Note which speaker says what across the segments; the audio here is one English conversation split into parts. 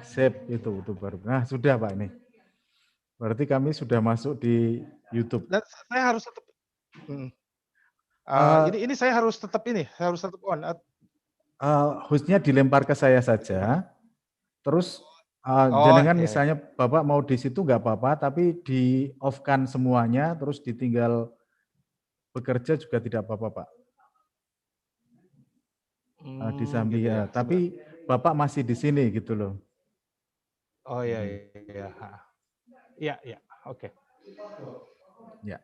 Speaker 1: Sip itu baru. Nah, sudah Pak ini. Berarti kami sudah masuk di YouTube.
Speaker 2: Dan saya harus tetap
Speaker 1: Uh,
Speaker 2: ini saya harus tetap on.
Speaker 1: hostnya dilempar ke saya saja. Terus
Speaker 2: Oh,
Speaker 1: jenengan
Speaker 2: ya, ya.
Speaker 1: misalnya Bapak mau di situ nggak apa-apa, tapi di off-kan semuanya, terus ditinggal bekerja juga tidak apa-apa Pak. Di
Speaker 2: Gitu ya.
Speaker 1: Zambia. Tapi Bapak masih di sini gitu loh.
Speaker 2: Oh iya, iya. Iya, iya. Oke.
Speaker 1: Ya.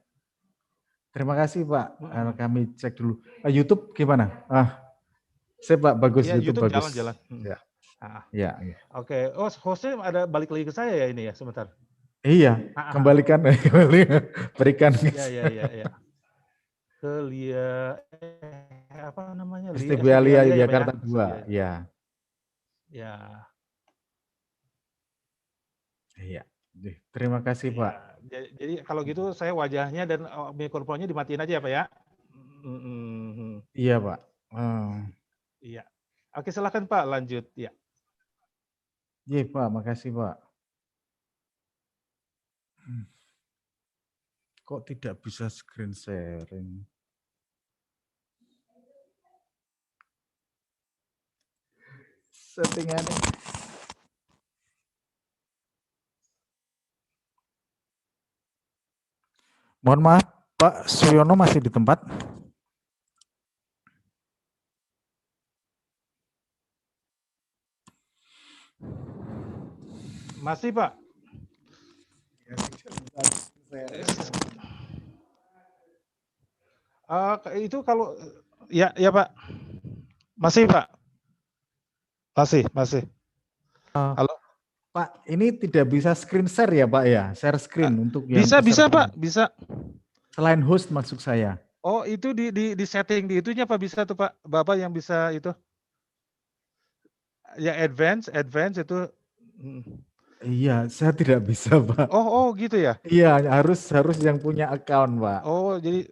Speaker 1: Terima kasih Pak. Kami cek dulu. YouTube gimana? Saya Pak bagus,
Speaker 2: Ya,
Speaker 1: YouTube bagus.
Speaker 2: jalan-jalan.
Speaker 1: Ya.
Speaker 2: Ah.
Speaker 1: Ya.
Speaker 2: Oke. Oh, hostnya ada balik lagi ke saya ya ini ya sebentar.
Speaker 1: Iya, kembalikan, berikan.
Speaker 2: Ya. Ke Lia, apa namanya?
Speaker 1: STB
Speaker 2: STB
Speaker 1: Alia
Speaker 2: Alia ya Pak ya?
Speaker 1: Yogyakarta 2. Ya.
Speaker 2: Ya.
Speaker 1: Iya. Terima kasih Pak.
Speaker 2: Jadi kalau gitu saya wajahnya dan mikrofonnya dimatiin aja ya Pak ya.
Speaker 1: Iya Pak.
Speaker 2: Iya. Oke, silakan Pak lanjut ya.
Speaker 1: Iya Pak, makasih Pak. Kok tidak bisa screen sharing? Settingannya. Mohon maaf, Pak Suyono masih di tempat?
Speaker 2: Masih Pak. Itu kalau ya Pak. Masih Pak. Masih. Halo.
Speaker 1: Pak, ini tidak bisa screen share ya Pak ya? Share screen untuk yang
Speaker 2: Bisa
Speaker 1: peserta.
Speaker 2: Pak, bisa.
Speaker 1: Selain host maksud saya.
Speaker 2: Oh, itu di setting di itunya Pak bisa tuh Pak. Bapak yang bisa itu. Ya advance itu.
Speaker 1: Iya, saya tidak bisa Pak.
Speaker 2: Oh gitu ya.
Speaker 1: Iya, harus yang punya account Pak.
Speaker 2: Oh, jadi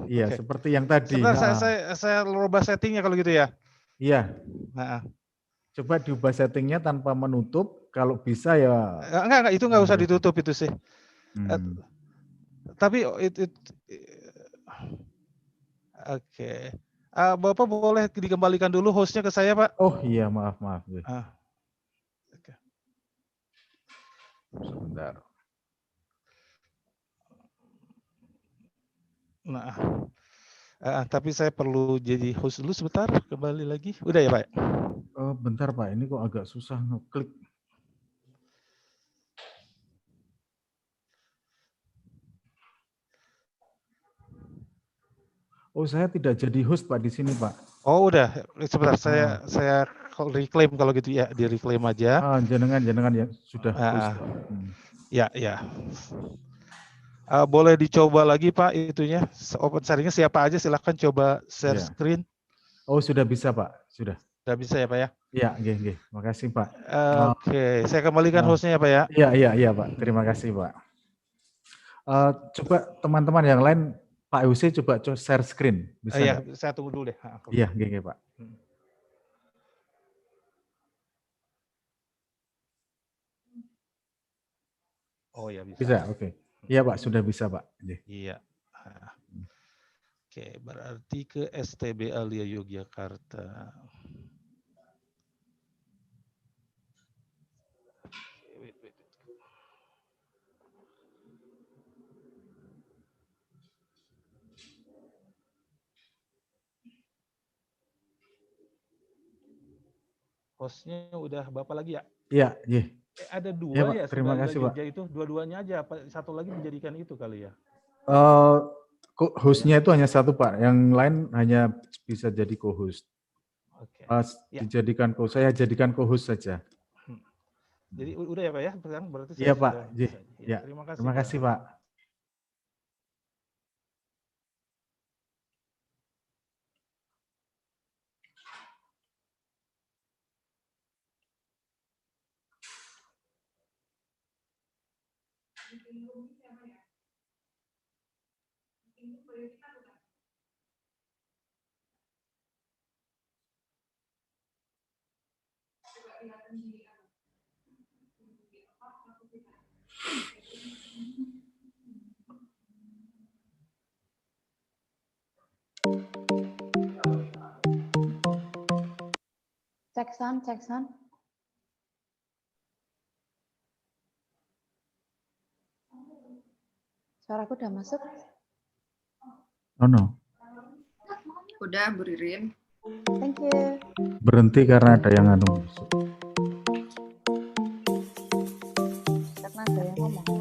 Speaker 1: Iya, seperti yang tadi.
Speaker 2: Sebentar saya rubah settingnya kalau gitu ya.
Speaker 1: Iya. Coba diubah settingnya tanpa menutup. Kalau bisa ya.
Speaker 2: Enggak itu nggak usah ditutup itu sih. Tapi oke. Bapak boleh dikembalikan dulu hostnya ke saya Pak.
Speaker 1: Oh iya, maaf. Sebentar.
Speaker 2: Nah, tapi saya perlu jadi host dulu sebentar, kembali lagi. Udah ya Pak?
Speaker 1: Bentar Pak, ini kok agak susah ngeklik. Oh, saya tidak jadi host Pak di sini Pak.
Speaker 2: Oh udah, sebentar saya reclaim kalau gitu ya, di reclaim aja.
Speaker 1: Jenengan ya sudah host Pak.
Speaker 2: Ya. Boleh dicoba lagi Pak itunya, open sharingnya siapa aja silahkan coba share screen.
Speaker 1: Oh sudah bisa Pak, sudah.
Speaker 2: Sudah bisa ya Pak ya?
Speaker 1: Iya, nggih. Makasih Pak.
Speaker 2: Oke, saya kembalikan hostnya ya Pak ya.
Speaker 1: Iya Pak, terima kasih Pak. Coba teman-teman yang lain, Pak UC coba share screen, bisa
Speaker 2: Iya,
Speaker 1: nggak?
Speaker 2: saya tunggu dulu deh.
Speaker 1: Iya, nggih Pak.
Speaker 2: Oh ya bisa.
Speaker 1: Bisa, oke. Iya Pak, sudah bisa Pak.
Speaker 2: Iya. Oke, berarti ke STB Alia Yogyakarta. Wait. Hostnya udah Bapak lagi ya?
Speaker 1: Iya.
Speaker 2: Ada dua
Speaker 1: ya, Pak.
Speaker 2: ya
Speaker 1: Terima
Speaker 2: sebenarnya
Speaker 1: kasih Pak.
Speaker 2: Jogja itu, dua-duanya aja. Satu lagi dijadikan itu kali ya?
Speaker 1: Hostnya itu hanya satu Pak, yang lain hanya bisa jadi co-host. Dijadikan saya jadikan co-host saja.
Speaker 2: Jadi udah ya Pak ya? Berarti
Speaker 1: Iya
Speaker 2: saya
Speaker 1: Pak.
Speaker 2: sudah bisa.
Speaker 1: Ya. Terima kasih Pak.
Speaker 3: Cek sound. Suaraku udah masuk?
Speaker 1: Oh no,
Speaker 4: Udah, Bu Ririn.
Speaker 3: Thank you.
Speaker 1: berhenti karena ada yang anu.
Speaker 3: Karena ada yang ngomong.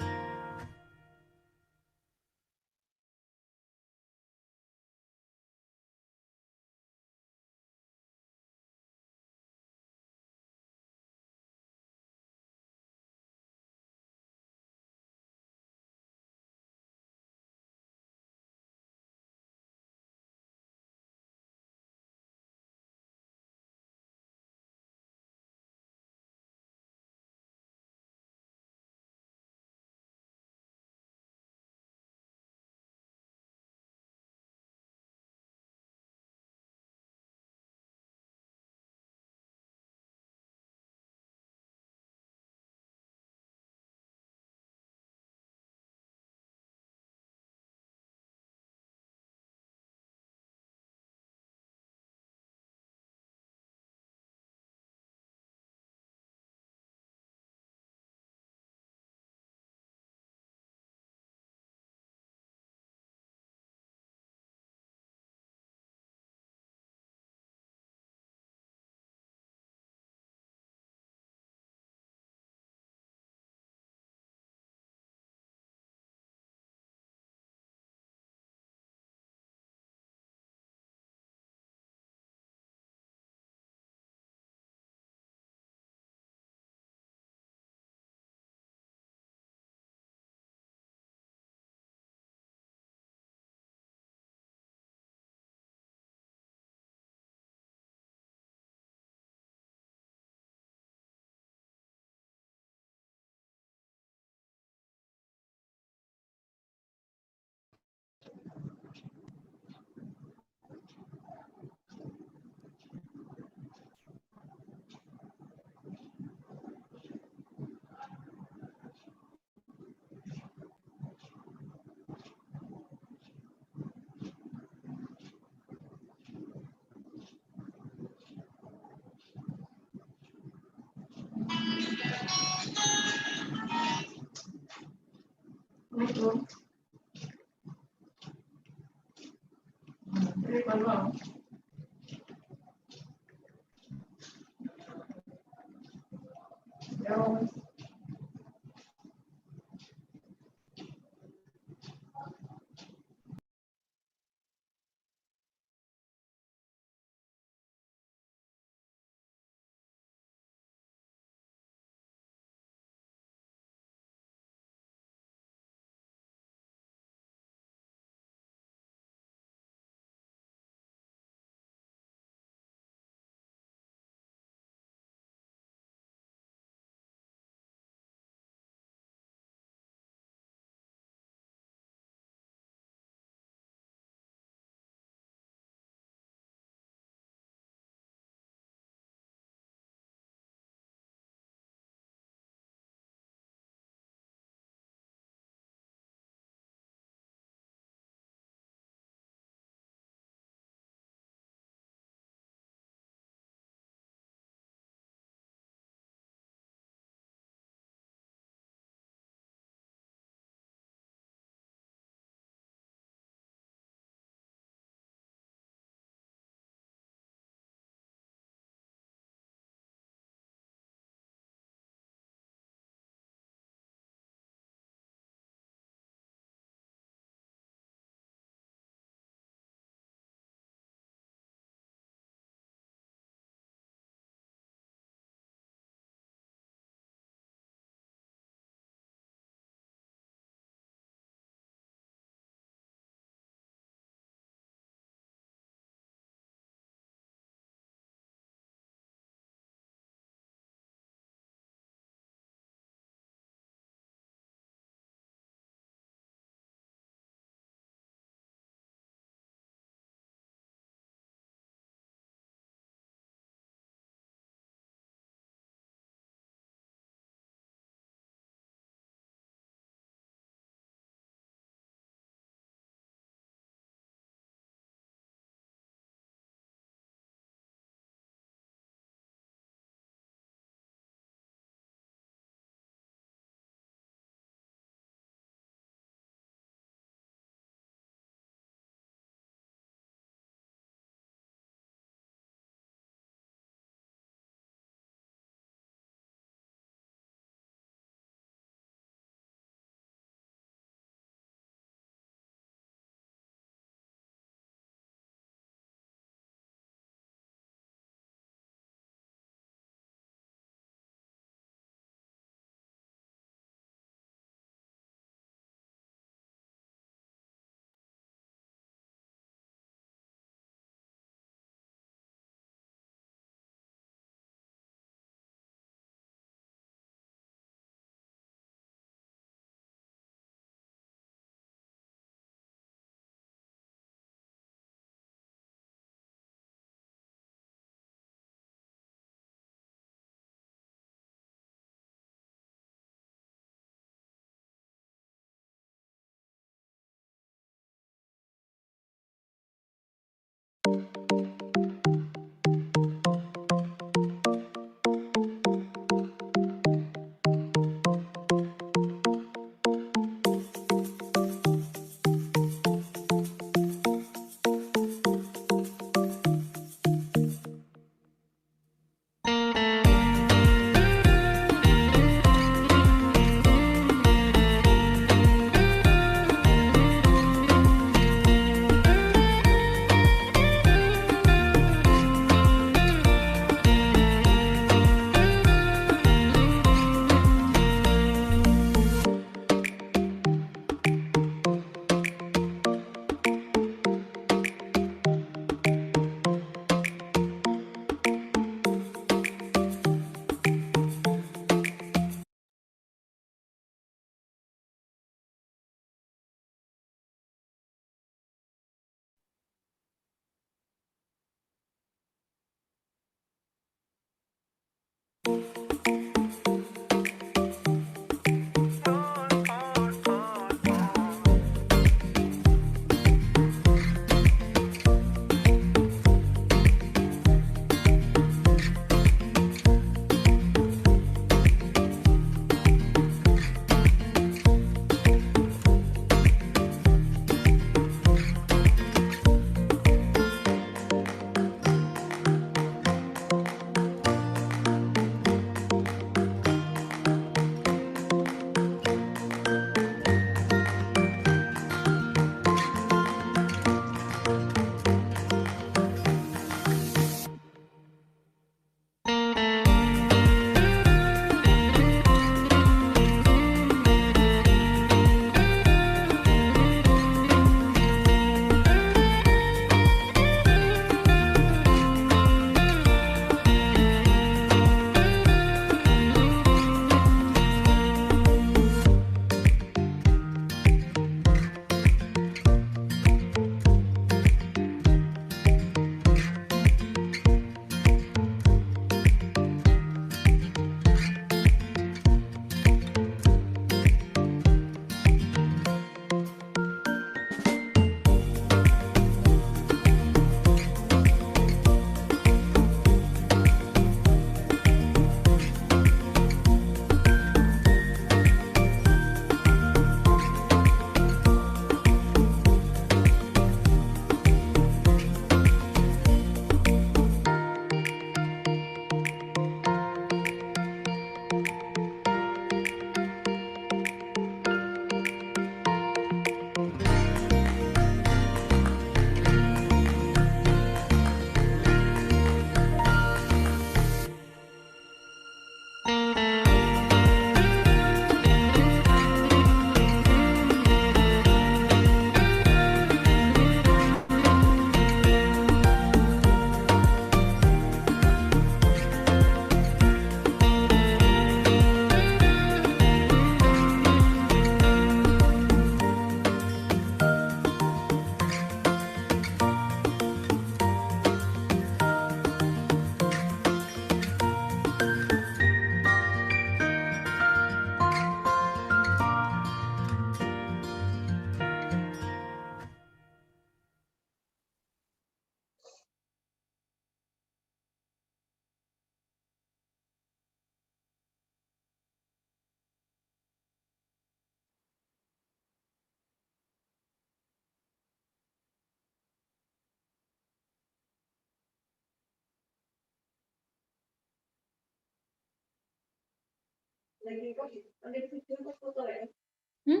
Speaker 3: Hmm?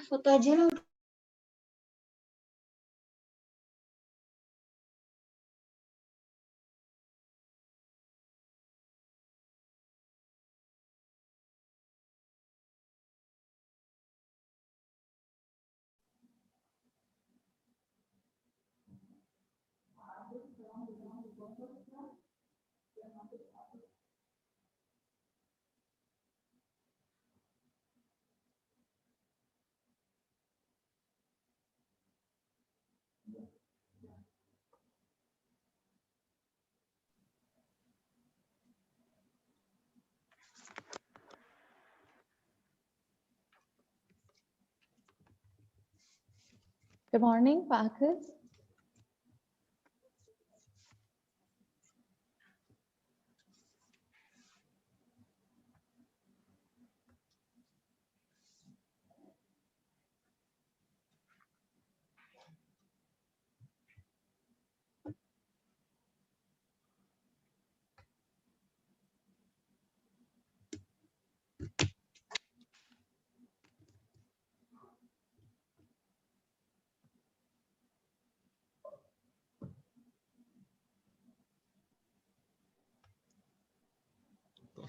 Speaker 3: Foto aja lah. Good morning, Pak Agus.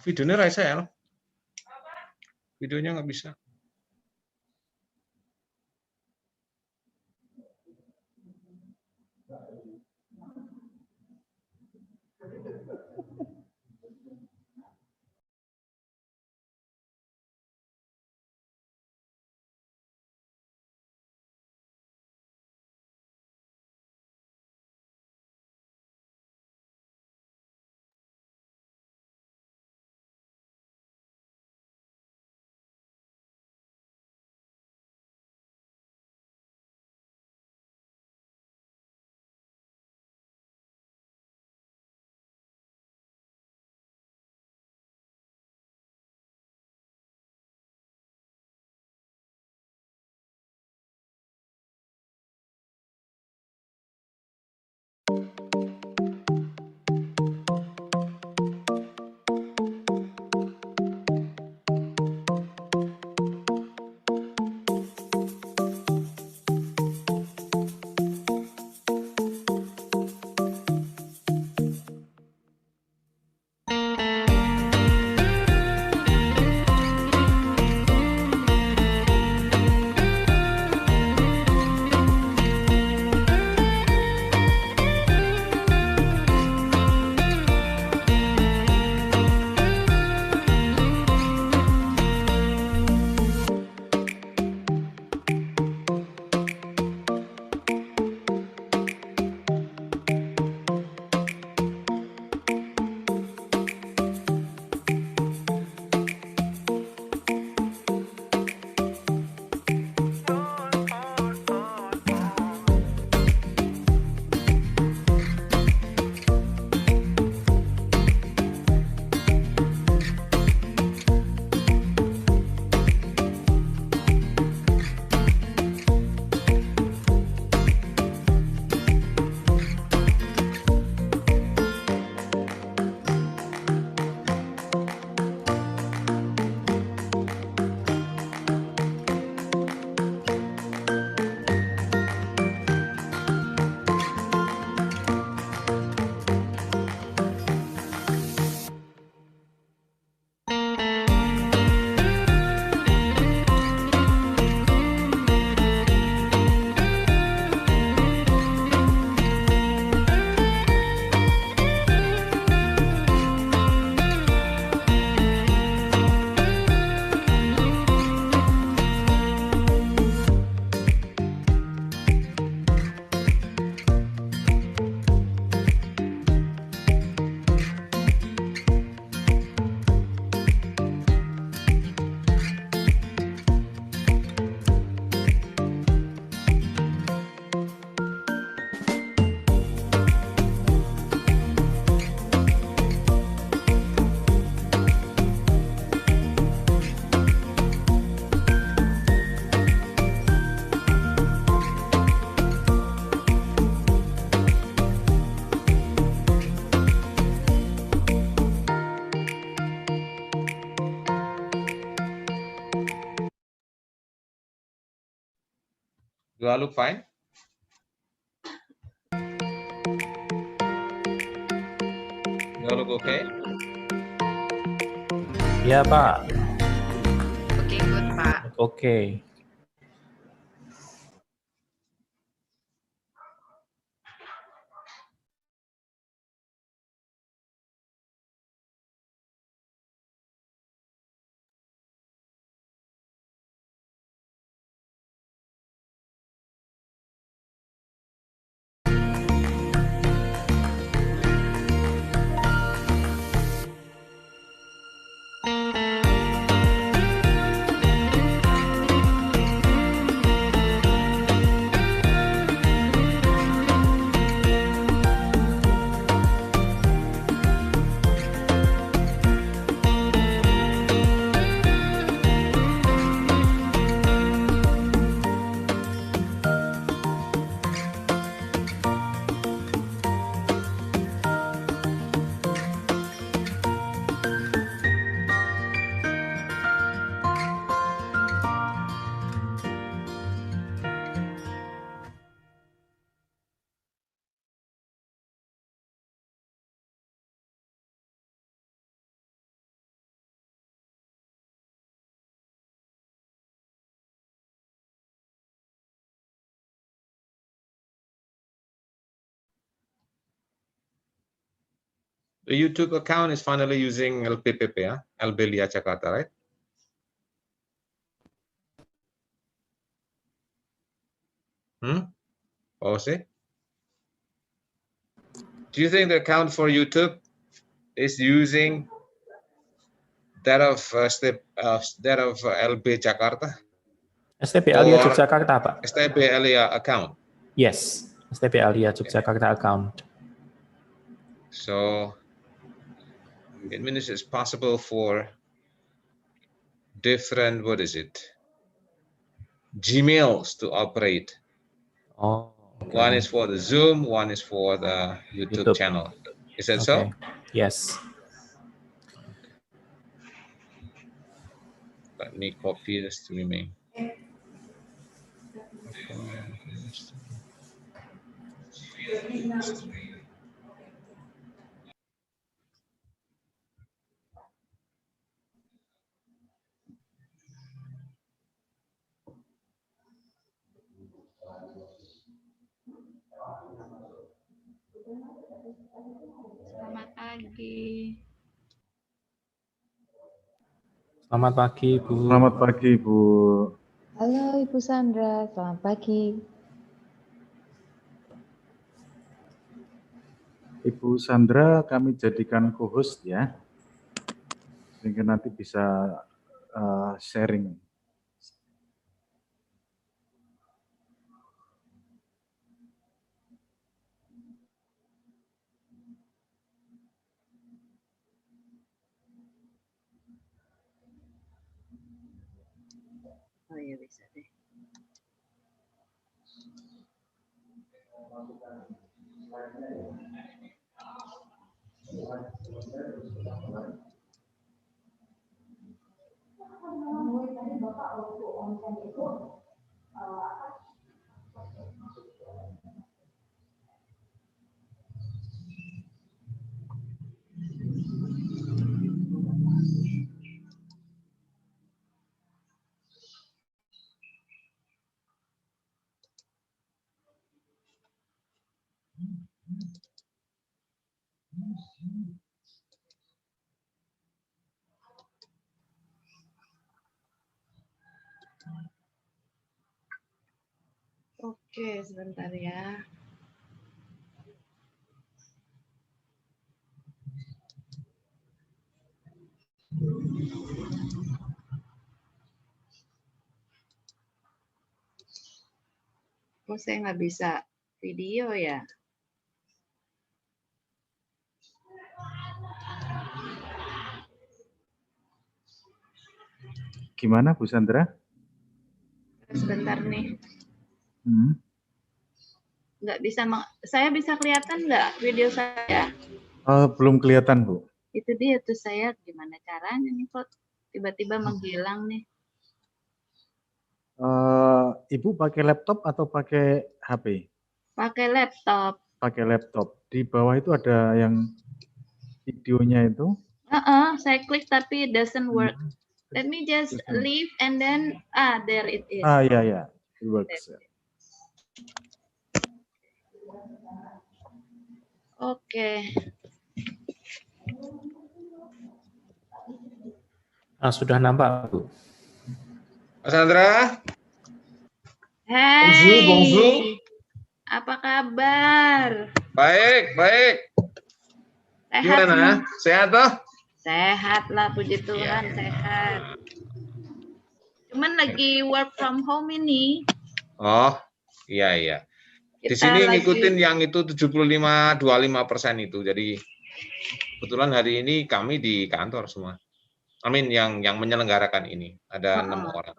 Speaker 5: Videonya Raisa ya? Videonya nggak bisa. Do I look fine? Do I look okay?
Speaker 6: Iya, Pak.
Speaker 4: Oke, good, Pak.
Speaker 6: Oke.
Speaker 5: The YouTube account is finally using LPPP, yeah? LB Lia Jakarta, right? What was it? Do you think the account for YouTube is using that of LB Jakarta?
Speaker 6: STP Alia
Speaker 5: Or
Speaker 6: Yogyakarta, Pak.
Speaker 5: STB Elia account?
Speaker 6: Yes, STP Alia Yogyakarta account.
Speaker 5: So it means it's possible for different, what is it? Gmails to operate.
Speaker 6: Oh, okay.
Speaker 5: One is for the Zoom, one is for the YouTube
Speaker 6: YouTube.
Speaker 5: channel. Is that
Speaker 6: Okay.
Speaker 5: so?
Speaker 6: Yes.
Speaker 5: Let me copy this to remain.
Speaker 4: Selamat pagi.
Speaker 6: Selamat pagi, Bu.
Speaker 1: Selamat pagi, Bu.
Speaker 3: Halo Ibu Sandra, selamat pagi.
Speaker 1: Ibu Sandra kami jadikan co-host ya, sehingga nanti bisa sharing.
Speaker 4: Oh iya, bisa deh. Oke, sebentar ya. Kok saya nggak bisa video ya?
Speaker 1: Gimana Bu Sandra?
Speaker 4: Sebentar nih. Nggak bisa, saya bisa kelihatan nggak video saya?
Speaker 1: Belum kelihatan Bu.
Speaker 4: Itu dia tuh, saya gimana caranya nih kok tiba-tiba menghilang nih.
Speaker 1: Ibu pakai laptop atau pakai HP?
Speaker 4: Pakai laptop.
Speaker 1: Pakai laptop. Di bawah itu ada yang videonya itu.
Speaker 4: Saya klik tapi it doesn't work. Let me just leave and then there it is.
Speaker 1: Ya, it works.
Speaker 4: Oke.
Speaker 6: Sudah nampak, Bu.
Speaker 5: Mas Andra,
Speaker 4: Hey.
Speaker 5: bonjour.
Speaker 4: Apa kabar?
Speaker 5: Baik, baik.
Speaker 4: Sehat
Speaker 5: Gimana?
Speaker 4: semua?
Speaker 5: Sehat toh?
Speaker 4: Sehat lah, puji Tuhan, sehat. Cuman lagi work from home ini.
Speaker 5: Oh, iya. Di
Speaker 4: Kita
Speaker 5: sini
Speaker 4: lagi-
Speaker 5: ngikutin yang itu 75-25% itu. Jadi kebetulan hari ini kami di kantor semua. Yang menyelenggarakan ini ada 6 orang.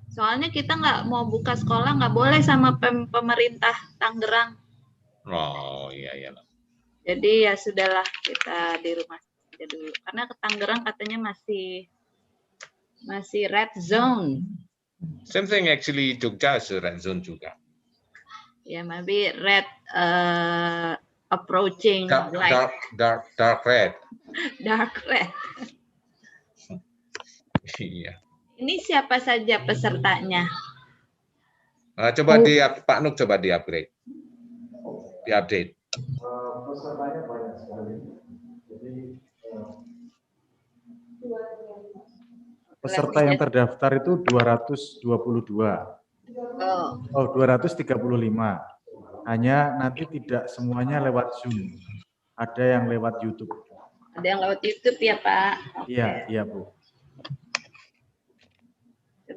Speaker 4: Soalnya kita nggak mau buka sekolah, nggak boleh sama pemerintah Tangerang.
Speaker 5: Oh, iya.
Speaker 4: Jadi ya sudahlah, kita di rumah saja dulu. Karena ke Tangerang katanya masih red zone.
Speaker 5: Same thing actually Jogja is red zone juga.
Speaker 4: Ya, maybe red approaching like
Speaker 5: Dark red.
Speaker 4: dark red.
Speaker 5: Iya.
Speaker 4: Ini siapa saja pesertanya?
Speaker 5: Coba Pak Nuk coba di-upgrade. Di-update.
Speaker 1: Pesertanya banyak sekali. Jadi peserta yang terdaftar itu 222. Oh, 235. Hanya nanti tidak semuanya lewat Zoom. Ada yang lewat YouTube.
Speaker 4: Ada yang lewat YouTube ya, Pak?
Speaker 1: Iya, Bu.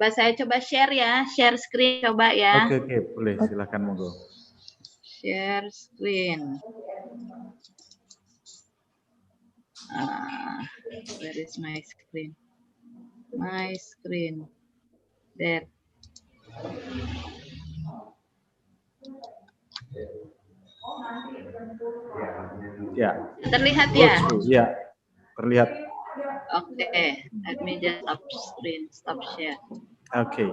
Speaker 4: Coba share ya, share screen coba ya.
Speaker 1: Oke, boleh, silakan monggo.
Speaker 4: Share screen. Where is my screen? My screen. There.
Speaker 1: Ya.
Speaker 4: Terlihat ya?
Speaker 1: Ya, terlihat.
Speaker 4: Oke, let me just stop share.
Speaker 1: Oke.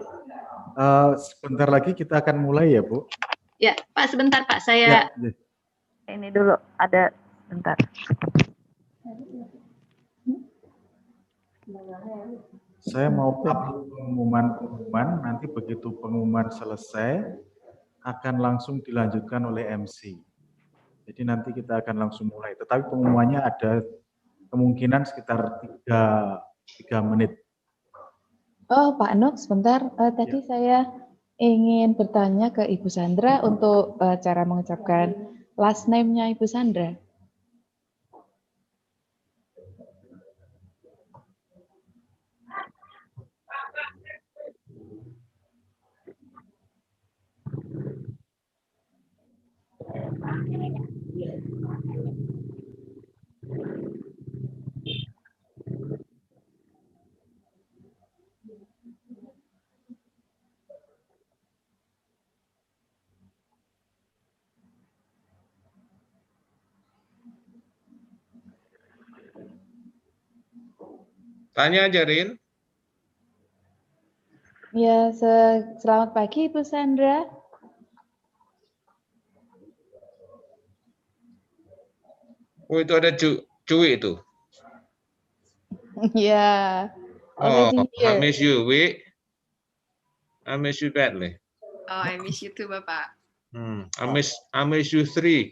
Speaker 1: Sebentar lagi kita akan mulai ya, Bu.
Speaker 4: Ya, Pak, sebentar Pak, saya
Speaker 1: Ya.
Speaker 4: ini dulu ada bentar.
Speaker 1: Saya mau pengumuman, nanti begitu pengumuman selesai akan langsung dilanjutkan oleh MC. Jadi nanti kita akan langsung mulai. Tetapi pengumumannya ada kemungkinan sekitar 3 menit.
Speaker 3: Oh, Pak Nuk, sebentar. Tadi saya ingin bertanya ke Ibu Sandra untuk cara mengucapkan last name-nya Ibu Sandra.
Speaker 5: Tanya aja, Rin.
Speaker 3: Ya, selamat pagi Ibu Sandra.
Speaker 5: Oh, itu ada Cuy itu.
Speaker 3: Ya,
Speaker 5: Oh,
Speaker 3: already
Speaker 5: I
Speaker 3: here.
Speaker 5: miss you, Wi. I miss you badly.
Speaker 7: Oh, I miss you too, Bapak.
Speaker 5: I miss you 3.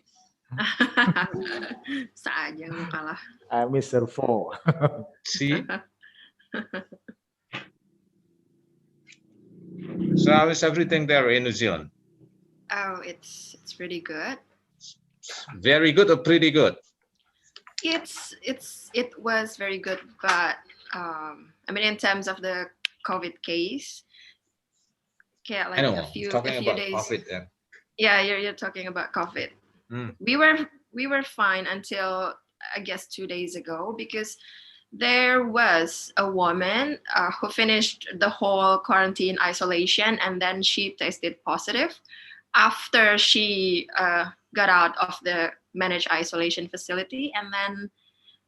Speaker 7: Saja nggak kalah.
Speaker 1: I miss her 4.
Speaker 5: See? So how is everything there in New Zealand?
Speaker 7: Oh, it's pretty good.
Speaker 5: Very good or pretty good?
Speaker 7: It was very good, but I mean, in terms of the COVID case, yeah, like
Speaker 5: I know.
Speaker 7: a few
Speaker 5: Talking about
Speaker 7: days.
Speaker 5: COVID.
Speaker 7: Yeah, you're talking about COVID. We were fine until I guess 2 days ago, because there was a woman who finished the whole quarantine isolation and then she tested positive after she got out of the managed isolation facility, and then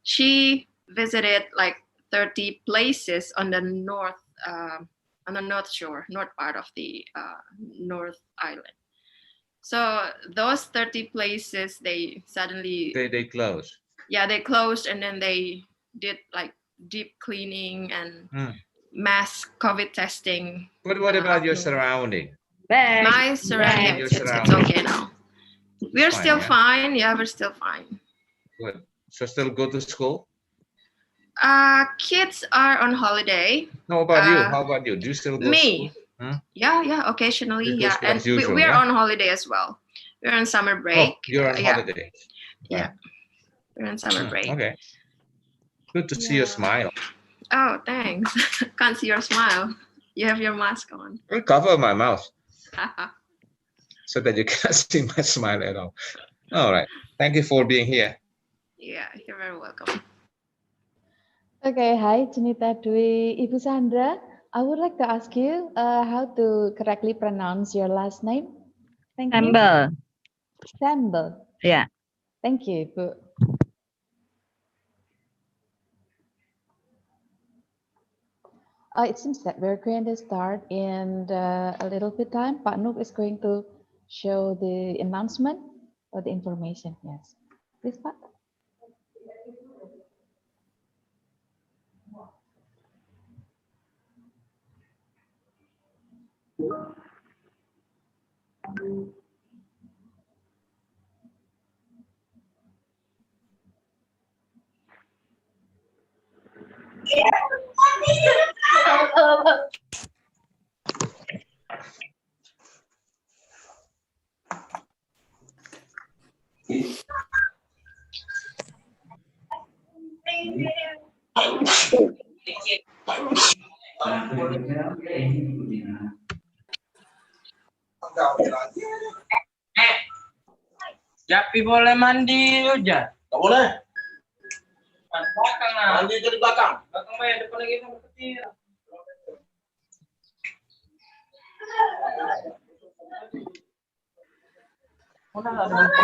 Speaker 7: she visited like 30 places on the on the north shore, north part of the North Island. So those 30 places, they suddenly
Speaker 5: They closed.
Speaker 7: Yeah, they closed, and then they did like deep cleaning and mass COVID testing.
Speaker 5: But what about your surrounding?
Speaker 7: My surrounding,
Speaker 5: Your
Speaker 7: it's
Speaker 5: surrounding.
Speaker 7: okay now. We're
Speaker 5: Fine,
Speaker 7: still
Speaker 5: yeah?
Speaker 7: fine. Yeah, we're still fine.
Speaker 5: Good. So still go to school?
Speaker 7: Kids are on holiday.
Speaker 5: No, about you? How about you? Do you still go to school?
Speaker 7: Me? Yeah, occasionally,
Speaker 5: You go to school
Speaker 7: and
Speaker 5: as usual,
Speaker 7: we're
Speaker 5: yeah?
Speaker 7: on holiday as well. We're on summer break.
Speaker 5: Oh, you're on holiday.
Speaker 7: Yeah, we're on summer break.
Speaker 5: Okay. Good to see your smile.
Speaker 7: Oh, thanks. Can't see your smile. You have your mask on.
Speaker 5: I'll cover my mouth so that you can't see my smile at all. All right. Thank you for being here.
Speaker 7: Yeah, you're very welcome.
Speaker 3: Okay, hi Junita Dwi. Ibu Sandra, I would like to ask you how to correctly pronounce your last name. Thank you.
Speaker 8: Sambal.
Speaker 3: Sambal.
Speaker 8: Yeah.
Speaker 3: Thank you, Ibu. It seems that we're going to start in a little bit time. Pak Nuk is going to show the announcement or the information. Yes, please, Pak.
Speaker 9: Japi boleh mandi hujan? Gak boleh. Belakang lah. Mandi di belakang. Belakang mah depan lagi sama kecil. Mana ada mandi?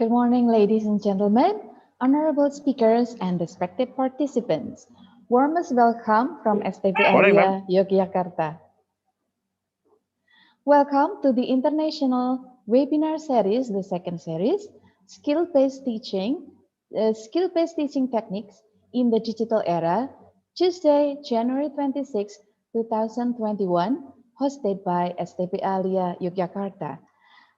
Speaker 3: Good morning, ladies and gentlemen, honorable speakers and respected participants. Warmest welcome from STP Area Yogyakarta. Welcome to the International Webinar Series, the second series, Skill-Based Teaching Techniques in the Digital Era, Tuesday, January 26, 2021, hosted by STP Alia Yogyakarta.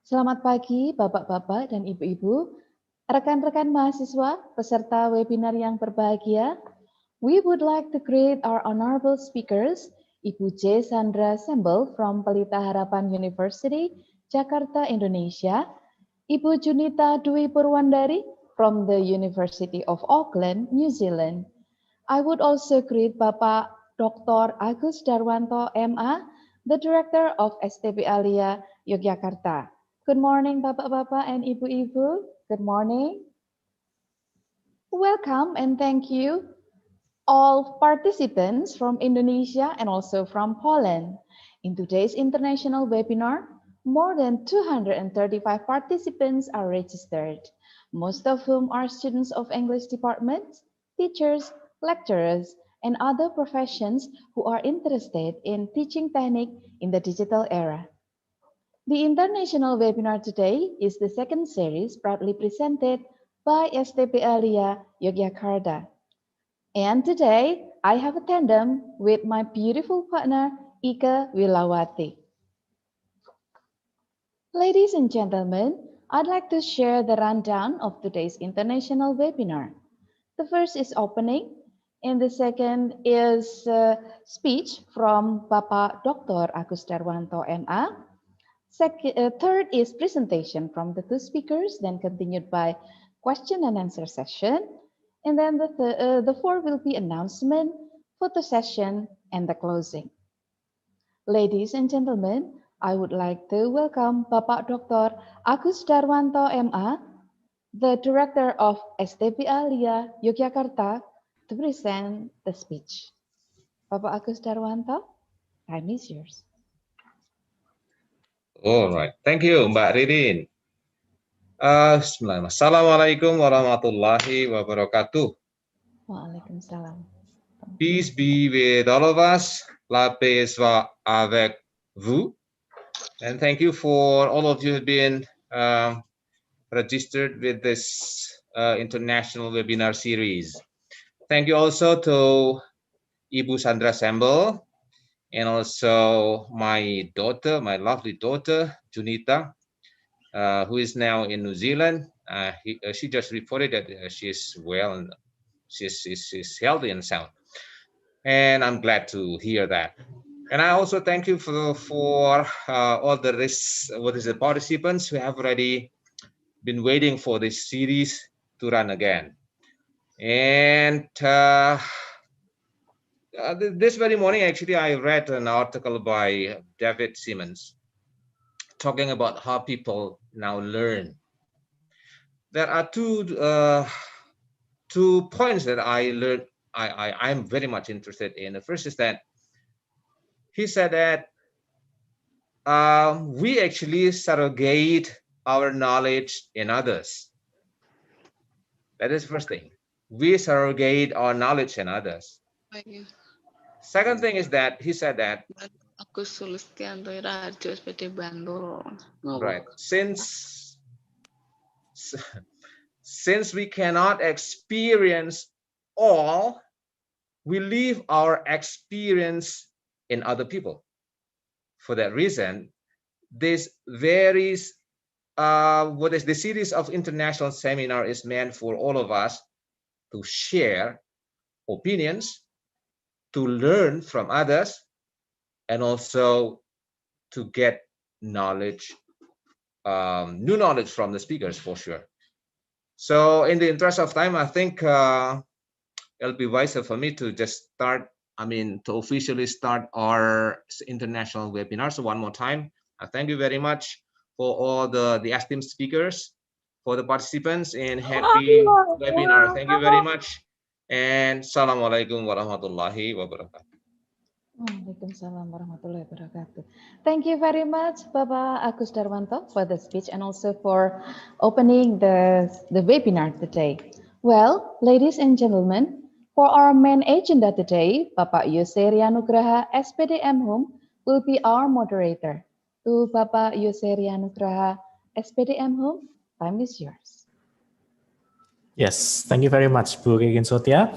Speaker 3: Selamat pagi Bapak-Bapak dan Ibu-Ibu, rekan-rekan mahasiswa, peserta webinar yang berbahagia. We would like to greet our honorable speakers, Ibu J. Sandra Sambal from Pelita Harapan University, Jakarta, Indonesia, Ibu Junita Dwi Purwandari from the University of Auckland, New Zealand. I would also greet Bapak Dr. Agus Darwanto, MA, the Director of STP Alia Yogyakarta. Good morning, Bapak-Bapak and Ibu-Ibu. Good morning. Welcome and thank you all participants from Indonesia and also from Poland. In today's international webinar, more than 235 participants are registered, most of whom are students of English departments, teachers, lecturers, and other professions who are interested in teaching technique in the digital era. The international webinar today is the second series proudly presented by STP Alia Yogyakarta. And today, I have a tandem with my beautiful partner, Ika Wilawati. Ladies and gentlemen, I'd like to share the rundown of today's international webinar. The first is opening, and the second is speech from Bapak Dr. Agus Darwanto, MA. Third is presentation from the two speakers, then continued by question and answer session. And then the fourth will be announcement, photo session, and the closing. Ladies and gentlemen, I would like to welcome Bapak Dr. Agus Darwanto, MA, the Director of STPA LIA Yogyakarta, to present the speech. Bapak Agus Darwanto, time is yours.
Speaker 5: All right, thank you, Mbak Ridin. Assalamualaikum warahmatullahi wabarakatuh.
Speaker 3: Waalaikumsalam.
Speaker 5: Peace be with all of us. La paix soit avec vous. And thank you for all of you who have been registered with this international webinar series. Thank you also to Ibu Sandra Sambel and also my daughter, my lovely daughter, Junita, who is now in New Zealand. She just reported that she is well and she's healthy and sound. And I'm glad to hear that. And I also thank you for all the participants who have already been waiting for this series to run again. And this very morning, actually, I read an article by David Simmons talking about how people now learn. There are two points that I learned. I'm very much interested in. The first is that he said that we actually surrogate our knowledge in others. That is the first thing. We surrogate our knowledge in others. Second thing is that he said that right, since we cannot experience all, we leave our experience in other people. For that reason, this varies. The series of international seminar is meant for all of us to share opinions, to learn from others, and also to get knowledge, new knowledge from the speakers for sure. So in the interest of time, I think it'll be wiser for me to just start, to officially start our international webinar. So one more time, I thank you very much for all the esteemed speakers, for the participants, and happy webinar. Thank you very much. And Assalamualaikum warahmatullahi wabarakatuh.
Speaker 3: Waalaikumsalam warahmatullahi wabarakatuh. Thank you very much, Bapak Agus Darwanto, for the speech and also for opening the webinar today. Well, ladies and gentlemen, for our main agenda today, Bapak Yusri Anugraha, SPD MHUM, will be our moderator. To Bapak Yusri Anugraha, SPD MHUM, time is yours.
Speaker 6: Yes, thank you very much, Bu Ridin Sotia.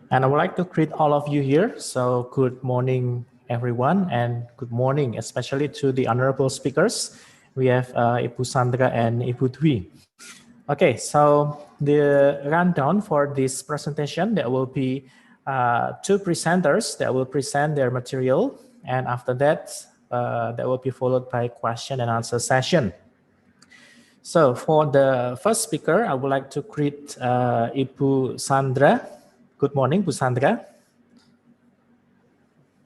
Speaker 6: And I would like to greet all of you here. So good morning, everyone, and good morning, especially to the honorable speakers. We have Ibu Sandra and Ibu Dwi. Okay, so the rundown for this presentation, there will be two presenters that will present their material. And after that, that will be followed by question and answer session. So for the first speaker, I would like to greet Ibu Sandra. Good morning, Bu Sandra.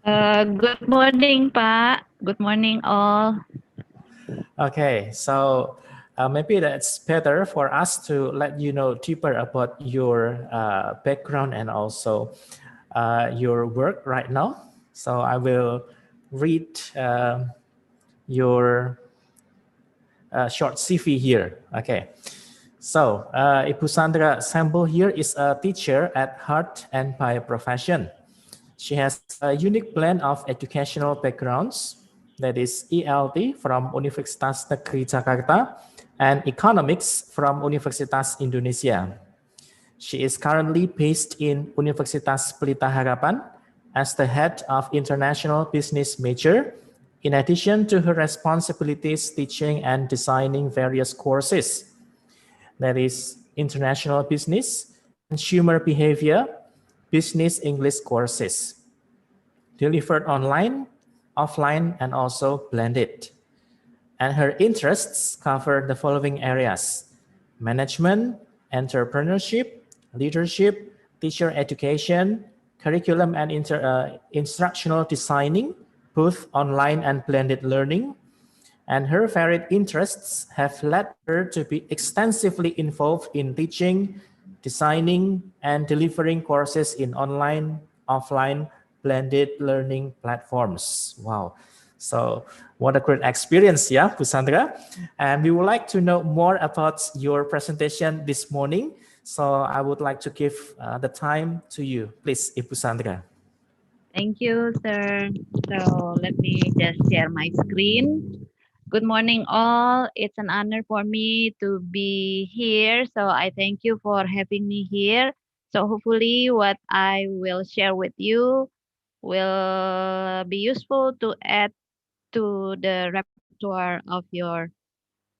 Speaker 8: Good morning, Pak. Good morning, all.
Speaker 6: Okay, so maybe that's better for us to let you know deeper about your background and also your work right now. So I will read your short CV here. Okay. So, Ibu Sandra Sambel here is a teacher at heart and by profession. She has a unique blend of educational backgrounds, that is ELT from Universitas Negeri Jakarta and economics from Universitas Indonesia. She is currently based in Universitas Pelita Harapan as the head of international business major, in addition to her responsibilities teaching and designing various courses. That is international business, consumer behavior, business English courses, delivered online, offline, and also blended. And her interests cover the following areas: management, entrepreneurship, leadership, teacher education, curriculum and instructional designing, both online and blended learning. And her varied interests have led her to be extensively involved in teaching, designing, and delivering courses in online, offline, blended learning platforms. Wow. So what a great experience, yeah, Bu Sandra. And we would like to know more about your presentation this morning. So I would like to give the time to you. Please, Ibu Sandra.
Speaker 8: Thank you, sir. So let me just share my screen. Good morning, all. It's an honor for me to be here. So I thank you for having me here. So hopefully what I will share with you will be useful to add to the repertoire of your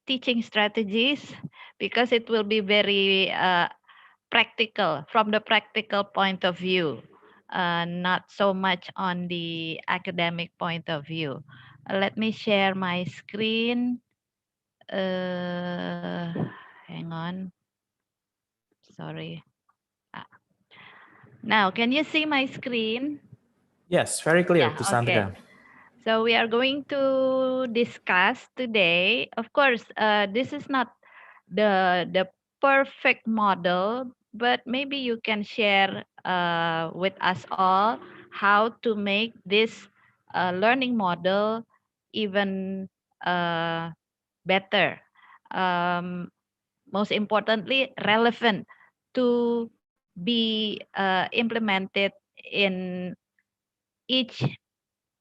Speaker 8: teaching strategies, because it will be very practical from the practical point of view, not so much on the academic point of view. Let me share my screen. Hang on. Sorry. Now, can you see my screen?
Speaker 6: Yes, very clear,
Speaker 8: Yeah,
Speaker 6: Bu Sandra.
Speaker 8: okay. So we are going to discuss today. Of course, this is not the perfect model, but maybe you can share with us all how to make this learning model even better. Most importantly, relevant to be implemented in each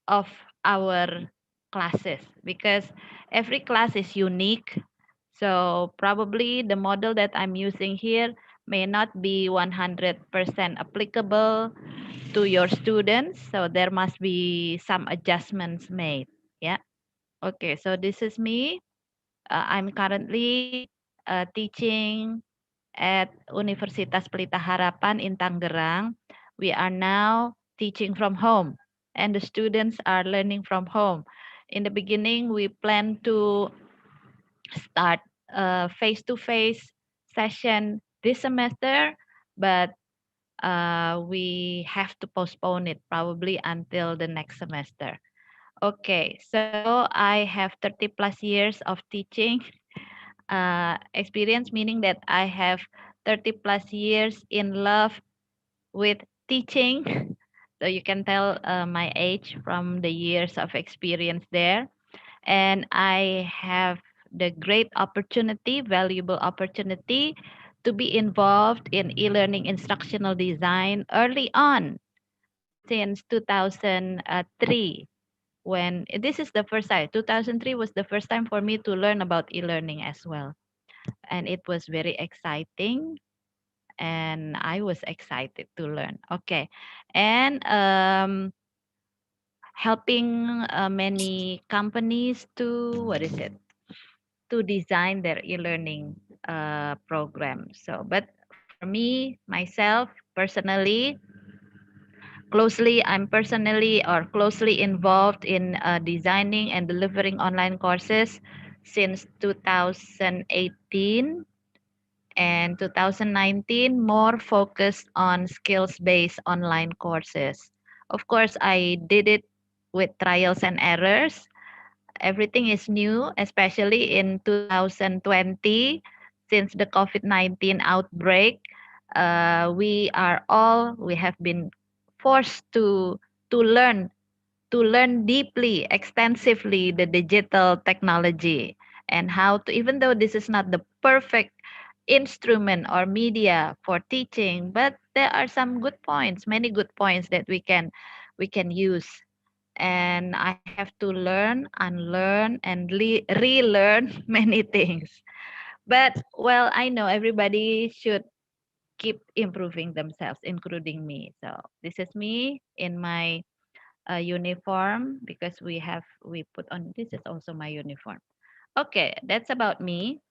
Speaker 8: of our classes, because every class is unique. So probably the model that I'm using here may not be 100% applicable to your students. So there must be some adjustments made. Yeah. Okay. So this is me. I'm currently teaching at Universitas Pelita Harapan in Tangerang. We are now teaching from home, and the students are learning from home. In the beginning, we plan to start a face-to-face session this semester, but we have to postpone it probably until the next semester. Okay, so I have 30 plus years of teaching experience, meaning that I have 30 plus years in love with teaching. So you can tell my age from the years of experience there. And I have the great opportunity, valuable opportunity to be involved in e-learning instructional design early on since 2003. When this is the first time, 2003 was the first time for me to learn about e-learning as well. And it was very exciting, and I was excited to learn. Okay. And helping many companies to, what is it, to design their e-learning program. So, but for me, myself, personally, I'm personally or closely involved in designing and delivering online courses since 2018, and 2019 more focused on skills-based online courses. Of course, I did it with trials and errors. Everything is new, especially in 2020, since the COVID-19 outbreak. We have been forced to learn deeply, extensively the digital technology, and how to, even though this is not the perfect instrument or media for teaching, but there are some good points, many good points that we can use. And I have to learn, unlearn, and relearn many things. But well, I know everybody should keep improving themselves, including me. So this is me in my uniform, because we put on, this is also my uniform. Okay, that's about me.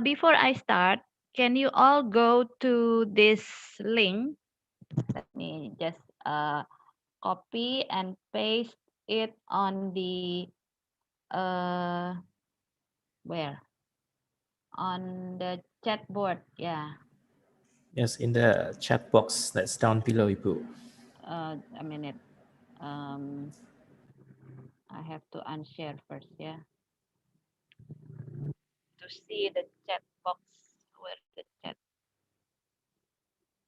Speaker 8: Before I start, can you all go to this link? Let me just copy and paste it on the where? On the chat board, yeah.
Speaker 6: Yes, in the chat box that's down below, Ibu.
Speaker 8: A minute. I have to unshare first, yeah. To see the chat box, where the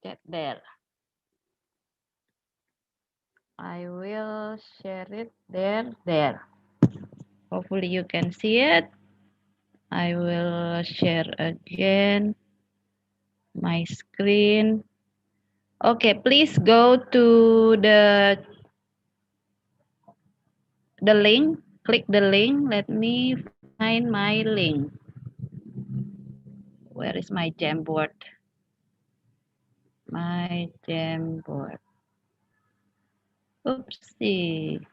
Speaker 8: chat there. I will share it there. Hopefully you can see it. I will share again my screen. Okay, please go to the link. Click the link. Let me find my link. Where is my Jamboard? My Jamboard. Oopsie.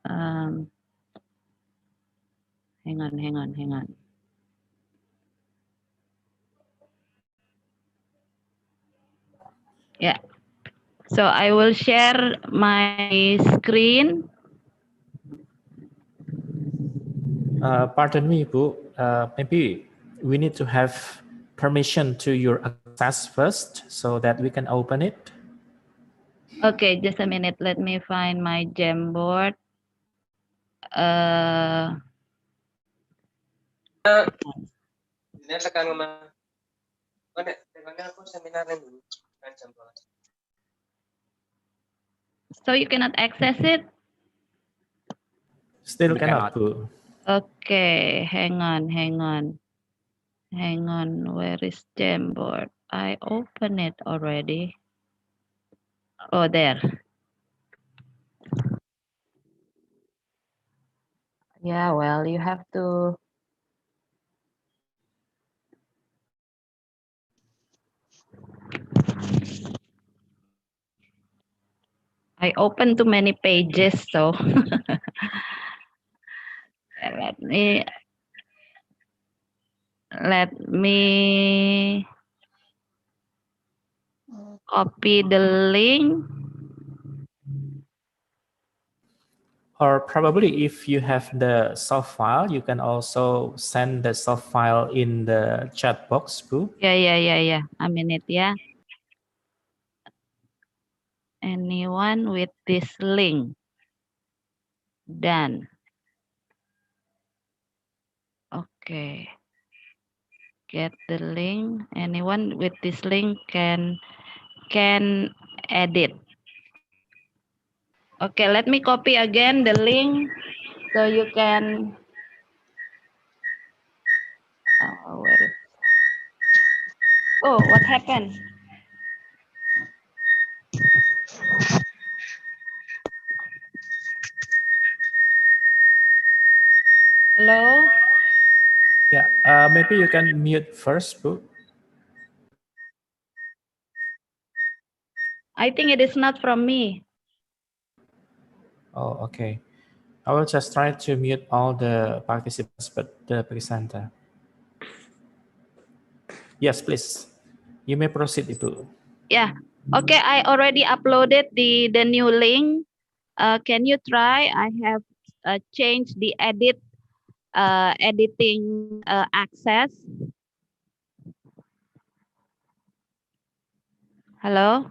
Speaker 8: Hang on. Yeah. So I will share my screen.
Speaker 6: Pardon me, Ibu. Maybe we need to have permission to your access first so that we can open it.
Speaker 8: Okay, just a minute. Let me find my Jamboard. So you cannot access it?
Speaker 6: Still cannot, Bu.
Speaker 8: Okay, hang on. Where is Jamboard? I open it already. Oh, there. Yeah, well, you have to. I opened too many pages, so let me copy the link.
Speaker 6: Or probably if you have the soft file, you can also send the soft file in the chat box, Bu.
Speaker 8: Yeah. A minute, yeah. Anyone with this link? Done. Okay. Get the link. Anyone with this link can edit. Okay, let me copy again the link so you can. Oh, what happened? Hello?
Speaker 6: Yeah, maybe you can mute first, Bu.
Speaker 8: I think it is not from me.
Speaker 6: Oh, okay. I will just try to mute all the participants but the presenter. Yes, please. You may proceed, Ibu.
Speaker 8: Yeah. Okay, I already uploaded the new link. Can you try? I have changed the editing access. Hello?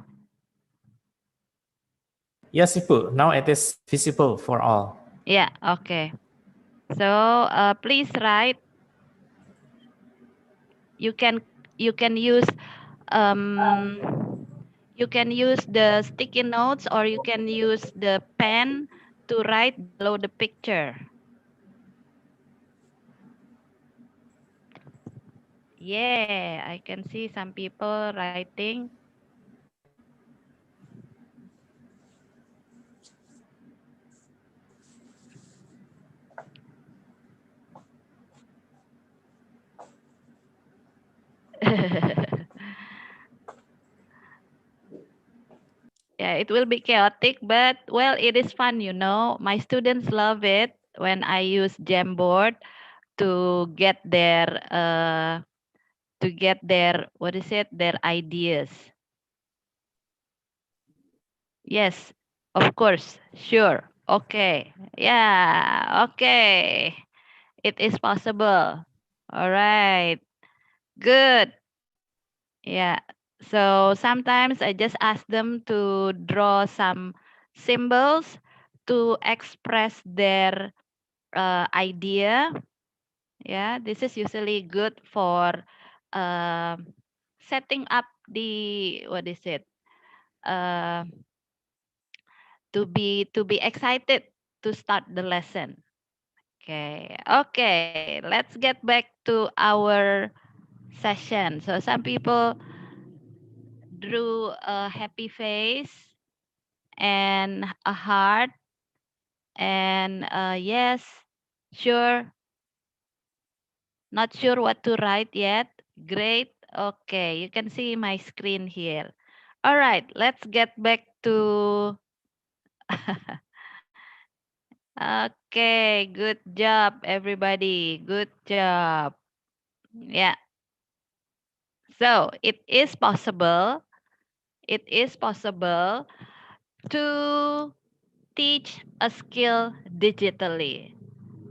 Speaker 6: Yes, Ibu. Now it is visible for all.
Speaker 8: Yeah, okay. So please write. You can use you can use the sticky notes, or you can use the pen to write below the picture. Yeah, I can see some people writing. it will be chaotic, but well, it is fun, you know. My students love it when I use Jamboard to get their what is it, their ideas. Yes, of course, sure. Okay. Yeah, okay. It is possible. All right. Good. Yeah. So sometimes I just ask them to draw some symbols to express their idea. Yeah, this is usually good for uh, setting up the, what is it? Uh, to be excited to start the lesson. Okay. Okay. Let's get back to our session. So some people drew a happy face and a heart, and yes, sure, not sure what to write yet. Great. Okay, you can see my screen here. All right, let's get back to okay, good job everybody, good job. Yeah, so it is possible to teach a skill digitally.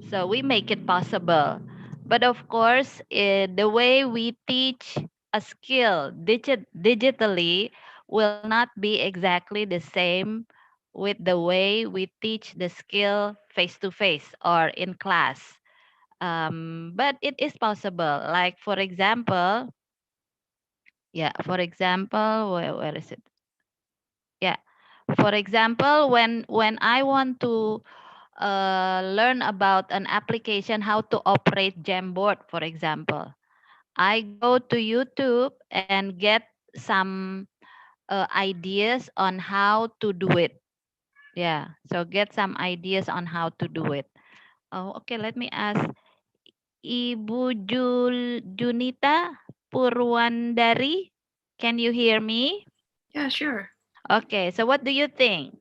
Speaker 8: So we make it possible. But of course, the way we teach a skill digitally will not be exactly the same with the way we teach the skill face to face or in class. But it is possible. Like for example, where is it? Yeah. For example, when I want to learn about an application, how to operate Jamboard, for example, I go to YouTube and get some ideas on how to do it. Yeah, so get some ideas on how to do it. Oh, okay, let me ask Ibu Junita Purwandari. Can you hear me?
Speaker 7: Yeah, sure.
Speaker 8: Okay, so what do you think?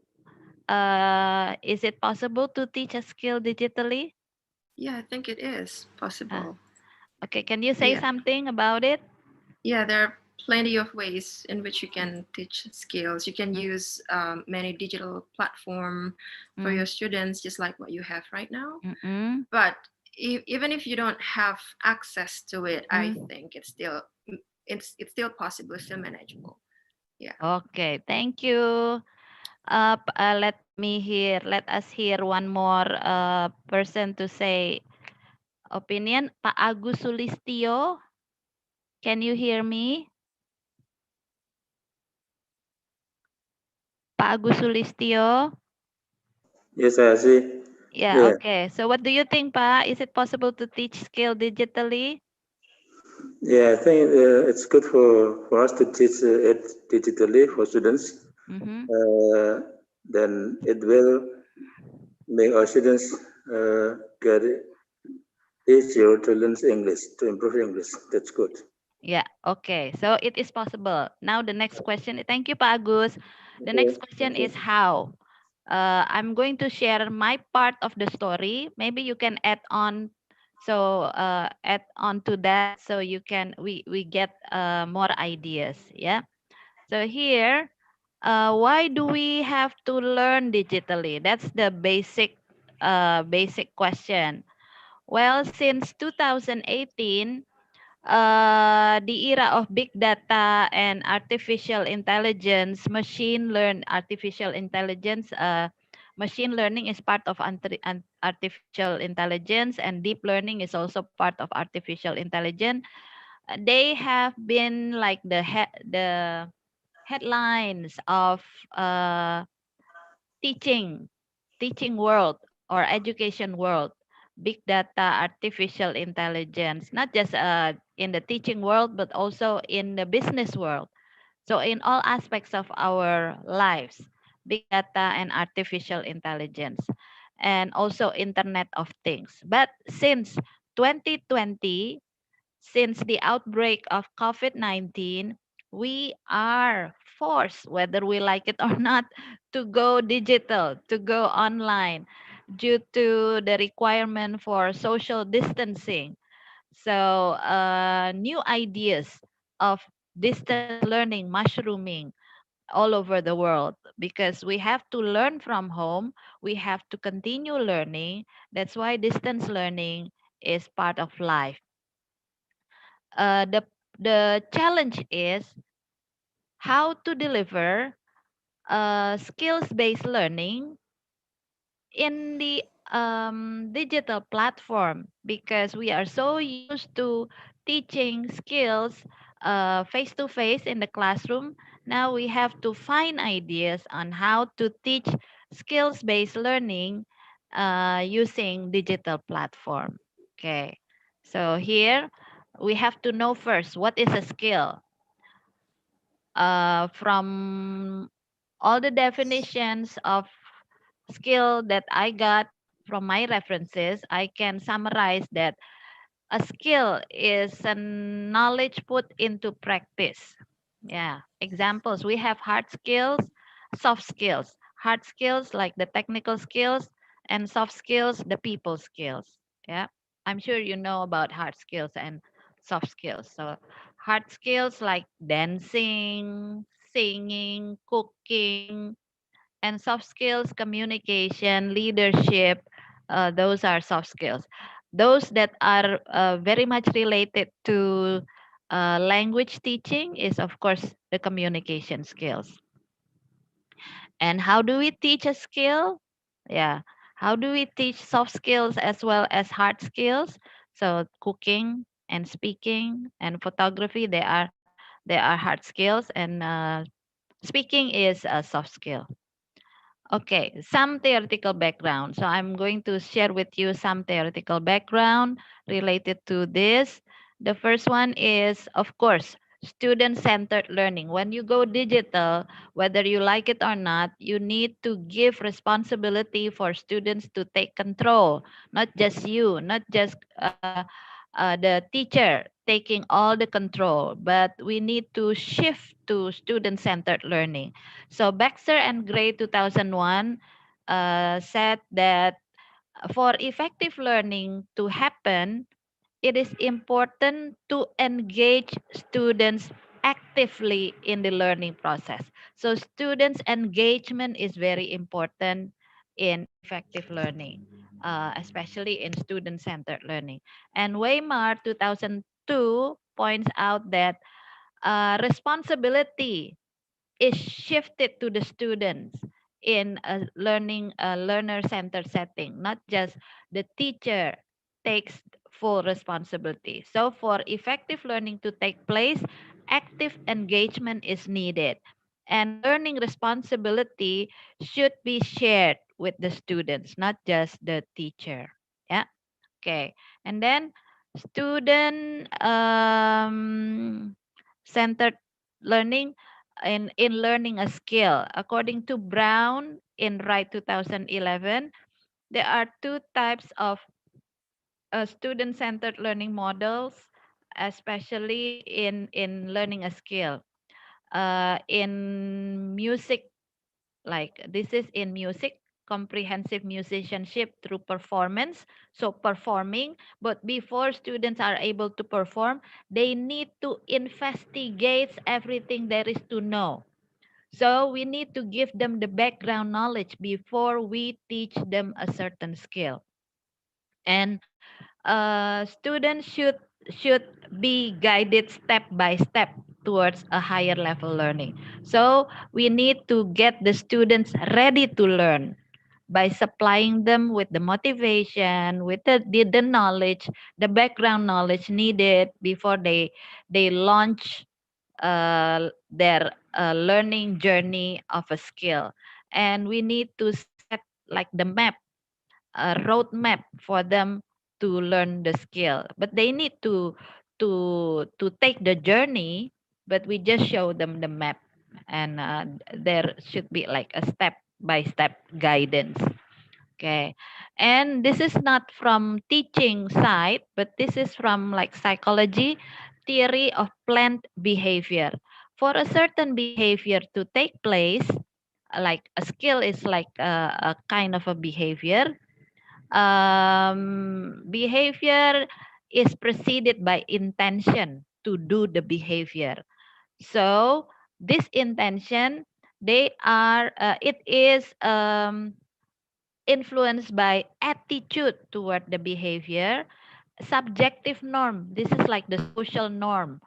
Speaker 8: Is it possible to teach a skill digitally?
Speaker 7: Yeah, I think it is possible.
Speaker 8: Okay, can you say
Speaker 7: Yeah.
Speaker 8: something about it?
Speaker 7: Yeah, there are plenty of ways in which you can teach skills. You can use many digital platform for your students, just like what you have right now. But even if you don't have access to it, I think it's still possible, still manageable. Yeah.
Speaker 8: Okay, thank you. Let us hear one more person to say opinion. Pak Agus Sulistyo, can you hear me? Pak Agus Sulistyo?
Speaker 10: Yes, I see.
Speaker 8: Yeah, okay. So what do you think, Pak? Is it possible to teach skill digitally?
Speaker 10: Yeah, I think it's good for us to teach it digitally for students. Then it will make our students get it easier to learn English, to improve English. That's good.
Speaker 8: Yeah, okay. So it is possible. Now the next question. Thank you, Pak Agus. The next question is how. I'm going to share my part of the story. Maybe you can add on. So add on to that, so we get more ideas. Yeah. So here, why do we have to learn digitally? That's the basic question. Well, since 2018, the era of big data and artificial intelligence, artificial intelligence, machine learning is part of artificial intelligence, and deep learning is also part of artificial intelligence. They have been like the headlines of teaching world or education world. Big data, artificial intelligence, not just in the teaching world, but also in the business world. So in all aspects of our lives, big data and artificial intelligence, and also Internet of Things. But since 2020, since the outbreak of COVID-19, we are forced, whether we like it or not, to go digital, to go online due to the requirement for social distancing. So new ideas of distance learning mushrooming all over the world, because we have to learn from home, we have to continue learning. That's why distance learning is part of life. The challenge is how to deliver skills-based learning in the digital platform, because we are so used to teaching skills face to face in the classroom. Now we have to find ideas on how to teach skills-based learning using digital platform. Okay, so here we have to know first what is a skill. From all the definitions of skill that I got from my references, I can summarize that a skill is a knowledge put into practice. Yeah. Examples, we have hard skills, soft skills. Hard skills like the technical skills, and soft skills, the people skills. Yeah. I'm sure you know about hard skills and soft skills. So hard skills like dancing, singing, cooking, and soft skills, communication, leadership. Those are soft skills. Those that are very much related to language teaching is, of course, the communication skills. And how do we teach a skill? Yeah. How do we teach soft skills as well as hard skills? So cooking and speaking and photography, they are hard skills, and speaking is a soft skill. Okay, some theoretical background. So I'm going to share with you some theoretical background related to this. The first one is, of course, student-centered learning. When you go digital, whether you like it or not, you need to give responsibility for students to take control, not just you, not just the teacher taking all the control, but we need to shift to student-centered learning. So Baxter and Gray 2001 said that for effective learning to happen, it is important to engage students actively in the learning process. So students' engagement is very important in effective learning, especially in student-centered learning. And Weimar 2002 points out that responsibility is shifted to the students in a learner-centered setting, not just the teacher takes full responsibility. So for effective learning to take place, active engagement is needed, and learning responsibility should be shared with the students, not just the teacher. Yeah. Okay. And then student centered learning in learning a skill. According to Brown in Wright 2011, there are two types of student-centered learning models, especially in learning a skill. In music, like this is in music, comprehensive musicianship through performance. So performing, but before students are able to perform, they need to investigate everything there is to know. So we need to give them the background knowledge before we teach them a certain skill. And students should be guided step by step towards a higher level learning. So we need to get the students ready to learn by supplying them with the motivation, with the knowledge, the background knowledge needed before they launch their learning journey of a skill. And we need to set like the map, a roadmap for them to learn the skill. But they need to take the journey, but we just show them the map, and there should be like a step by step guidance. Okay. And this is not from teaching side, but this is from like psychology, theory of planned behavior. for a certain behavior to take place, like a skill is like a kind of a behavior. Behavior is preceded by intention to do the behavior. So this intention, it is influenced by attitude toward the behavior, subjective norm. This is like the social norm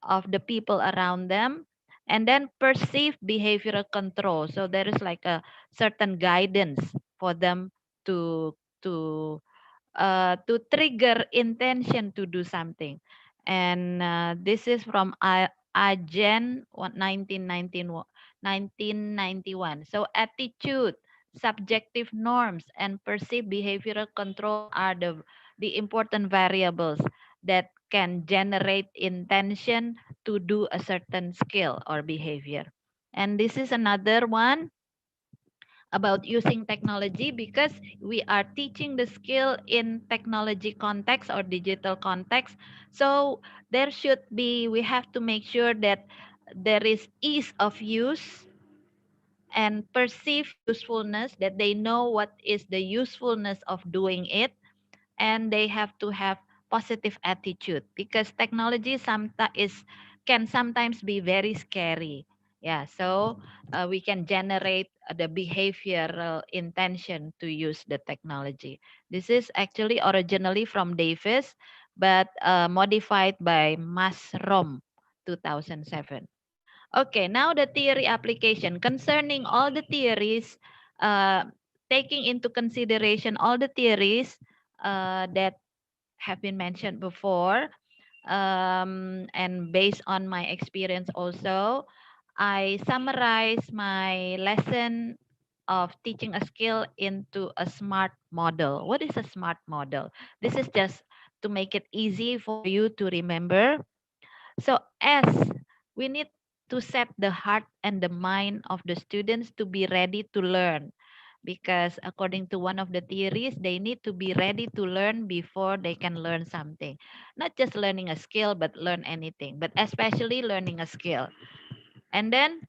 Speaker 8: of the people around them, and then perceived behavioral control. So there is like a certain guidance for them to to to trigger intention to do something. And this is from Agen 1991. So attitude, subjective norms, and perceived behavioral control are the important variables that can generate intention to do a certain skill or behavior. And this is another one about using technology, because we are teaching the skill in technology context or digital context. So we have to make sure that there is ease of use and perceived usefulness, that they know what is the usefulness of doing it, and they have to have positive attitude, because technology can sometimes be very scary. Yeah, so we can generate the behavioral intention to use the technology. This is actually originally from Davis, but modified by Masrom 2007. Okay, now the theory application. Concerning all the theories, taking into consideration all the theories that have been mentioned before, and based on my experience also, I summarize my lesson of teaching a skill into a SMART model. What is a SMART model? This is just to make it easy for you to remember. So S, we need to set the heart and the mind of the students to be ready to learn, because according to one of the theories, they need to be ready to learn before they can learn something. Not just learning a skill, but learn anything, but especially learning a skill. And then,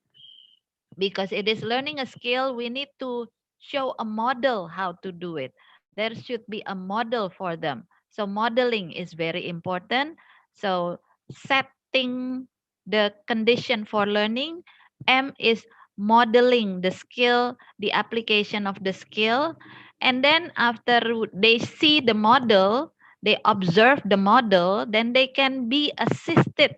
Speaker 8: because it is learning a skill, we need to show a model how to do it. There should be a model for them. So modeling is very important. So setting the condition for learning. M is modeling the skill, the application of the skill. And then after they see the model, they observe the model, then they can be assisted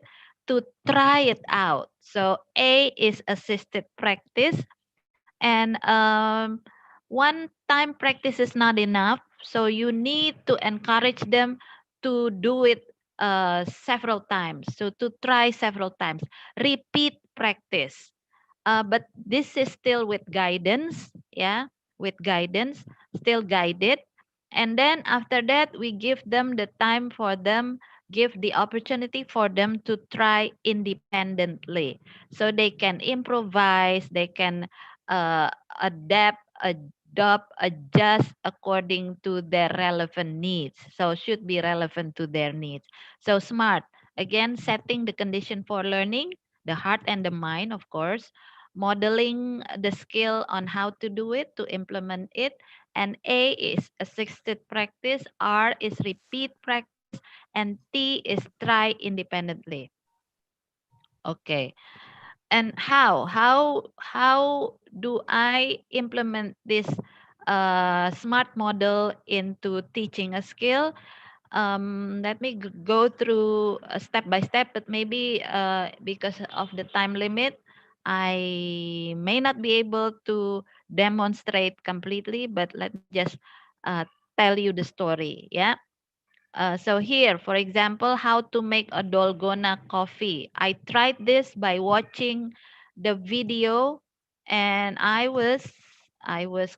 Speaker 8: to try it out. So A is assisted practice, and one time practice is not enough. So you need to encourage them to do it several times. So to try several times, repeat practice. But this is still with guidance, yeah, with guidance, still guided. And then after that, we give them the time for them, give the opportunity for them to try independently. So they can improvise, they can adapt, adjust according to their relevant needs. So should be relevant to their needs. So SMART, again, setting the condition for learning, the heart and the mind, of course, modeling the skill on how to do it, to implement it. And A is assisted practice, R is repeat practice, and T is try independently. Okay. And how do I implement this SMART model into teaching a skill? Let me go through step by step, but maybe because of the time limit, I may not be able to demonstrate completely, but let me just uh, tell you the story. Yeah. So here, for example, how to make a Dalgona coffee. I tried this by watching the video, and I was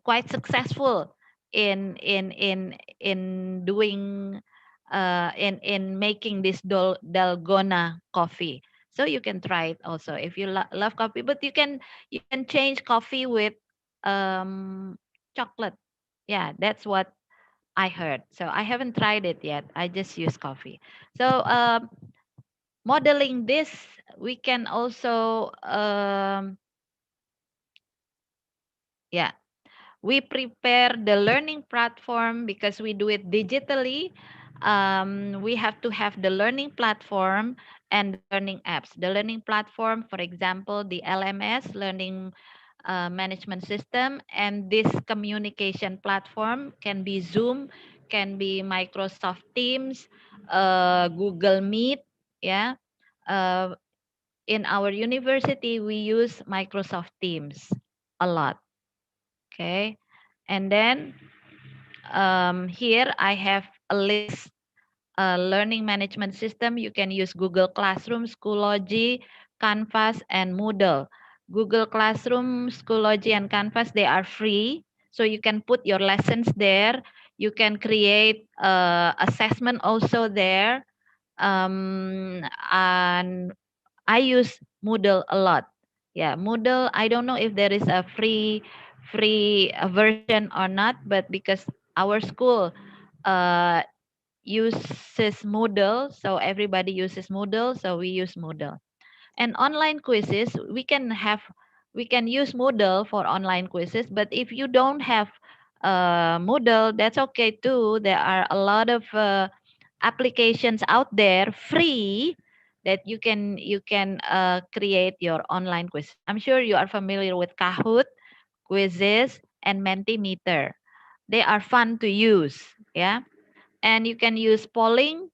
Speaker 8: quite successful in doing in making this Dalgona coffee. So you can try it also if you love coffee, but you can change coffee with chocolate. Yeah, that's what I heard. So I haven't tried it yet. I just use coffee. So modeling this, we can also, yeah, we prepare the learning platform because we do it digitally. We have to have the learning platform and learning apps. The learning platform, for example, the LMS, Learning Management System, and this communication platform can be Zoom, can be Microsoft Teams, Google Meet. Yeah. Uh, in our university, we use Microsoft Teams a lot. Okay. And then here I have a list, learning management system. You can use Google Classroom, Schoology, Canvas, and Moodle. Google Classroom, Schoology, and Canvas, they are free. So you can put your lessons there. You can create assessment also there. And I use Moodle a lot. Yeah, Moodle, I don't know if there is a free version or not, but because our school uh, uses Moodle, so everybody uses Moodle, so we use Moodle. And online quizzes, we can use Moodle for online quizzes, but if you don't have Moodle, that's okay too. There are a lot of applications out there free that you can create your online quiz. I'm sure you are familiar with Kahoot, Quizzes, and Mentimeter. They are fun to use, yeah. And you can use polling,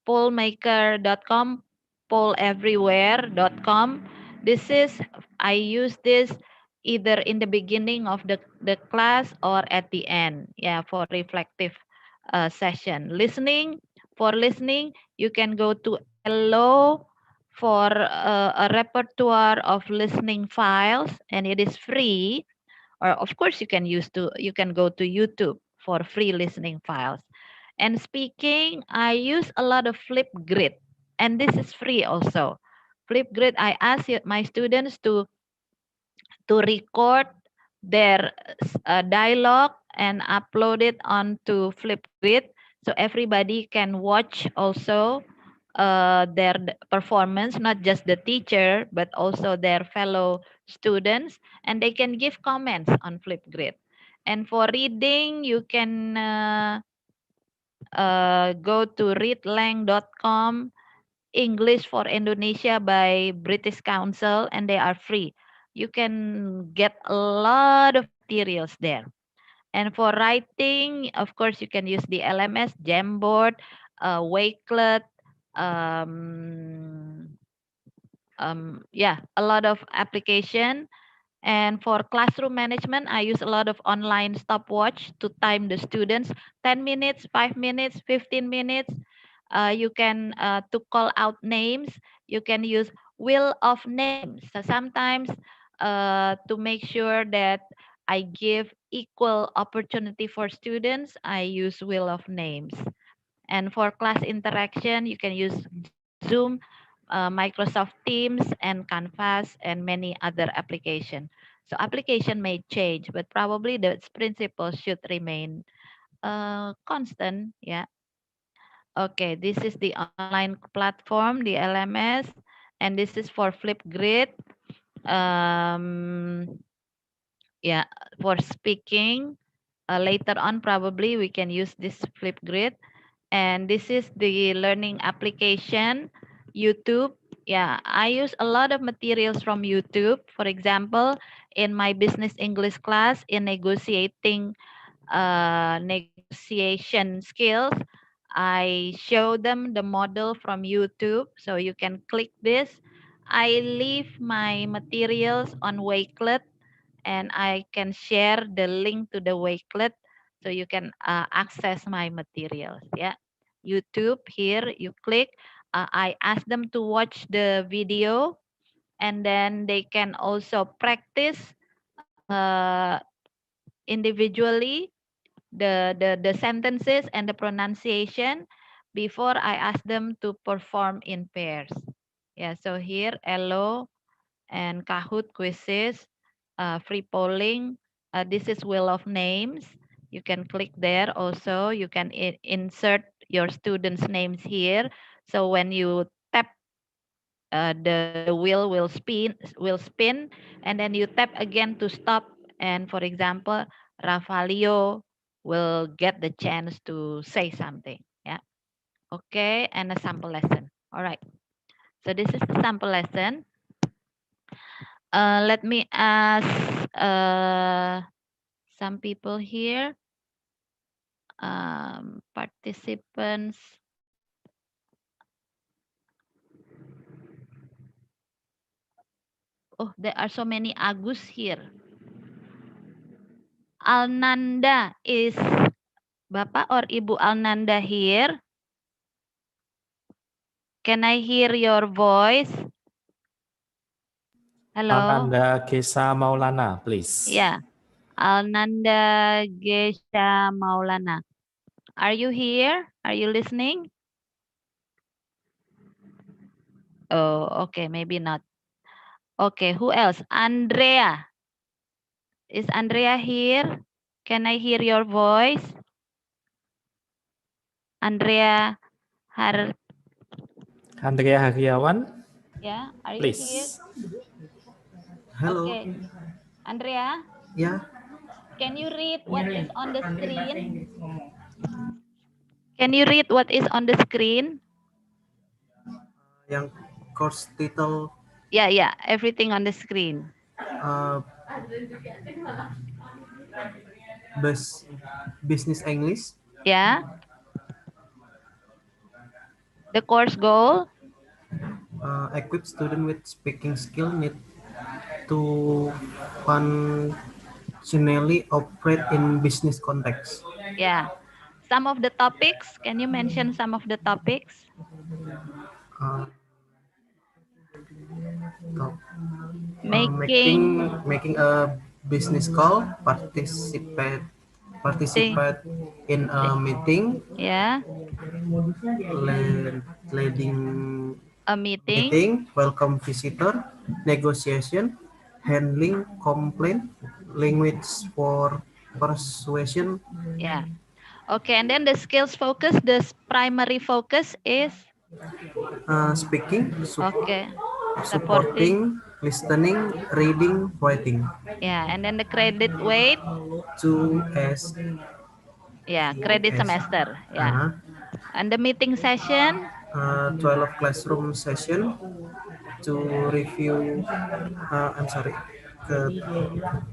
Speaker 8: pollmaker.com, polleverywhere.com. This is, I use this either in the beginning of the class or at the end, yeah, for reflective session. For listening, you can go to Hello for a repertoire of listening files, and it is free. Or of course, you can go to YouTube for free listening files. And speaking, I use a lot of Flipgrid, and this is free also. Flipgrid, I ask my students to record their dialogue and upload it onto Flipgrid, so everybody can watch also their performance, not just the teacher, but also their fellow students, and they can give comments on Flipgrid. And for reading, you can go to readlang.com, English for Indonesia by British Council, and they are free. You can get a lot of materials there. And for writing, of course, you can use the LMS, Jamboard, Wakelet, yeah, a lot of application. And for classroom management, I use a lot of online stopwatch to time the students, 10 minutes, 5 minutes, 15 minutes. You can, to call out names, you can use wheel of names. So sometimes to make sure that I give equal opportunity for students, I use wheel of names. And for class interaction, you can use Zoom, Microsoft Teams, and Canvas, and many other applications. So application may change, but probably the principles should remain constant. Yeah. Okay, this is the online platform, the LMS, and this is for Flipgrid. Yeah, for speaking. Later on, probably we can use this Flipgrid. And this is the learning application, YouTube. Yeah, I use a lot of materials from YouTube. For example, in my business English class, in negotiating negotiation skills, I show them the model from YouTube. So you can click this. I leave my materials on Wakelet, and I can share the link to the Wakelet so you can access my materials. Yeah, YouTube, here you click. I ask them to watch the video, and then they can also practice individually the sentences and the pronunciation before I ask them to perform in pairs. Yeah, so here Elo and Kahoot quizzes, free polling. This is wheel of names. You can click there also. You can insert your students' names here. So when you tap the wheel will spin, and then you tap again to stop. And for example, Rafaelio will get the chance to say something. Yeah. Okay, and a sample lesson. All right. So this is the sample lesson. Let me ask some people here, participants. Oh, there are so many Agus here. Alnanda, is Bapak or Ibu Alnanda here? Can I hear your voice? Hello?
Speaker 6: Alnanda Kesa Maulana, please.
Speaker 8: Yeah, Alnanda Gesha Maulana. Are you here? Are you listening? Oh, okay, maybe not. Okay, who else? Andrea. Is Andrea here? Can I hear your voice? Andrea Har.
Speaker 6: Andrea Hariawan,
Speaker 8: Yeah, are you
Speaker 6: please.
Speaker 8: here?
Speaker 11: Hello.
Speaker 8: Okay. Andrea,
Speaker 11: Yeah.
Speaker 8: can you read what is on the screen? Can you read what is on the screen?
Speaker 11: Yang course title.
Speaker 8: Yeah, everything on the screen.
Speaker 11: Business English.
Speaker 8: Yeah. The course goal?
Speaker 11: Equip student with speaking skill need to functionally operate in business context.
Speaker 8: Yeah. Some of the topics, can you mention some of the topics?
Speaker 11: Making a business call, participate in a meeting.
Speaker 8: Yeah.
Speaker 11: Leading
Speaker 8: a meeting,
Speaker 11: welcome visitor, negotiation, handling complaint, language for persuasion.
Speaker 8: Yeah. Okay, and then the skills focus, the primary focus is?
Speaker 11: Speaking,
Speaker 8: okay.
Speaker 11: Supporting, listening, reading, writing.
Speaker 8: Yeah, and then the credit weight?
Speaker 11: 2S.
Speaker 8: Yeah, credit semester. Yeah. And the meeting session?
Speaker 11: 12 classroom session to review. I'm sorry.
Speaker 8: To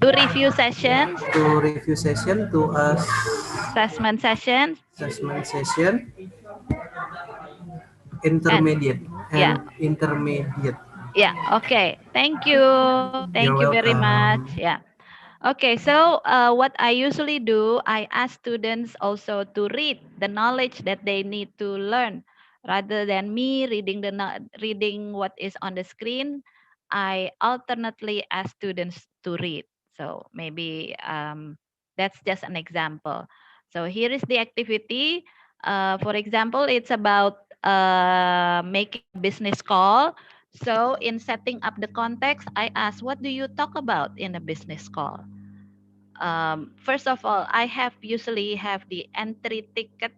Speaker 8: review sessions?
Speaker 11: To review session, to
Speaker 8: assessment sessions?
Speaker 11: Assessment session. Intermediate and intermediate.
Speaker 8: Yeah, okay. Thank you. Thank you very much. Yeah. Okay, so what I usually do, I ask students also to read the knowledge that they need to learn. Rather than me reading what is on the screen, I alternately ask students to read. So maybe that's just an example. So here is the activity. For example, it's about making a business call. So in setting up the context, I ask, what do you talk about in a business call? First of all, I usually have the entry ticket.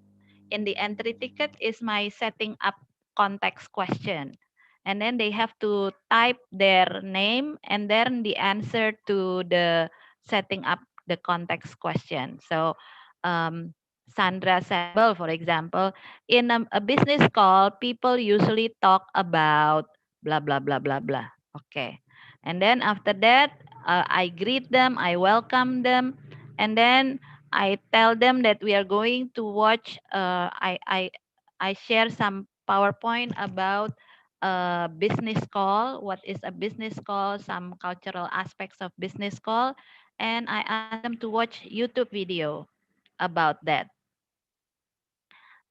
Speaker 8: In the entry ticket is my setting up context question. And then they have to type their name and then the answer to the setting up the context question. So Sandra Sable, for example, in a business call, people usually talk about blah, blah, blah, blah, blah. Okay. And then after that, I greet them, I welcome them, and then I tell them that we are going to watch, I share some PowerPoint about a business call, what is a business call, some cultural aspects of business call, and I ask them to watch YouTube video about that.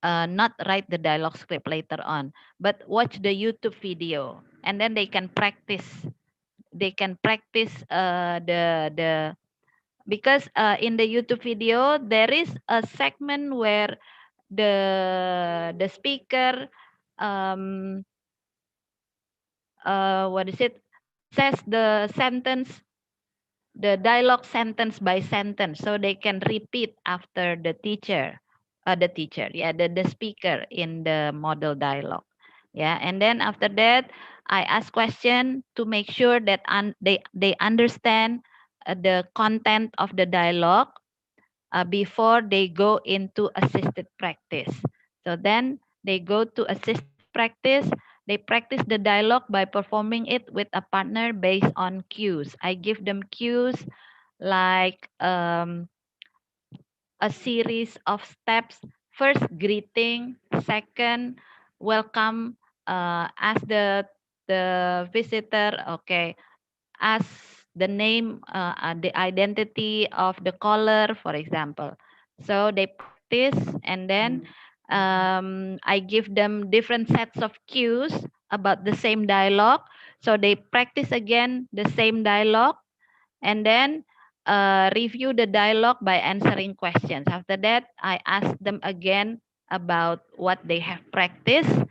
Speaker 8: Not write the dialogue script later on, but watch the YouTube video, and then they can practice. They can practice because in the YouTube video there is a segment where the speaker says the sentence, the dialogue sentence by sentence, so they can repeat after the teacher, the speaker in the model dialogue. Yeah, and then after that I ask question to make sure that they understand the content of the dialogue before they go into assisted practice. So then they go to assisted practice. They practice the dialogue by performing it with a partner based on cues. I give them cues like a series of steps. First, greeting. Second, welcome. Ask the visitor. Okay, ask the name, the identity of the caller, for example. So they practice, and then I give them different sets of cues about the same dialogue. So they practice again the same dialogue, and then review the dialogue by answering questions. After that, I ask them again about what they have practiced.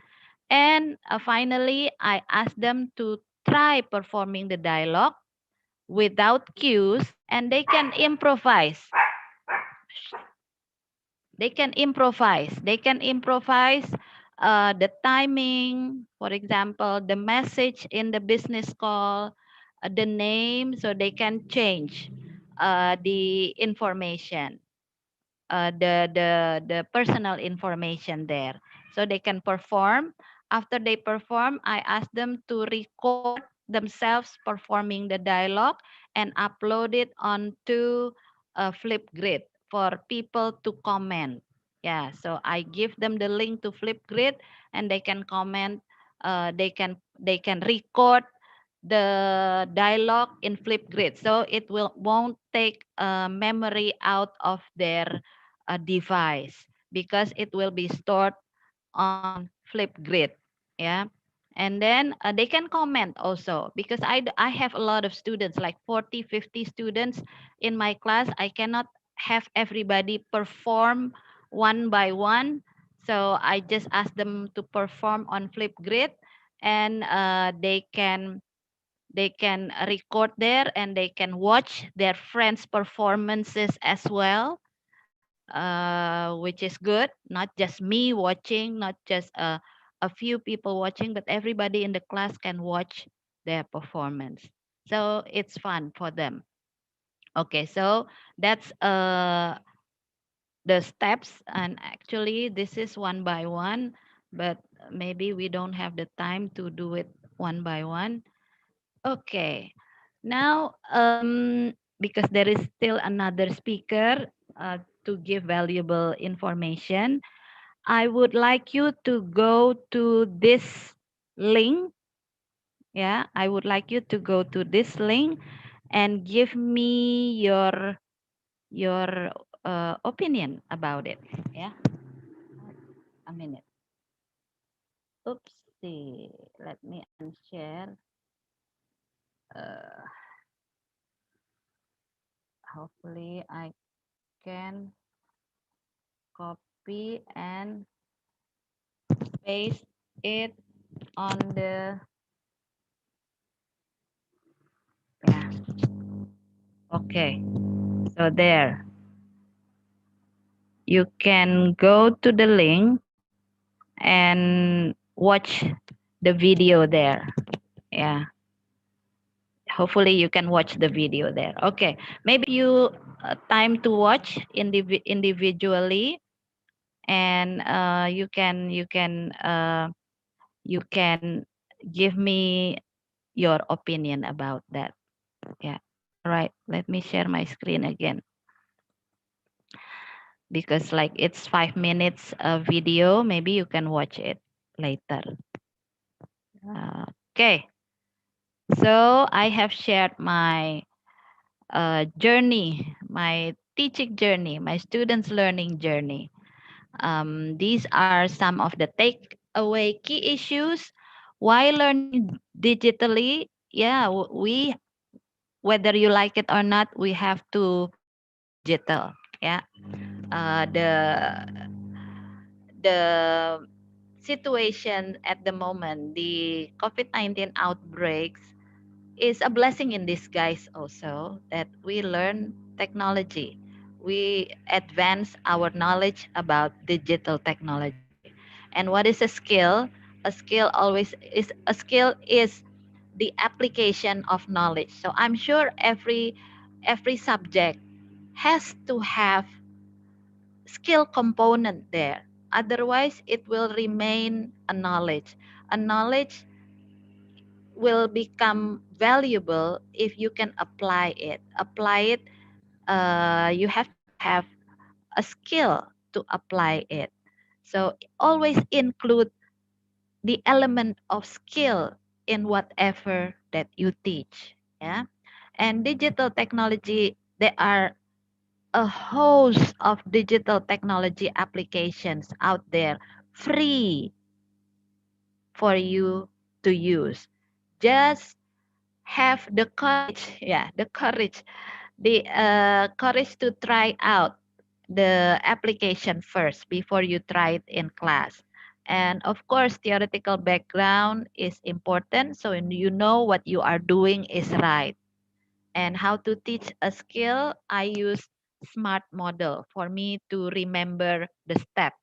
Speaker 8: And finally, I ask them to try performing the dialogue without cues, and they can improvise. They can improvise. They can improvise the timing, for example, the message in the business call, the name, so they can change the information, the personal information there, so they can perform. After they perform, I ask them to record themselves performing the dialogue and upload it onto Flipgrid for people to comment. Yeah, so I give them the link to Flipgrid, and they can comment. They can record the dialogue in Flipgrid, so it won't take memory out of their device, because it will be stored on Flipgrid. Yeah. And then they can comment also, because I have a lot of students, like 40, 50 students in my class. I cannot have everybody perform one by one. So I just ask them to perform on Flipgrid, and they can record there, and they can watch their friends' performances as well, which is good. Not just me watching, not just a few people watching, but everybody in the class can watch their performance. So it's fun for them. Okay, so that's the steps, and actually this is one by one, but maybe we don't have the time to do it one by one. Okay, now because there is still another speaker to give valuable information, I would like you to go to this link. Yeah, I would like you to go to this link and give me your opinion about it. Yeah, a minute. Oopsie, let me unshare. Uh, Hopefully I can copy and paste it on the, yeah. Okay, so there you can go to the link and watch the video there. Yeah, hopefully you can watch the video there. Okay, maybe you time to watch individually, and you can give me your opinion about that. Yeah. All right, let me share my screen again, because like it's 5 minutes of video, maybe you can watch it later. Okay, so I have shared my journey, my teaching journey, my students learning journey. These are some of the takeaway key issues. Why learning digitally? Yeah, we, whether you like it or not, we have to learn digital. Yeah, the situation at the moment, the COVID-19 outbreaks, is a blessing in disguise also, that we learn technology. We advance our knowledge about digital technology. And what is a skill? A skill is the application of knowledge. So I'm sure every subject has to have skill component there. Otherwise, it will remain a knowledge. A knowledge will become valuable if you can apply it. You have to have a skill to apply it. So always include the element of skill in whatever that you teach. Yeah. And digital technology, there are a host of digital technology applications out there free for you to use. Just have the courage, the courage to try out the application first before you try it in class. And of course, theoretical background is important, so you know what you are doing is right. And how to teach a skill, I use SMART model for me to remember the step.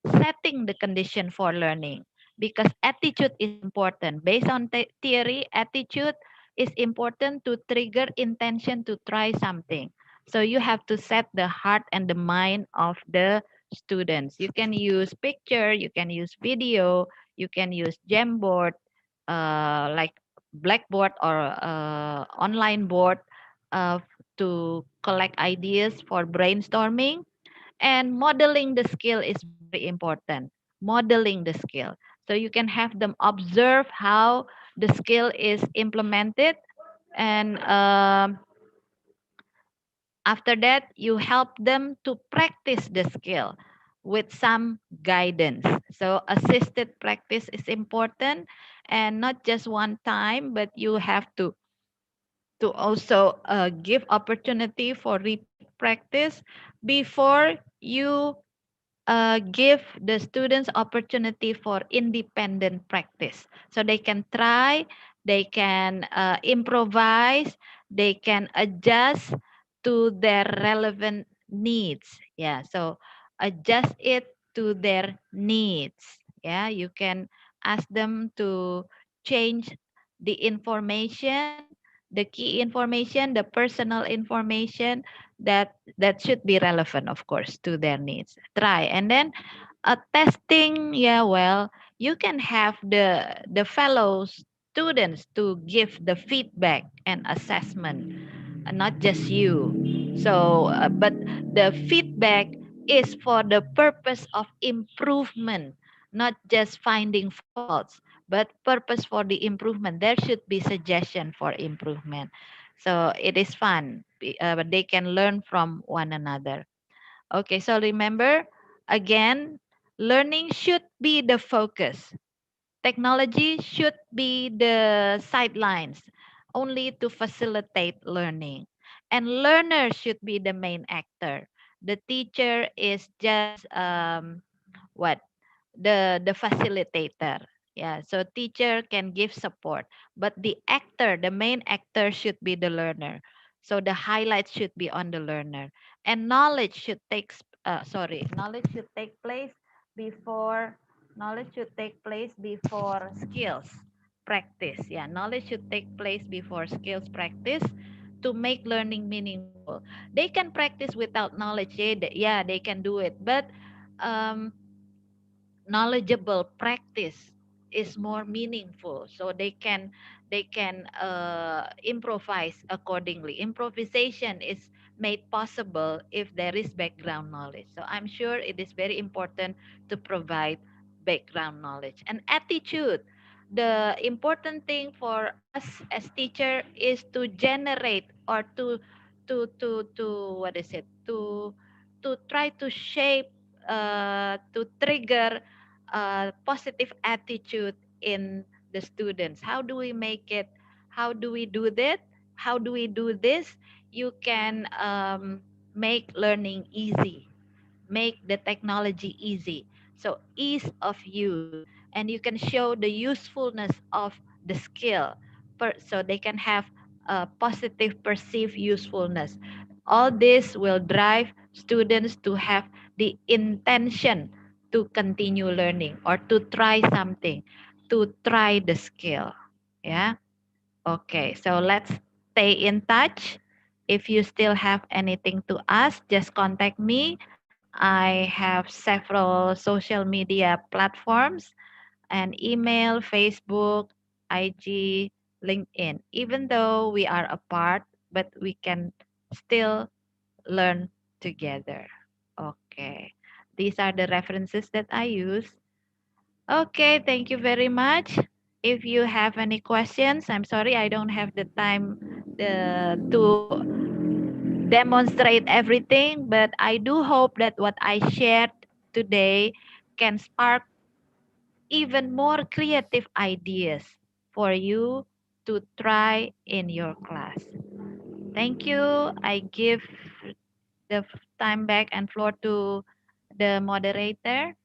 Speaker 8: Setting the condition for learning, because attitude is important. Based on theory, attitude is important to trigger intention to try something. So you have to set the heart and the mind of the students. You can use picture, you can use video, you can use Jamboard, like Blackboard or online board, uh, to collect ideas for brainstorming. And modeling the skill is very important. Modeling the skill. So you can have them observe how the skill is implemented, and after that, you help them to practice the skill with some guidance. So assisted practice is important, and not just one time, but you have to also give opportunity for repeat practice before you give the students opportunity for independent practice, so they can try, they can improvise, they can adjust to their relevant needs. Yeah, so adjust it to their needs. Yeah, you can ask them to change the information, the key information, the personal information that should be relevant, of course, to their needs. Try. And then testing, yeah, well, you can have the fellow students to give the feedback and assessment, not just you. So but the feedback is for the purpose of improvement, not just finding faults, but purpose for the improvement. There should be suggestion for improvement. So it is fun, but they can learn from one another. Okay, so remember, again, learning should be the focus. Technology should be the sidelines, only to facilitate learning. And learner should be the main actor. The teacher is just what? The facilitator. Yeah, so teacher can give support, but the actor, the main actor should be the learner. So the highlight should be on the learner. And knowledge should knowledge should take place before skills practice. Yeah, knowledge should take place before skills practice to make learning meaningful. They can practice without knowledge. Yeah, they can do it, but um, knowledgeable practice is more meaningful, so they can improvise accordingly. Improvisation is made possible if there is background knowledge. So I'm sure it is very important to provide background knowledge. And attitude, the important thing for us as teacher is to generate, or to what is it, to try to shape, to trigger positive attitude in the students. How do we make it? How do we do that? How do we do this? You can make learning easy, make the technology easy. So ease of use, and you can show the usefulness of the skill, so they can have a positive perceived usefulness. All this will drive students to have the intention to continue learning or to try something, to try the skill. Yeah. Okay, so let's stay in touch. If you still have anything to ask, just contact me. I have several social media platforms and email, Facebook, IG, LinkedIn. Even though we are apart, but we can still learn together. Okay, these are the references that I use. Okay, thank you very much. If you have any questions, I'm sorry I don't have the time to demonstrate everything, but I do hope that what I shared today can spark even more creative ideas for you to try in your class. Thank you. I give the time back and floor to the moderator.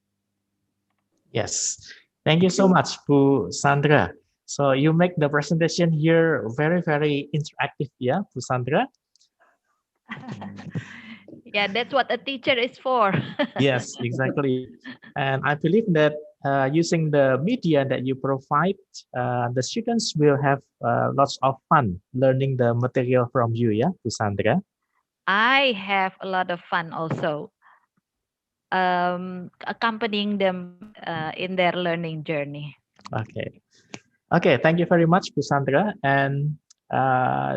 Speaker 6: Yes, thank you so much, Bu Sandra. So you make the presentation here very, very interactive, yeah, Bu Sandra?
Speaker 8: Yeah, that's what a teacher is for.
Speaker 6: Yes, exactly. And I believe that using the media that you provide, the students will have lots of fun learning the material from you, yeah, Bu Sandra?
Speaker 8: I have a lot of fun also accompanying them in their learning journey.
Speaker 6: Okay. Okay, thank you very much, Bu Sandra. And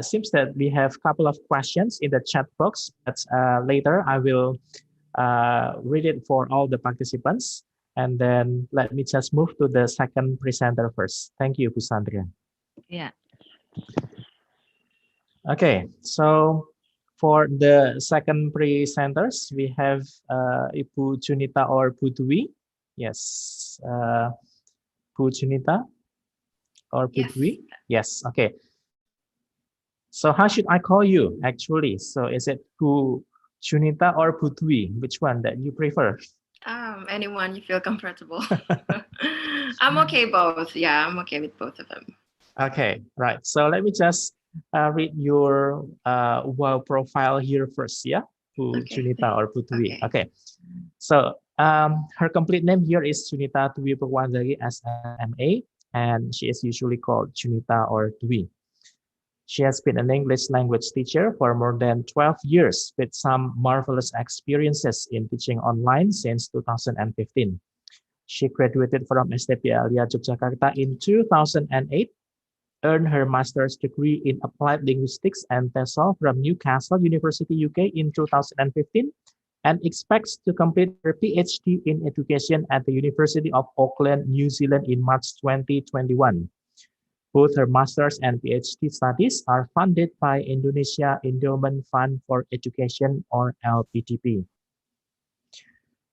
Speaker 6: seems that we have a couple of questions in the chat box, but later I will read it for all the participants. And then let me just move to the second presenter first. Thank you, Bu Sandra.
Speaker 8: Yeah.
Speaker 6: Okay, so for the second presenters, we have Ibu Junita or Bu Dwi. Yes, Bu Junita or Bu Dwi? Yes, okay. So how should I call you actually? So is it Bu Junita or Bu Dwi? Which one that you prefer?
Speaker 7: Anyone you feel comfortable. I'm okay both. Yeah, I'm okay with both of them.
Speaker 6: Okay, right. So let me just read your WOW profile here first, yeah? Bu Junita or Bu Dwi. Okay. So her complete name here is Junita Dwi Purwandari SMA, and she is usually called Junita or Dwi. She has been an English language teacher for more than 12 years with some marvelous experiences in teaching online since 2015. She graduated from STP Alia Yogyakarta in 2008, earned her master's degree in applied linguistics and TESOL from Newcastle University, UK in 2015, and expects to complete her PhD in education at the University of Auckland, New Zealand in March 2021. Both her master's and PhD studies are funded by Indonesia Endowment Fund for Education or LPDP.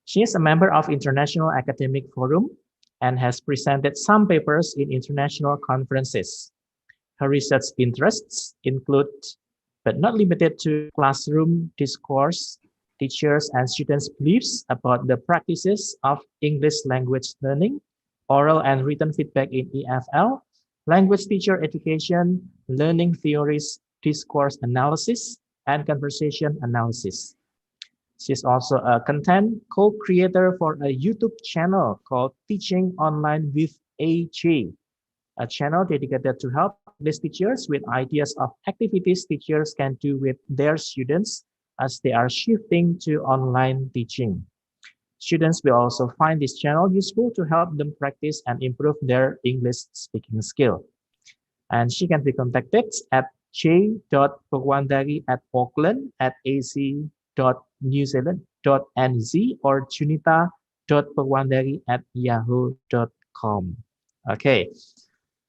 Speaker 6: She is a member of International Academic Forum and has presented some papers in international conferences. Her research interests include, but not limited to, classroom discourse, teachers and students' beliefs about the practices of English language learning, oral and written feedback in EFL, language teacher education, learning theories, discourse analysis, and conversation analysis. She's also a content co-creator for a YouTube channel called Teaching Online with AJ, a channel dedicated to help English teachers with ideas of activities teachers can do with their students as they are shifting to online teaching. Students will also find this channel useful to help them practice and improve their English speaking skill. And she can be contacted at j.purwandari@auckland@ac.newzealand.nz or junita.purwandari@yahoo.com. Okay,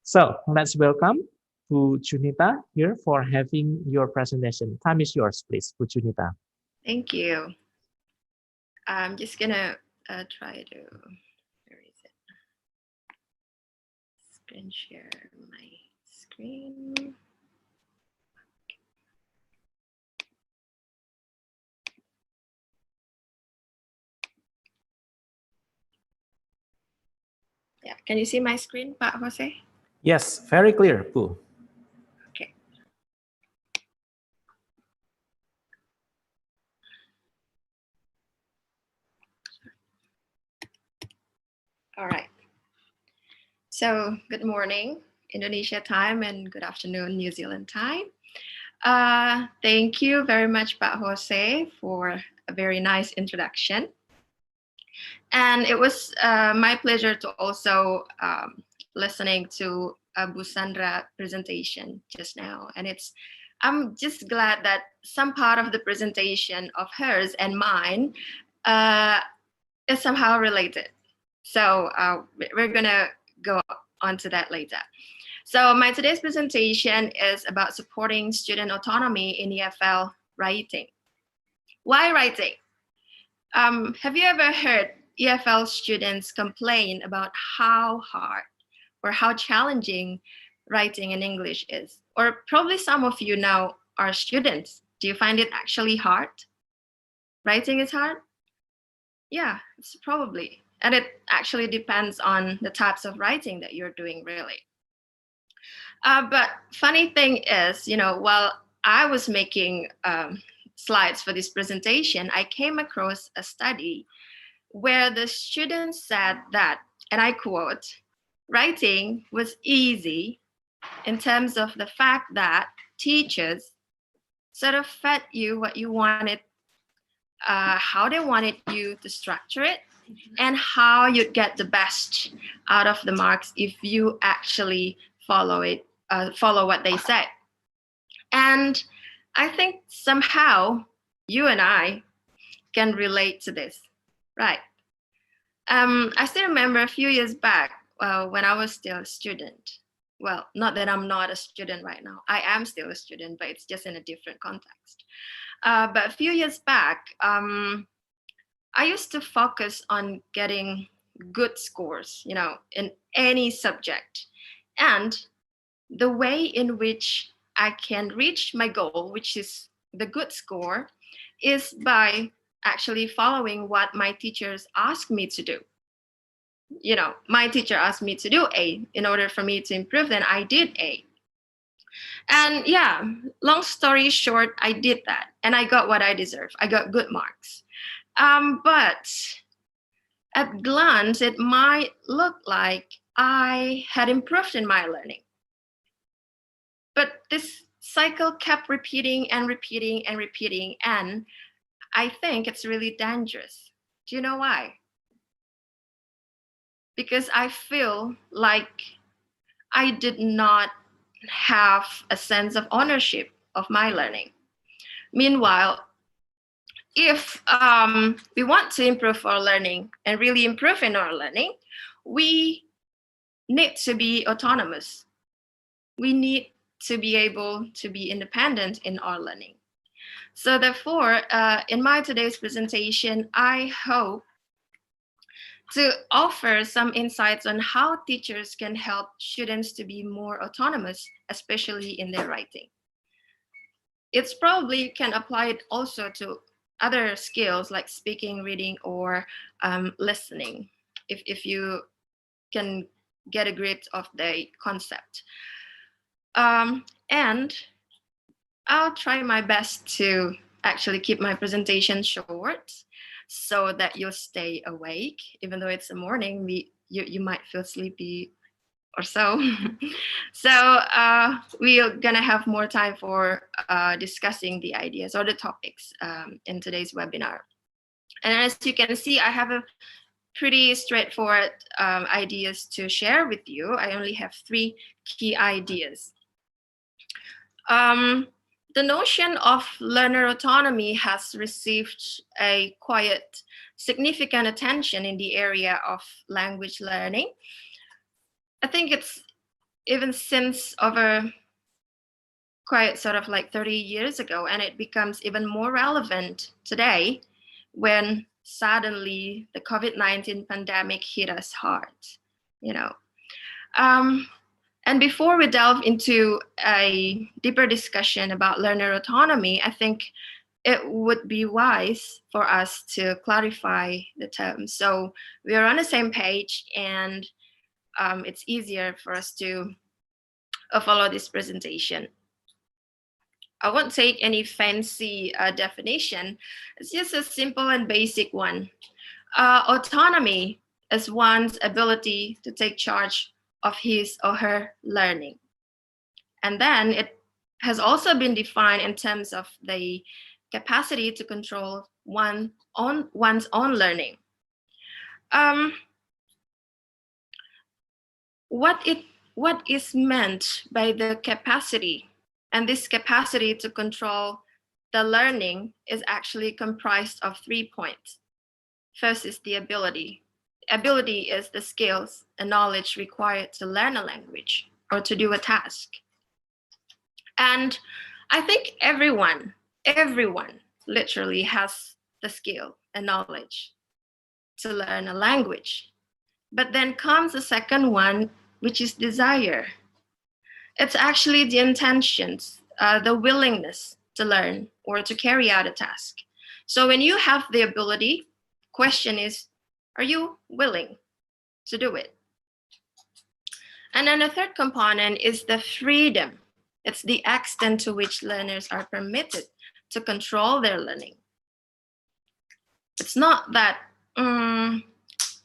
Speaker 6: so let's welcome Bu Junita here for having your presentation. Time is yours, please, Bu Junita.
Speaker 7: Thank you. I'm just gonna try to, where is it? Screen share my screen. Yeah, can you see my screen, Pak Jose?
Speaker 6: Yes, very clear, Bu.
Speaker 7: Okay. All right. So good morning, Indonesia time, and good afternoon, New Zealand time. Thank you very much, Pak Jose, for a very nice introduction. And it was my pleasure to also listening to Bu Sandra presentation just now. And I'm just glad that some part of the presentation of hers and mine is somehow related. So we're gonna go on to that later. So my today's presentation is about supporting student autonomy in EFL writing. Why writing? Have you ever heard EFL students complain about how hard or how challenging writing in English is? Or probably some of you now are students. Do you find it actually hard? Writing is hard? Yeah, it's probably. And it actually depends on the types of writing that you're doing, really. But funny thing is, while I was making slides for this presentation, I came across a study where the students said that, and I quote, writing was easy in terms of the fact that teachers sort of fed you what you wanted, how they wanted you to structure it, and how you'd get the best out of the marks if you actually follow what they say. And I think somehow you and I can relate to this, right? I still remember a few years back when I was still a student. Well, not that I'm not a student right now. I am still a student, but it's just in a different context. But a few years back, I used to focus on getting good scores, in any subject. And the way in which I can reach my goal, which is the good score, is by actually following what my teachers asked me to do. My teacher asked me to do A. In order for me to improve, then I did A. And yeah, long story short, I did that. And I got what I deserve. I got good marks. But at glance, it might look like I had improved in my learning. But this cycle kept repeating and repeating and repeating. And I think it's really dangerous. Do you know why? Because I feel like I did not have a sense of ownership of my learning. Meanwhile, if we want to improve our learning and really improve in our learning, we need to be autonomous. We need to be able to be independent in our learning. So therefore, in my today's presentation, I hope to offer some insights on how teachers can help students to be more autonomous, especially in their writing. It's probably you can apply it also to other skills like speaking, reading, or listening, if you can get a grip of the concept. And I'll try my best to actually keep my presentation short so that you'll stay awake. Even though it's the morning, you might feel sleepy or so. So we're gonna have more time for discussing the ideas or the topics in today's webinar. And as you can see, I have a pretty straightforward ideas to share with you. I only have 3 key ideas. The notion of learner autonomy has received a quite significant attention in the area of language learning. I think it's even since over quite sort of like 30 years ago, and it becomes even more relevant today when suddenly the COVID-19 pandemic hit us hard, And before we delve into a deeper discussion about learner autonomy, I think it would be wise for us to clarify the term. So we are on the same page, and it's easier for us to follow this presentation. I won't take any fancy definition. It's just a simple and basic one. Autonomy is one's ability to take charge of his or her learning. And then it has also been defined in terms of the capacity to control one's own learning. What is meant by the capacity, and this capacity to control the learning is actually comprised of 3 points. First is the ability. Ability is the skills and knowledge required to learn a language or to do a task. And I think everyone literally has the skill and knowledge to learn a language. But then comes the second one, which is desire. It's actually the intentions, the willingness to learn or to carry out a task. So when you have the ability, question is, are you willing to do it? And then the third component is the freedom. It's the extent to which learners are permitted to control their learning. It's not that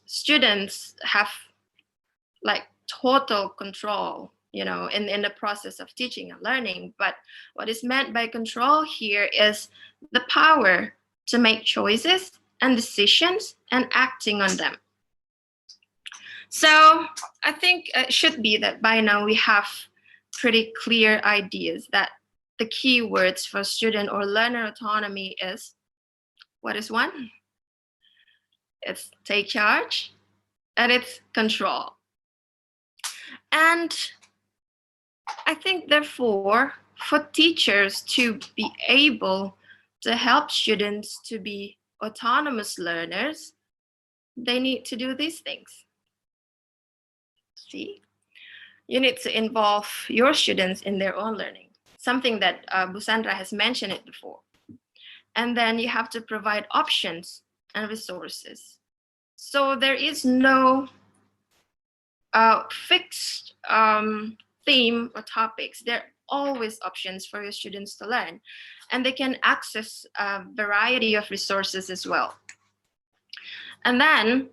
Speaker 7: students have like total control, in the process of teaching and learning, but what is meant by control here is the power to make choices and decisions and acting on them. So I think it should be that by now we have pretty clear ideas that the key words for student or learner autonomy is, what is one? It's take charge and it's control. And I think therefore for teachers to be able to help students to be autonomous learners, they need to do these things. See, you need to involve your students in their own learning, something that Bu Sandra has mentioned it before. And then you have to provide options and resources. So there is no fixed theme or topics. There are always options for your students to learn, and they can access a variety of resources as well. And then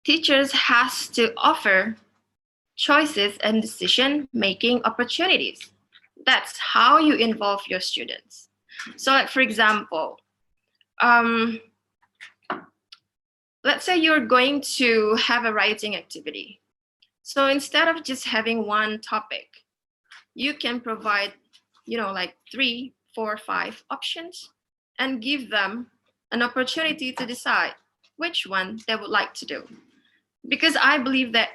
Speaker 7: teachers has to offer choices and decision-making opportunities. That's how you involve your students. So like, for example, let's say you're going to have a writing activity. So instead of just having one topic, you can provide, like 3, 4, 5 options and give them an opportunity to decide which one they would like to do. Because I believe that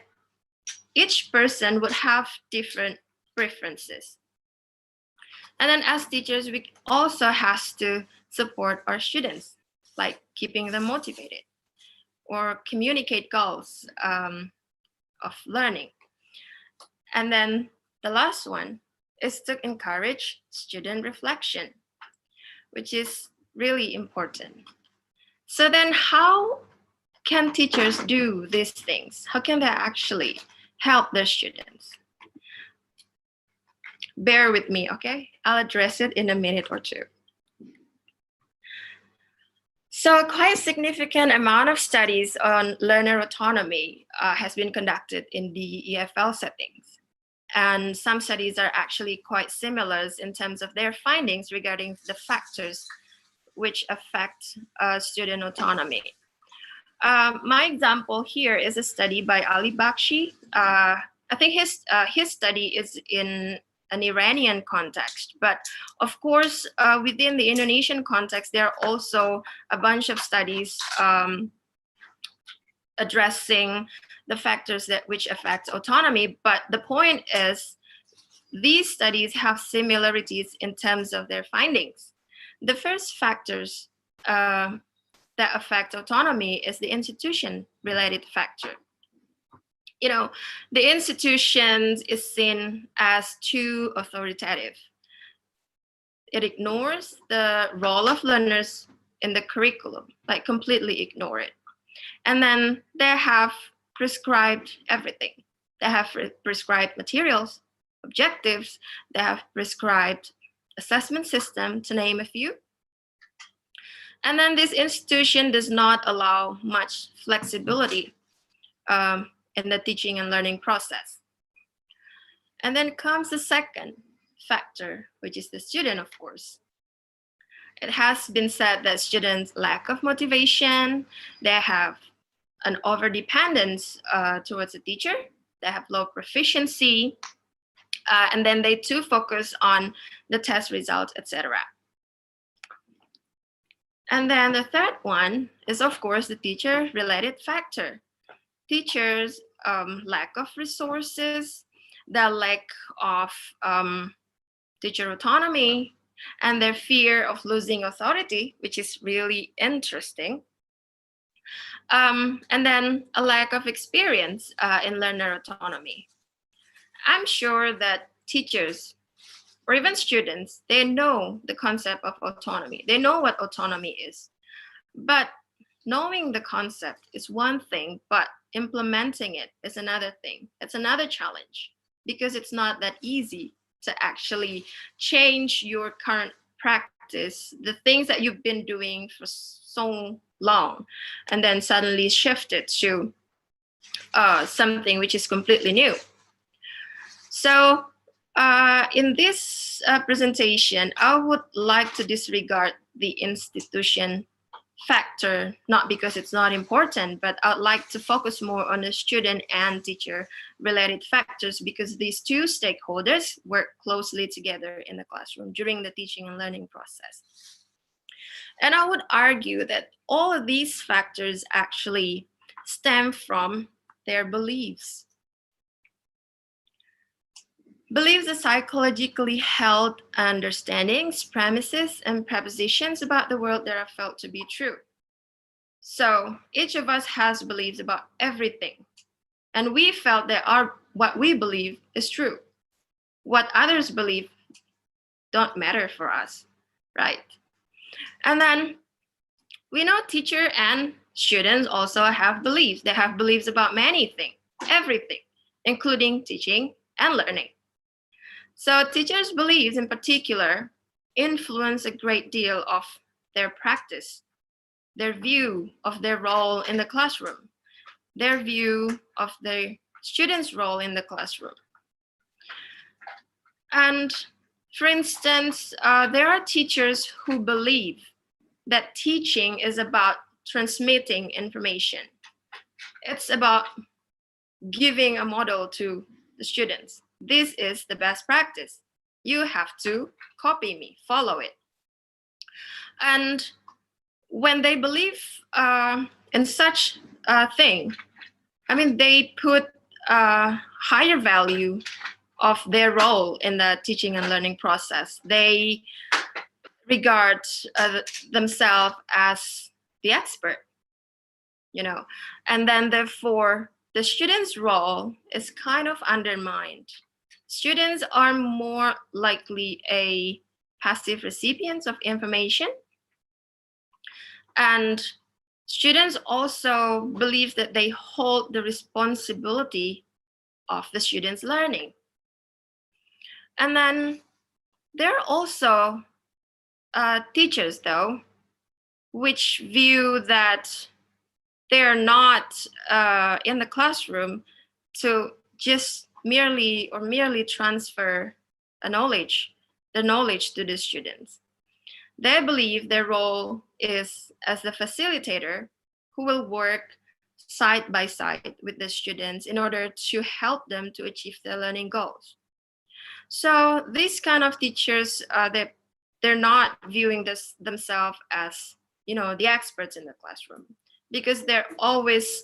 Speaker 7: each person would have different preferences. And then as teachers, we also have to support our students, like keeping them motivated or communicate goals of learning. And then the last one is to encourage student reflection, which is really important. So then how can teachers do these things? How can they actually help their students? Bear with me, okay? I'll address it in a minute or two. So quite a significant amount of studies on learner autonomy has been conducted in the EFL settings. And some studies are actually quite similar in terms of their findings regarding the factors which affect student autonomy. My example here is a study by Ali Bakshi. I think his study is in an Iranian context, but of course, within the Indonesian context, there are also a bunch of studies addressing the factors which affect autonomy. But the point is, these studies have similarities in terms of their findings. The first factors that affect autonomy is the institution-related factor. The institution is seen as too authoritative. It ignores the role of learners in the curriculum, like completely ignore it. And then they have prescribed everything. They have prescribed materials, objectives, they have prescribed assessment system, to name a few. And then this institution does not allow much flexibility in the teaching and learning process. And then comes the second factor, which is the student, of course. It has been said that students lack of motivation, they have an overdependence towards the teacher, they have low proficiency, and then they too focus on the test results, etc. And then the third one is, of course, the teacher-related factor. Teachers' lack of resources, the lack of teacher autonomy, and their fear of losing authority, which is really interesting. And then a lack of experience in learner autonomy. I'm sure that teachers or even students, they know the concept of autonomy. They know what autonomy is. But knowing the concept is one thing, but implementing it is another thing. It's another challenge because it's not that easy to actually change your current practice, the things that you've been doing for so long, and then suddenly shift it to something which is completely new. So in this presentation, I would like to disregard the institution factor, not because it's not important, but I'd like to focus more on the student and teacher related factors because these two stakeholders work closely together in the classroom during the teaching and learning process. And I would argue that all of these factors actually stem from their beliefs. Beliefs are psychologically held understandings, premises, and prepositions about the world that are felt to be true. So each of us has beliefs about everything. And we felt that what we believe is true. What others believe don't matter for us, right? And then we know teacher and students also have beliefs. They have beliefs about many things, everything, including teaching and learning. So teachers' beliefs in particular influence a great deal of their practice, their view of their role in the classroom, their view of the students' role in the classroom. And for instance, there are teachers who believe that teaching is about transmitting information. It's about giving a model to the students. This is the best practice. You have to copy me, follow it. And when they believe in such a thing, I mean, they put a higher value of their role in the teaching and learning process. They regard themselves as the expert, you know, and then therefore the student's role is kind of undermined. Students are more likely a passive recipients of information. And students also believe that they hold the responsibility of the students' learning. And then there are also teachers, though, which view that they're not in the classroom to just merely transfer the knowledge to the students. They believe their role is as the facilitator who will work side by side with the students in order to help them to achieve their learning goals. So these kind of teachers, they're not viewing themselves as, you know, the experts in the classroom, because there are always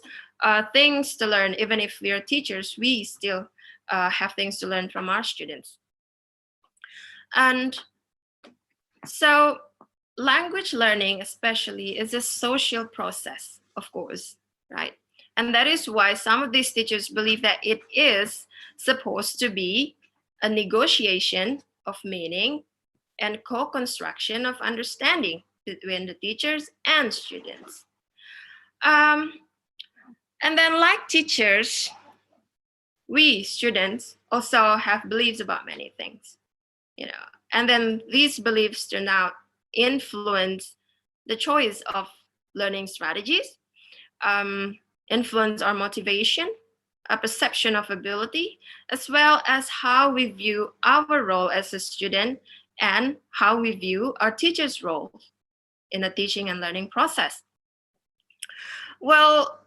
Speaker 7: things to learn. Even if we are teachers, we still have things to learn from our students. And so language learning especially is a social process, of course, right? And that is why some of these teachers believe that it is supposed to be a negotiation of meaning and co-construction of understanding between the teachers and students. And then, like teachers, we students also have beliefs about many things, you know, and then these beliefs turn out influence the choice of learning strategies, influence our motivation, a perception of ability, as well as how we view our role as a student and how we view our teacher's role in the teaching and learning process. Well,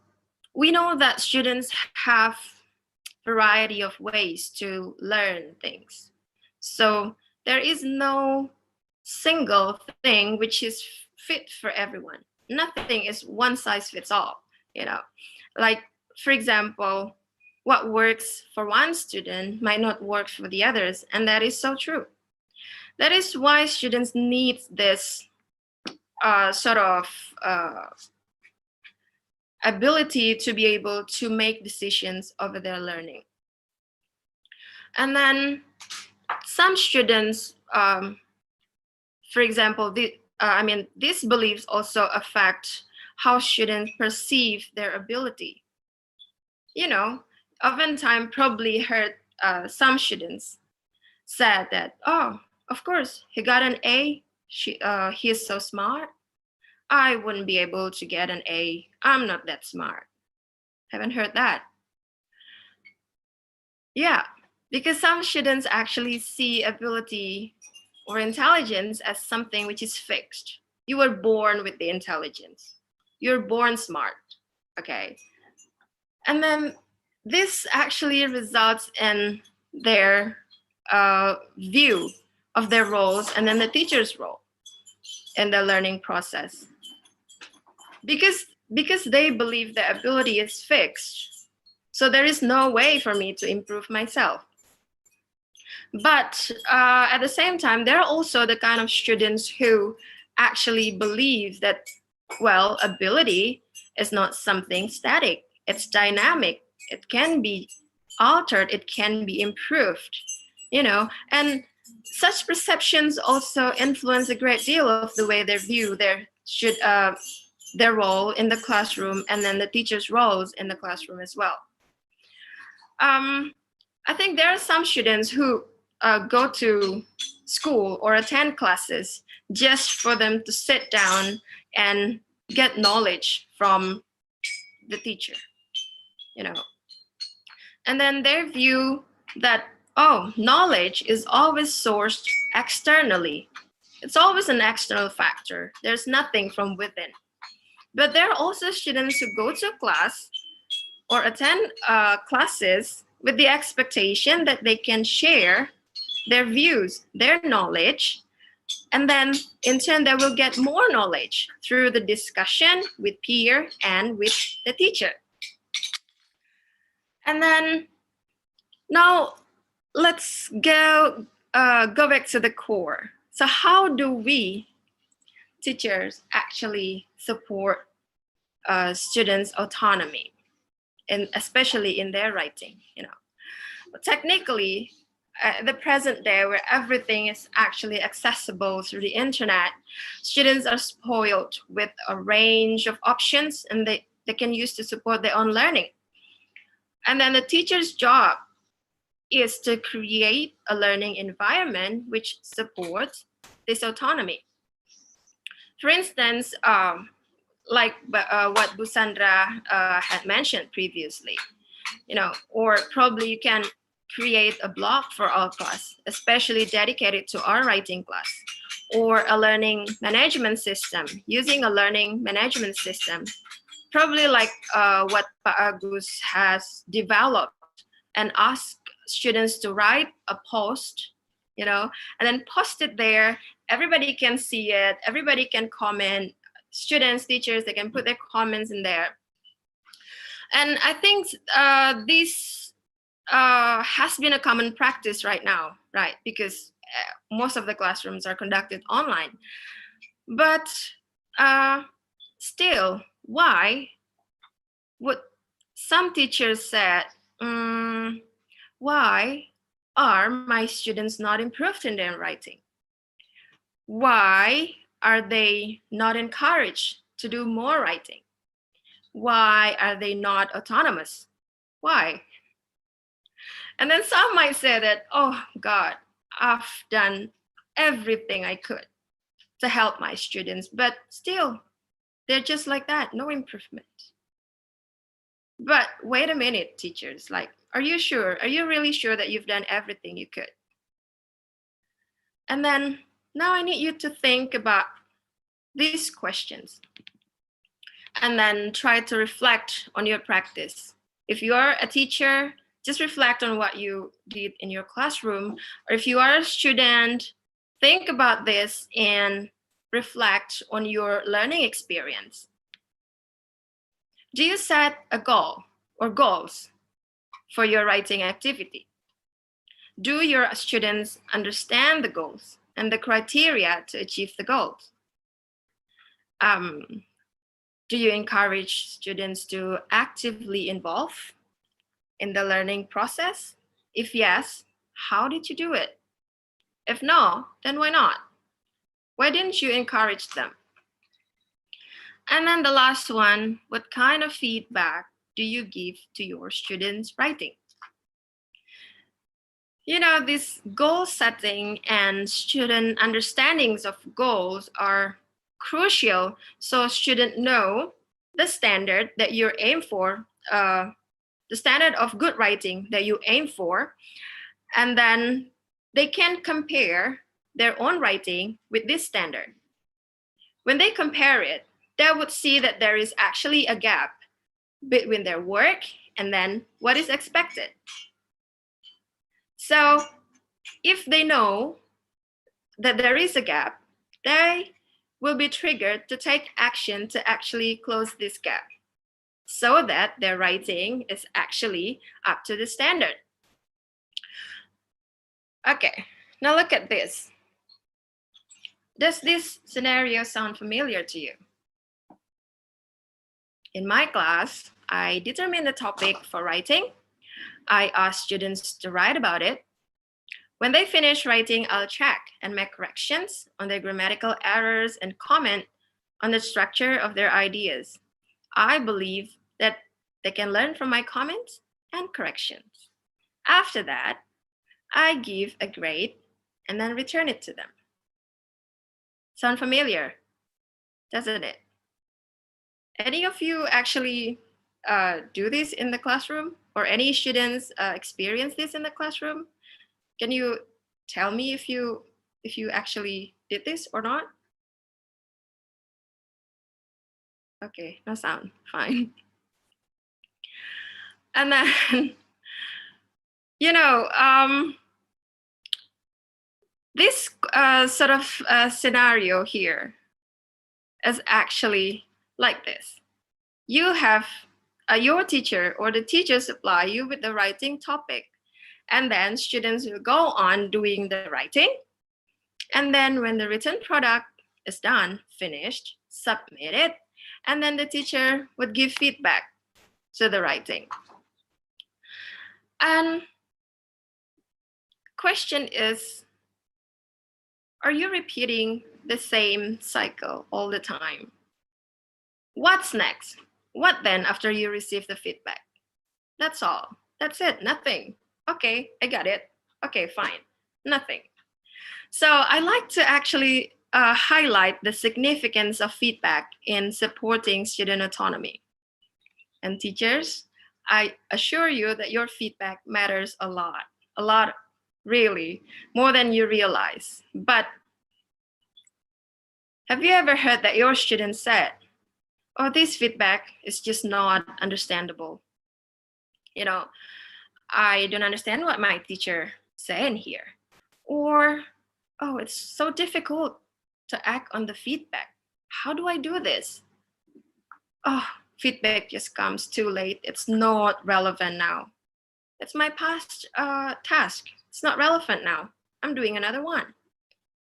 Speaker 7: we know that students have a variety of ways to learn things. So there is no single thing which is fit for everyone. Nothing is one size fits all, you know. Like, for example, what works for one student might not work for the others, and that is so true. That is why students need this ability to be able to make decisions over their learning. And then some students, for example, these beliefs also affect how students perceive their ability. You know, oftentimes probably heard some students said that, oh, of course, he got an A, he is so smart. I wouldn't be able to get an A. I'm not that smart. Haven't heard that. Yeah, because some students actually see ability or intelligence as something which is fixed. You were born with the intelligence. You're born smart, okay? And then this actually results in their view of their roles and then the teacher's role in the learning process. Because they believe the ability is fixed, so there is no way for me to improve myself. But at the same time, there are also the kind of students who actually believe that, well, ability is not something static. It's dynamic. It can be altered. It can be improved, you know. And such perceptions also influence a great deal of the way they view their role in the classroom and then the teacher's roles in the classroom as well. I think there are some students who go to school or attend classes just for them to sit down and get knowledge from the teacher, you know. And then their view that, oh, knowledge is always sourced externally. It's always an external factor. There's nothing from within. But there are also students who go to class or attend classes with the expectation that they can share their views, their knowledge, and then in turn they will get more knowledge through the discussion with peer and with the teacher. And then now let's go back to the core. So how do we teachers actually support students' autonomy, and especially in their writing, you know? But technically, the present day where everything is actually accessible through the internet, students are spoiled with a range of options and they can use to support their own learning. And then the teacher's job is to create a learning environment which supports this autonomy. For instance, like what Bu Sandra had mentioned previously, you know, or probably you can create a blog for our class, especially dedicated to our writing class, or a learning management system, using a learning management system, probably like what Pak Agus has developed, and ask students to write a post, you know, and then post it there. Everybody can see it. Everybody can comment. Students, teachers, they can put their comments in there. And I think this has been a common practice right now, right? Because most of the classrooms are conducted online. But still, why would some teachers said, why are my students not improved in their writing? Why are they not encouraged to do more writing? Why are they not autonomous? Why? And then some might say that, oh God, I've done everything I could to help my students, but still, they're just like that, no improvement. But wait a minute, teachers, like, are you sure? Are you really sure that you've done everything you could? And then now I need you to think about these questions and then try to reflect on your practice. If you are a teacher, just reflect on what you did in your classroom. Or if you are a student, think about this and reflect on your learning experience. Do you set a goal or goals for your writing activity? Do your students understand the goals and the criteria to achieve the goals? Do you encourage students to actively involve in the learning process? If yes, how did you do it? If no, then why not? Why didn't you encourage them? And then the last one, what kind of feedback do you give to your students' writing? You know, this goal setting and student understandings of goals are crucial so students know the standard that you aim for, the standard of good writing that you aim for, and then they can compare their own writing with this standard. When they compare it, they would see that there is actually a gap between their work and then what is expected. So if they know that there is a gap, they will be triggered to take action to actually close this gap so that their writing is actually up to the standard. Okay, now look at this. Does this scenario sound familiar to you? In my class, I determine the topic for writing. I ask students to write about it. When they finish writing, I'll check and make corrections on their grammatical errors and comment on the structure of their ideas. I believe that they can learn from my comments and corrections. After that, I give a grade and then return it to them. Sound familiar, doesn't it? Any of you actually do this in the classroom, or any students experience this in the classroom? Can you tell me if you actually did this or not? Okay, no sound, fine. And then, you know, this sort of scenario here is actually like this. You have your teacher or the teacher supply you with the writing topic, and then students will go on doing the writing. And then when the written product is done, finished, submit it, and then the teacher would give feedback to the writing. And question is, are you repeating the same cycle all the time? What's next? What then after you receive the feedback? That's all. That's it, nothing. Okay, I got it. Okay, fine, nothing. So I like to actually highlight the significance of feedback in supporting student autonomy. And teachers, I assure you that your feedback matters a lot, really, more than you realize. But have you ever heard that your student said, oh, this feedback is just not understandable? You know, I don't understand what my teacher saying here. Or, oh, it's so difficult to act on the feedback. How do I do this? Oh, feedback just comes too late. It's not relevant now. It's my past task. It's not relevant now. I'm doing another one.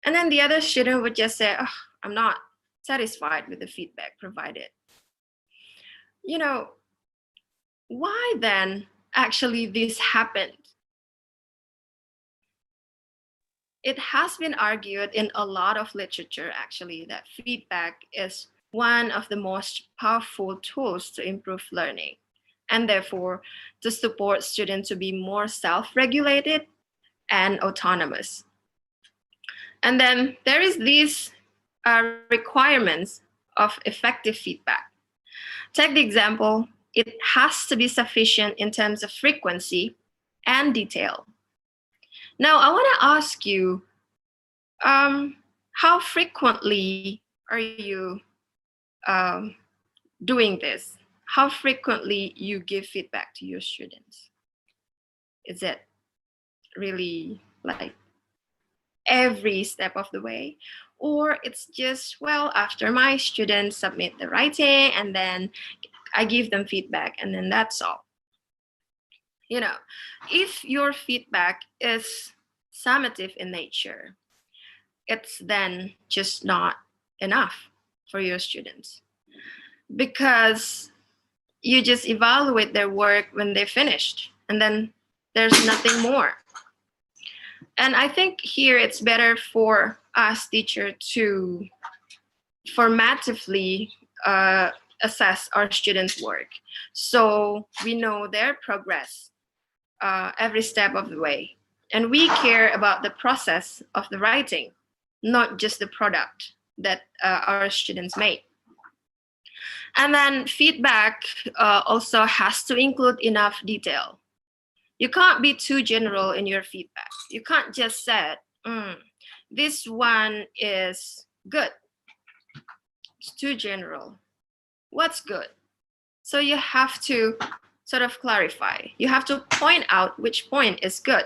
Speaker 7: And then the other student would just say, oh, I'm not satisfied with the feedback provided. You know, why then actually this happened? It has been argued in a lot of literature actually that feedback is one of the most powerful tools to improve learning, and therefore to support students to be more self-regulated and autonomous. And then there is these requirements of effective feedback. Take the example, it has to be sufficient in terms of frequency and detail. Now, I want to ask you, how frequently are you doing this? How frequently you give feedback to your students? Is it really like every step of the way? Or it's just, well, after my students submit the writing and then I give them feedback and then that's all. You know, if your feedback is summative in nature, it's then just not enough for your students, because you just evaluate their work when they're finished and then there's nothing more. And I think here it's better for us teachers to formatively assess our students' work, so we know their progress every step of the way. And we care about the process of the writing, not just the product that our students make. And then feedback also has to include enough detail. You can't be too general in your feedback. You can't just say, this one is good. It's too general. What's good? So you have to sort of clarify. You have to point out which point is good.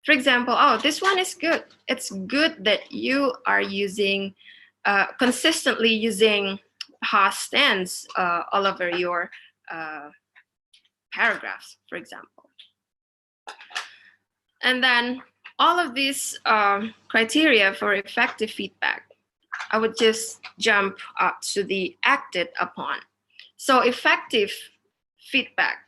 Speaker 7: For example, oh, this one is good. It's good that you are using, consistently using past tense all over your paragraphs, for example. And then all of these criteria for effective feedback, I would just jump up to the acted upon. So effective feedback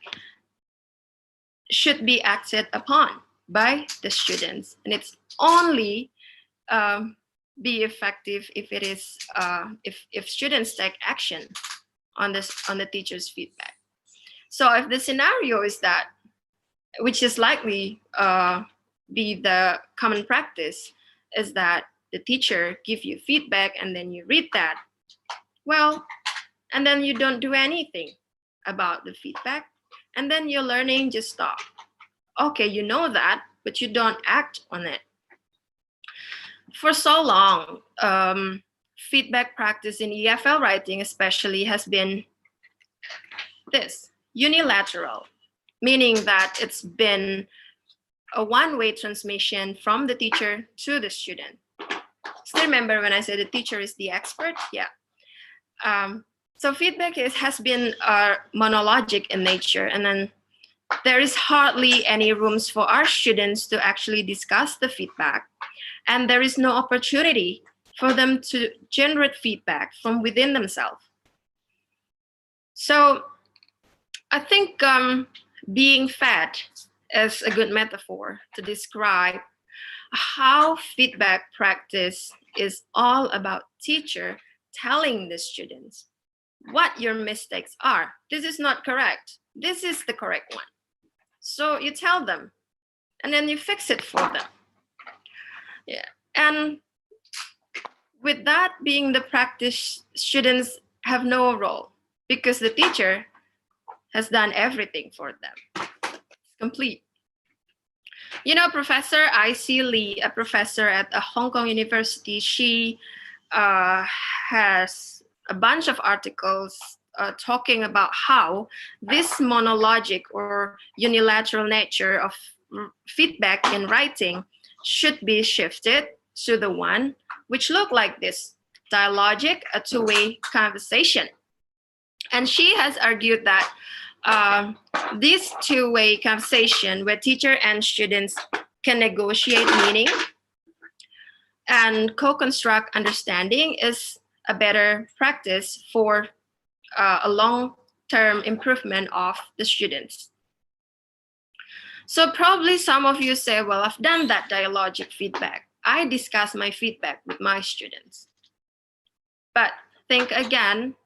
Speaker 7: should be acted upon by the students, and it's only be effective if it is if students take action on the teacher's feedback. So if the scenario is that, which is likely be the common practice, is that the teacher give you feedback and then you read that, well, and then you don't do anything about the feedback, and then your learning just stop. Okay, you know that, but you don't act on it. For so long, feedback practice in EFL writing especially has been this, unilateral, meaning that it's been a one-way transmission from the teacher to the student. Still remember when I said the teacher is the expert? Yeah. So feedback has been monologic in nature, and then there is hardly any rooms for our students to actually discuss the feedback, and there is no opportunity for them to generate feedback from within themselves. So I think being fed is a good metaphor to describe how feedback practice is all about teacher telling the students what your mistakes are. This is not correct. This is the correct one. So you tell them, and then you fix it for them. Yeah. And with that being the practice, students have no role because the teacher has done everything for them. It's complete. You know, Professor I.C. Lee, a professor at a Hong Kong university, she has a bunch of articles talking about how this monologic or unilateral nature of feedback in writing should be shifted to the one which look like this, dialogic, a two-way conversation. And she has argued that this two-way conversation where teacher and students can negotiate meaning and co-construct understanding is a better practice for a long-term improvement of the students. So probably some of you say, well, I've done that dialogic feedback. I discuss my feedback with my students. But think again,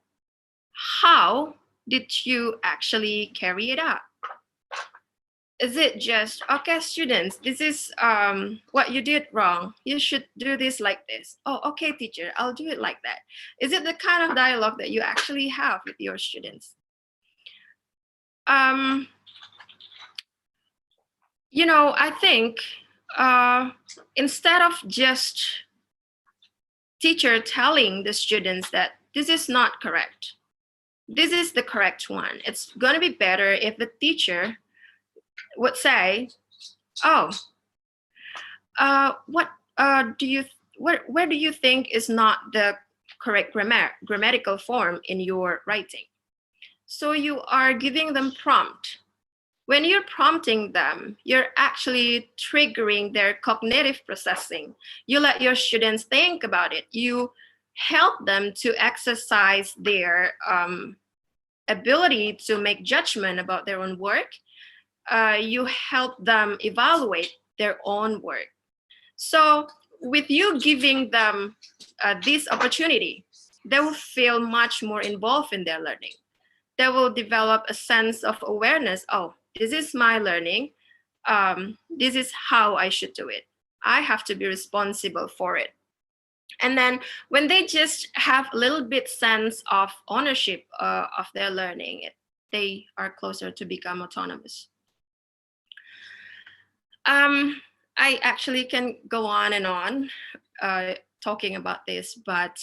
Speaker 7: how did you actually carry it out? Is it just, okay, students, this is what you did wrong. You should do this like this. Oh, okay, teacher, I'll do it like that. Is it the kind of dialogue that you actually have with your students? You know, I think instead of just teacher telling the students that this is not correct, this is the correct one, it's going to be better if the teacher would say, oh, where do you think is not the correct grammatical form in your writing? So you are giving them prompt. When you're prompting them, you're actually triggering their cognitive processing. You let your students think about it. You help them to exercise their ability to make judgment about their own work. You help them evaluate their own work. So with you giving them this opportunity, they will feel much more involved in their learning. They will develop a sense of awareness. Oh, this is my learning. This is how I should do it. I have to be responsible for it. And then when they just have a little bit sense of ownership of their learning, they are closer to become autonomous. I actually can go on and on talking about this, but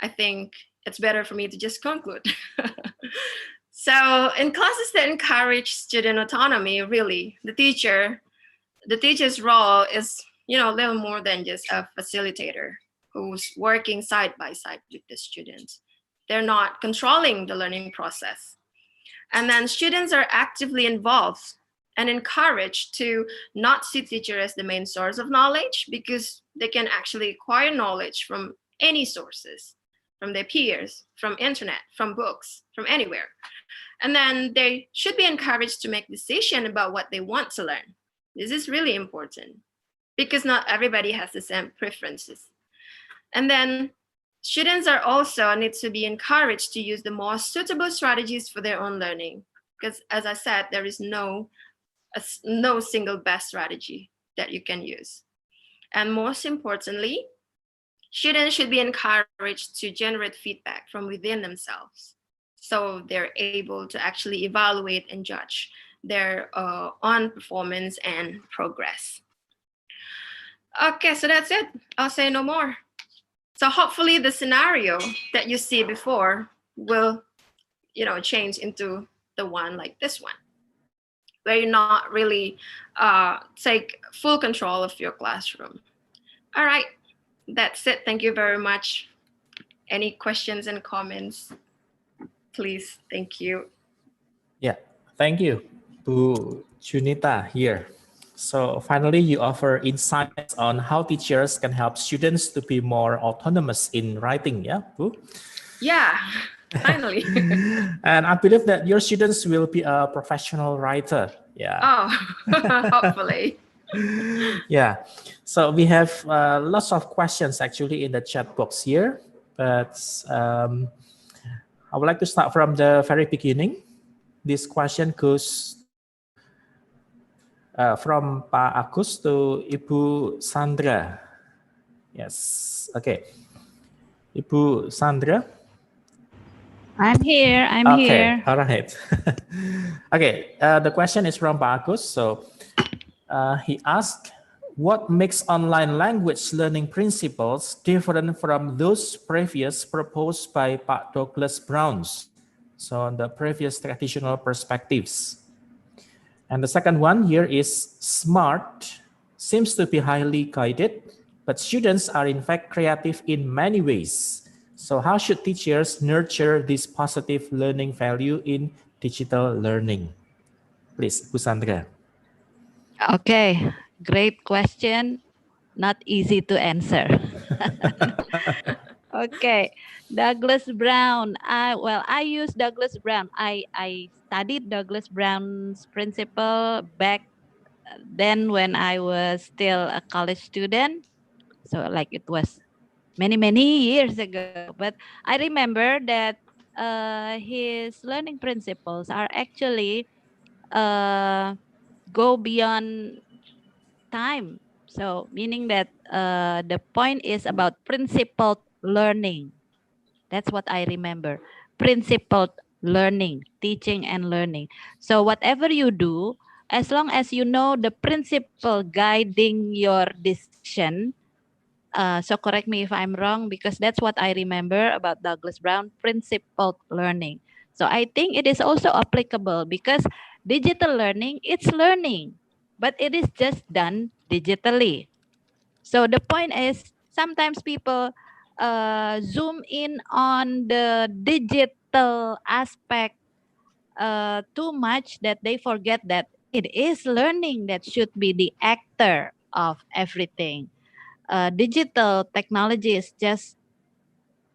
Speaker 7: I think it's better for me to just conclude. So in classes that encourage student autonomy, really, the teacher's role is, you know, a little more than just a facilitator who's working side by side with the students. They're not controlling the learning process. And then students are actively involved and encouraged to not see teacher as the main source of knowledge, because they can actually acquire knowledge from any sources, from their peers, from internet, from books, from anywhere. And then they should be encouraged to make decisions about what they want to learn. This is really important because not everybody has the same preferences. And then students are also need to be encouraged to use the most suitable strategies for their own learning. Because as I said, there is no single best strategy that you can use. And most importantly, students should be encouraged to generate feedback from within themselves, so they're able to actually evaluate and judge their own performance and progress. Okay, so that's it. I'll say no more. So hopefully the scenario that you see before will, you know, change into the one like this one, where you not really take full control of your classroom. All right, that's it. Thank you very much. Any questions and comments? Please, thank you.
Speaker 6: Yeah, thank you, Bu Junita here. So finally, you offer insights on how teachers can help students to be more autonomous in writing, yeah, Bu?
Speaker 7: Yeah, finally.
Speaker 6: And I believe that your students will be a professional writer, yeah.
Speaker 7: Oh, hopefully.
Speaker 6: Yeah, so we have lots of questions actually in the chat box here, but I would like to start from the very beginning. This question goes from Pak Agus to Ibu Sandra. Yes, okay. Ibu Sandra?
Speaker 8: I'm here,
Speaker 6: okay.
Speaker 8: here.
Speaker 6: All right. Okay, the question is from Pak Agus. So he asked, what makes online language learning principles different from those previous proposed by Pak Douglas Brown? So on the previous traditional perspectives. And the second one here is SMART seems to be highly guided, but students are in fact creative in many ways. So how should teachers nurture this positive learning value in digital learning? Please, Bu Sandra.
Speaker 8: Okay, great question. Not easy to answer. Okay, Douglas Brown. I use Douglas Brown. I studied Douglas Brown's principle back then when I was still a college student. So like it was many years ago. But I remember that his learning principles are actually go beyond time. So meaning that the point is about principled learning. That's what I remember. Principled learning, teaching and learning. So whatever you do, as long as you know the principle guiding your decision, so correct me if I'm wrong, because that's what I remember about Douglas Brown, principled learning. So I think it is also applicable because digital learning, it's learning, but it is just done digitally. So the point is sometimes people zoom in on the digital aspect too much that they forget that it is learning that should be the actor of everything. Digital technology is just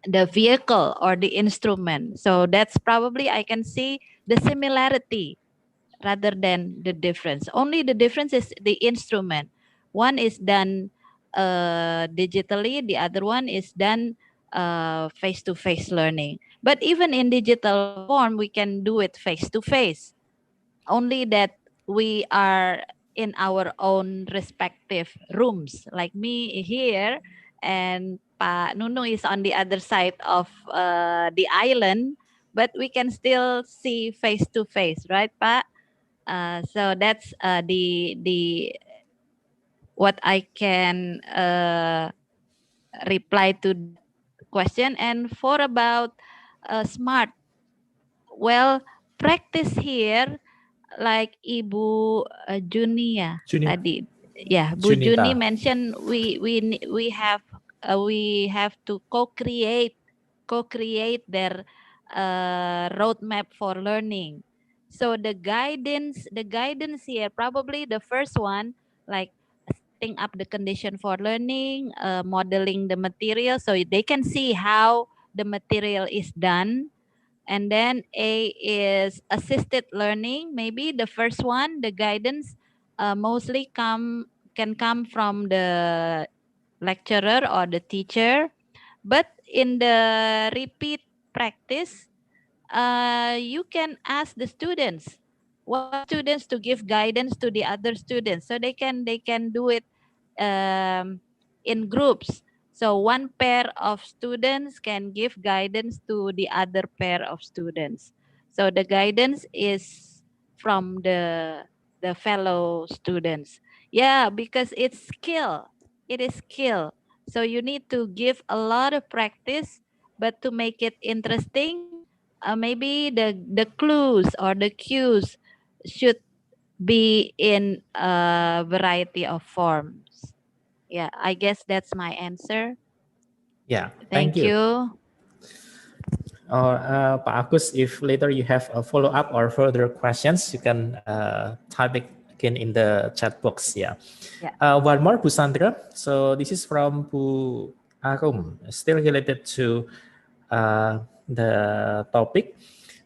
Speaker 8: the vehicle or the instrument. So that's probably I can see the similarity rather than the difference. Only the difference is the instrument. One is done digitally, the other one is done face-to-face learning. But even in digital form, we can do it face-to-face. Only that we are in our own respective rooms. Like me here, and Pa Nunu is on the other side of the island, but we can still see face to face, right, Pa? So that's the what I can reply to that question. And for about smart, well, practice here like Ibu Junia tadi. Ya, Bu Juni
Speaker 6: Junita.
Speaker 8: mention we have to co-create their roadmap for learning. So the guidance here, probably the first one, like setting up the condition for learning, modeling the material so they can see how the material is done. And then A is assisted learning. Maybe the first one, the guidance, mostly can come from the lecturer or the teacher. But in the repeat practice, you can ask the students, one students to give guidance to the other students, so they can do it in groups. So one pair of students can give guidance to the other pair of students. So the guidance is from the fellow students. Yeah, because it's skill. It is skill. So you need to give a lot of practice, but to make it interesting, maybe the clues or the cues should be in a variety of forms. Yeah, I guess that's my answer.
Speaker 6: Yeah,
Speaker 8: Thank
Speaker 6: you.
Speaker 8: you.
Speaker 6: Or Pak Agus, if later you have a follow-up or further questions, you can type it again in the chat box. Yeah. One more, Bu Sandra. So this is from Bu Arum, still related to the topic.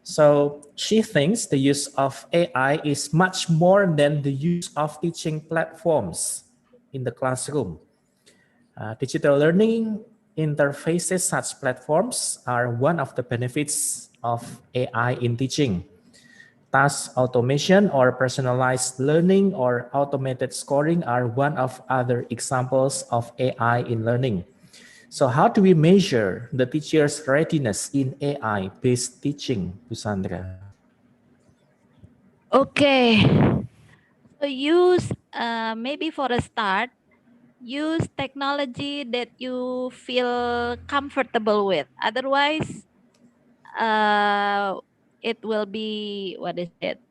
Speaker 6: So she thinks the use of AI is much more than the use of teaching platforms in the classroom. Digital learning interfaces such platforms are one of the benefits of AI in teaching. Task automation or personalized learning or automated scoring are one of other examples of AI in learning. So how do we measure the teacher's readiness in AI-based teaching, Bu Sandra?
Speaker 8: Okay. So use, maybe for a start, use technology that you feel comfortable with. Otherwise, it will be, what is it?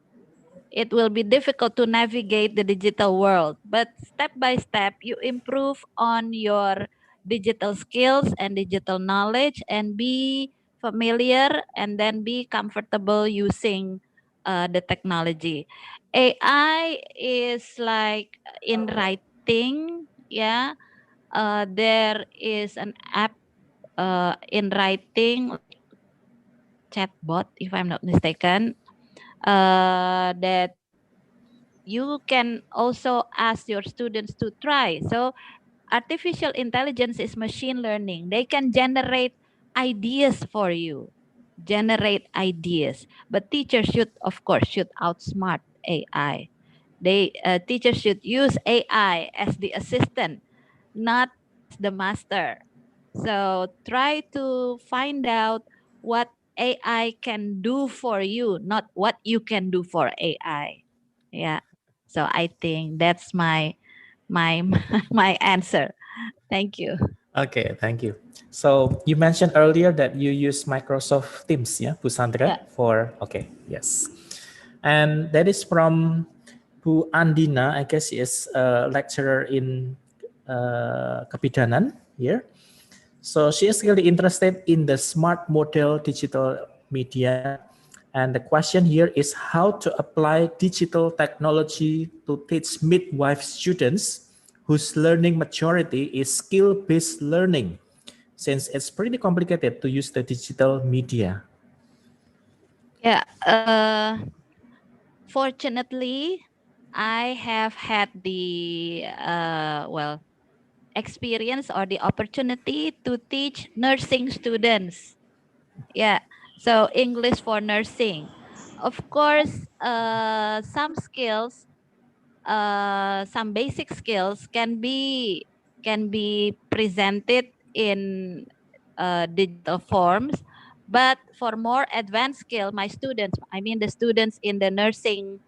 Speaker 8: It will be difficult to navigate the digital world. But step by step, you improve on your digital skills and digital knowledge and be familiar and then be comfortable using the technology. AI is like in writing, yeah. There is an app in writing, chatbot, if I'm not mistaken, that you can also ask your students to try. So artificial intelligence is machine learning. They can generate ideas for you, generate ideas. But teachers should, of course, should outsmart AI. Teachers should use AI as the assistant, not as the master. So try to find out what AI can do for you, not what you can do for AI. Yeah. So I think that's my my answer. Thank you.
Speaker 6: Okay, thank you. So you mentioned earlier that you use Microsoft Teams, yeah, Pusandra,
Speaker 8: Yeah.
Speaker 6: for, okay, yes. And that is from Bu Andina, I guess she is a lecturer in Kapidanan here. So she is really interested in the smart model digital media. And the question here is how to apply digital technology to teach midwife students whose learning majority is skill-based learning, since it's pretty complicated to use the digital media.
Speaker 8: Yeah. Fortunately, I have had the experience or the opportunity to teach nursing students. Yeah. So English for nursing. Of course, some skills, some basic skills can be presented in digital forms, but for more advanced skill, my students, I mean the students in the nursing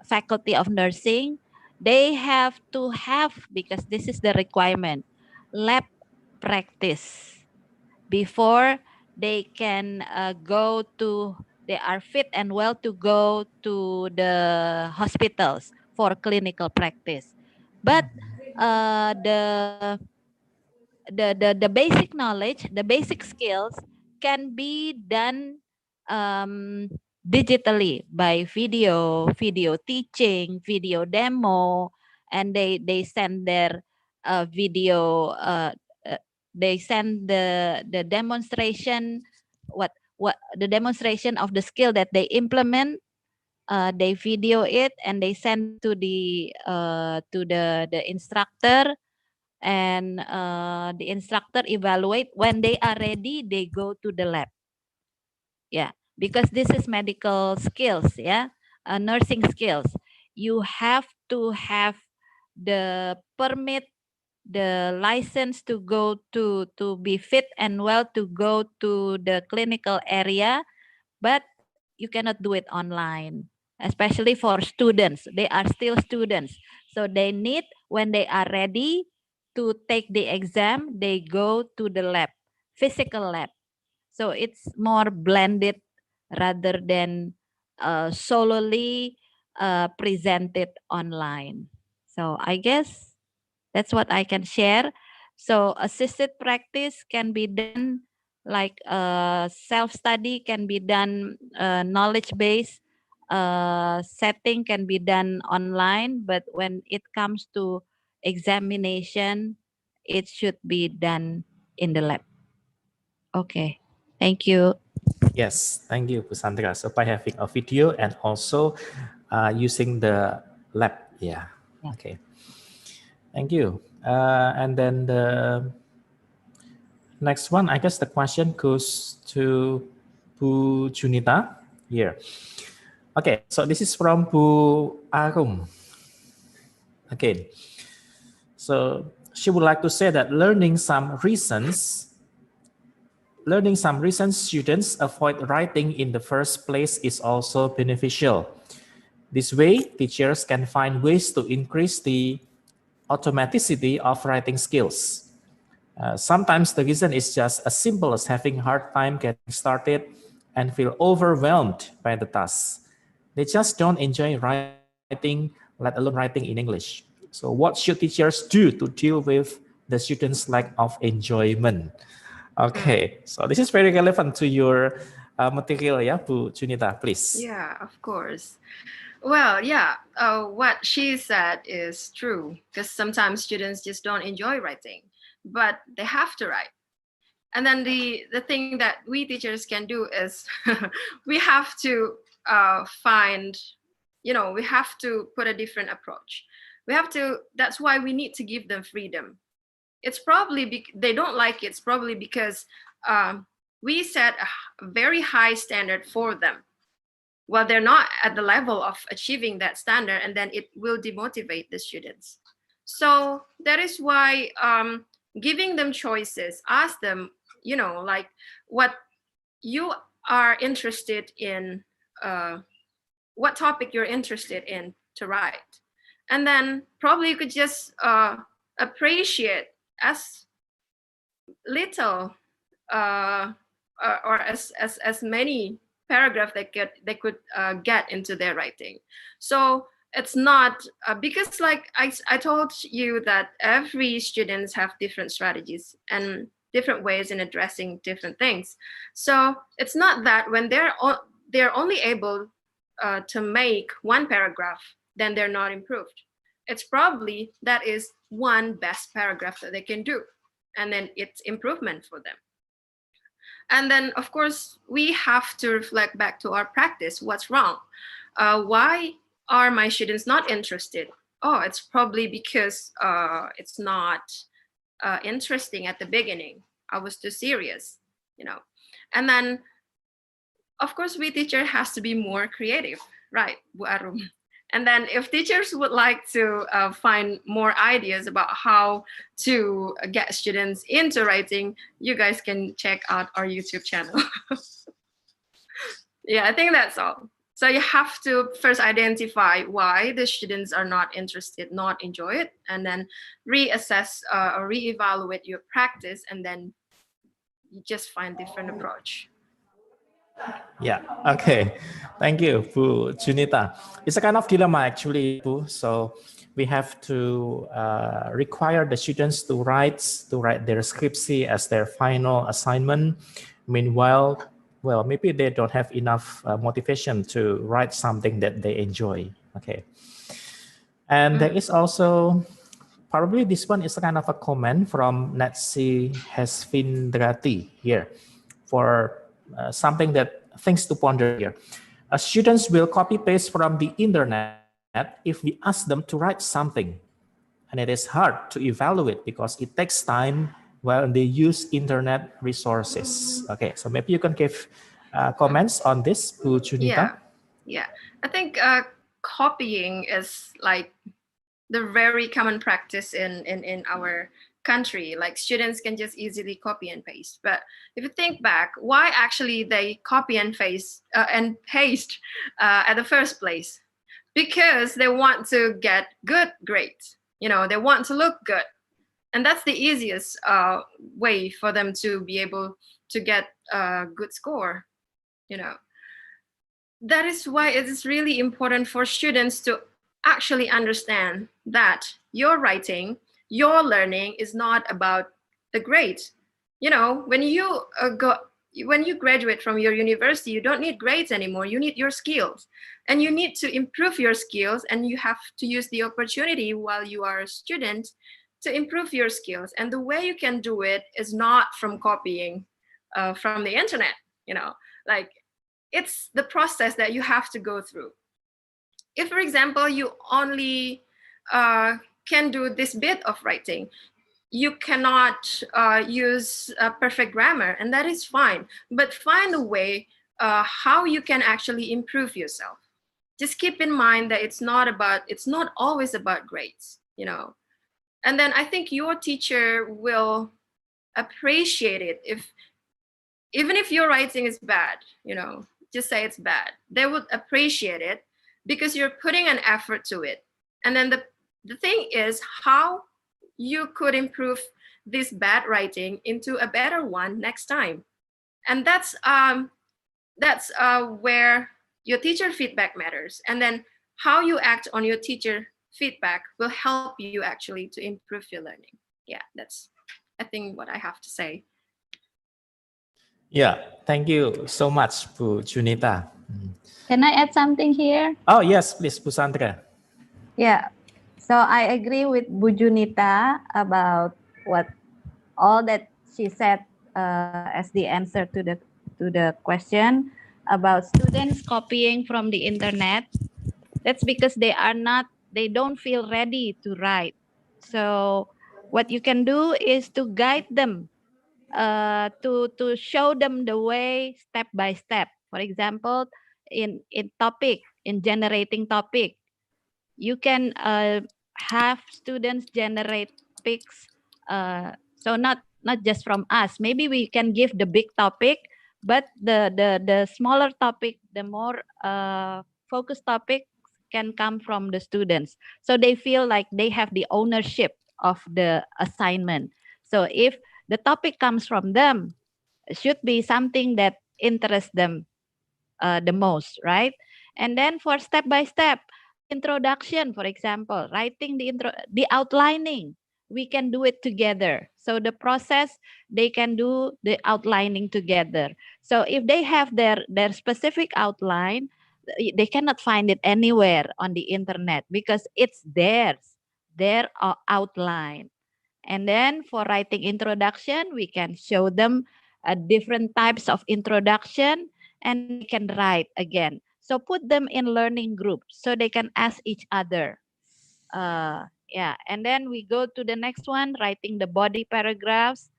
Speaker 8: faculty of nursing, they have to have, because this is the requirement, lab practice before they can they are fit and well to go to the hospitals for clinical practice. But the basic knowledge, the basic skills can be done digitally by video teaching, video demo, and they send their video. They send the demonstration, what the demonstration of the skill that they implement. They video it and they send it to the instructor, and the instructor evaluate. When they are ready, they go to the lab. Yeah, because this is medical skills. Yeah, nursing skills. You have to have the permit, the license to go to be fit and well to go to the clinical area, but you cannot do it online, especially for students. They are still students, so they need, when they are ready to take the exam, they go to the lab, physical lab. So it's more blended rather than solely presented online. So I guess that's what I can share. So assisted practice can be done, like self-study can be done, knowledge-based setting can be done online, but when it comes to examination, it should be done in the lab. Okay, thank you.
Speaker 6: Yes, thank you, Pusandra. So by having a video and also using the lab, yeah. Okay. Thank you. And then the next one, I guess the question goes to Bu Junita here. Okay, so this is from Bu Arum. Again, so she would like to say that learning some reasons students avoid writing in the first place is also beneficial. This way, teachers can find ways to increase the automaticity of writing skills. Sometimes the reason is just as simple as having a hard time getting started and feel overwhelmed by the tasks. They just don't enjoy writing, let alone writing in English. So what should teachers do to deal with the students' lack of enjoyment? Okay, so this is very relevant to your material, yeah, Bu Junita, please.
Speaker 7: Yeah, of course. Well, yeah, what she said is true, because sometimes students just don't enjoy writing, but they have to write. And then the thing that we teachers can do is we have to find, we have to put a different approach. That's why we need to give them freedom. It's probably they don't like it. It's probably because we set a very high standard for them. Well, they're not at the level of achieving that standard, and then it will demotivate the students. So that is why giving them choices, ask them, like what you are interested in, what topic you're interested in to write. And then probably you could just appreciate as little or as many paragraphs they could get into their writing. So it's not because, like I told you, that every students have different strategies and different ways in addressing different things. So it's not that when they're only able to make one paragraph, then they're not improved. It's probably that is one best paragraph that they can do, and then it's improvement for them. And then, of course, we have to reflect back to our practice. What's wrong? Why are my students not interested? Oh, it's probably because it's not interesting at the beginning. I was too serious, you know. And then, of course, we teacher has to be more creative, right, Bu Arum? And then if teachers would like to find more ideas about how to get students into writing, you guys can check out our YouTube channel. Yeah, I think that's all. So you have to first identify why the students are not interested, not enjoy it, and then reassess or reevaluate your practice, and then you just find different approach.
Speaker 6: Yeah, okay. Thank you, Bu Junita. It's a kind of dilemma actually, Bu. So we have to require the students to write their scriptsy as their final assignment. Meanwhile, well, maybe they don't have enough motivation to write something that they enjoy. Okay. And there is also, probably this one is a kind of a comment from Natsi Hesvindrati here for something that things to ponder here. Students will copy paste from the internet if we ask them to write something. And it is hard to evaluate because it takes time while they use internet resources. Okay, so maybe you can give comments on this, Bu Junita.
Speaker 7: Yeah. I think copying is like the very common practice in our country. Like students can just easily copy and paste. But if you think back, why actually they copy and paste at the first place? Because they want to get good grades. You know, they want to look good. And that's the easiest way for them to be able to get a good score, you know. That is why it is really important for students to actually understand that your writing, your learning is not about the grades. You know, when you graduate from your university, you don't need grades anymore. You need your skills, and you need to improve your skills, and you have to use the opportunity while you are a student to improve your skills. And the way you can do it is not from copying from the internet, you know, like it's the process that you have to go through. If, for example, you only can do this bit of writing, you cannot use perfect grammar, and that is fine. But find a way how you can actually improve yourself. Just keep in mind that it's not always about grades, you know. And then I think your teacher will appreciate it even if your writing is bad, you know, just say it's bad. They would appreciate it because you're putting an effort to it. And then the thing is how you could improve this bad writing into a better one next time. And that's where your teacher feedback matters. And then how you act on your teacher feedback will help you actually to improve your learning. Yeah, that's, I think, what I have to say.
Speaker 6: Yeah, thank you so much, Bu Junita.
Speaker 12: Can I add something here?
Speaker 6: Oh, yes, please, Bu Sandra.
Speaker 12: Yeah, so I agree with Bu Junita about all that she said as the answer to the question
Speaker 8: about students copying from the internet. That's because they don't feel ready to write. So what you can do is to guide them, to show them the way step by step. For example, in generating topic, you can have students generate topics. So not just from us. Maybe we can give the big topic, but the smaller topic, the more focused topic can come from the students. So they feel like they have the ownership of the assignment. So if the topic comes from them, it should be something that interests them the most, right? And then for step by step introduction, for example, writing the outlining, we can do it together. So the process, they can do the outlining together. So if they have their specific outline, they cannot find it anywhere on the internet because it's theirs, their outline. And then for writing introduction, we can show them different types of introduction, and they can write again. So put them in learning groups so they can ask each other. Yeah, and then we go to the next one, writing the body paragraphs.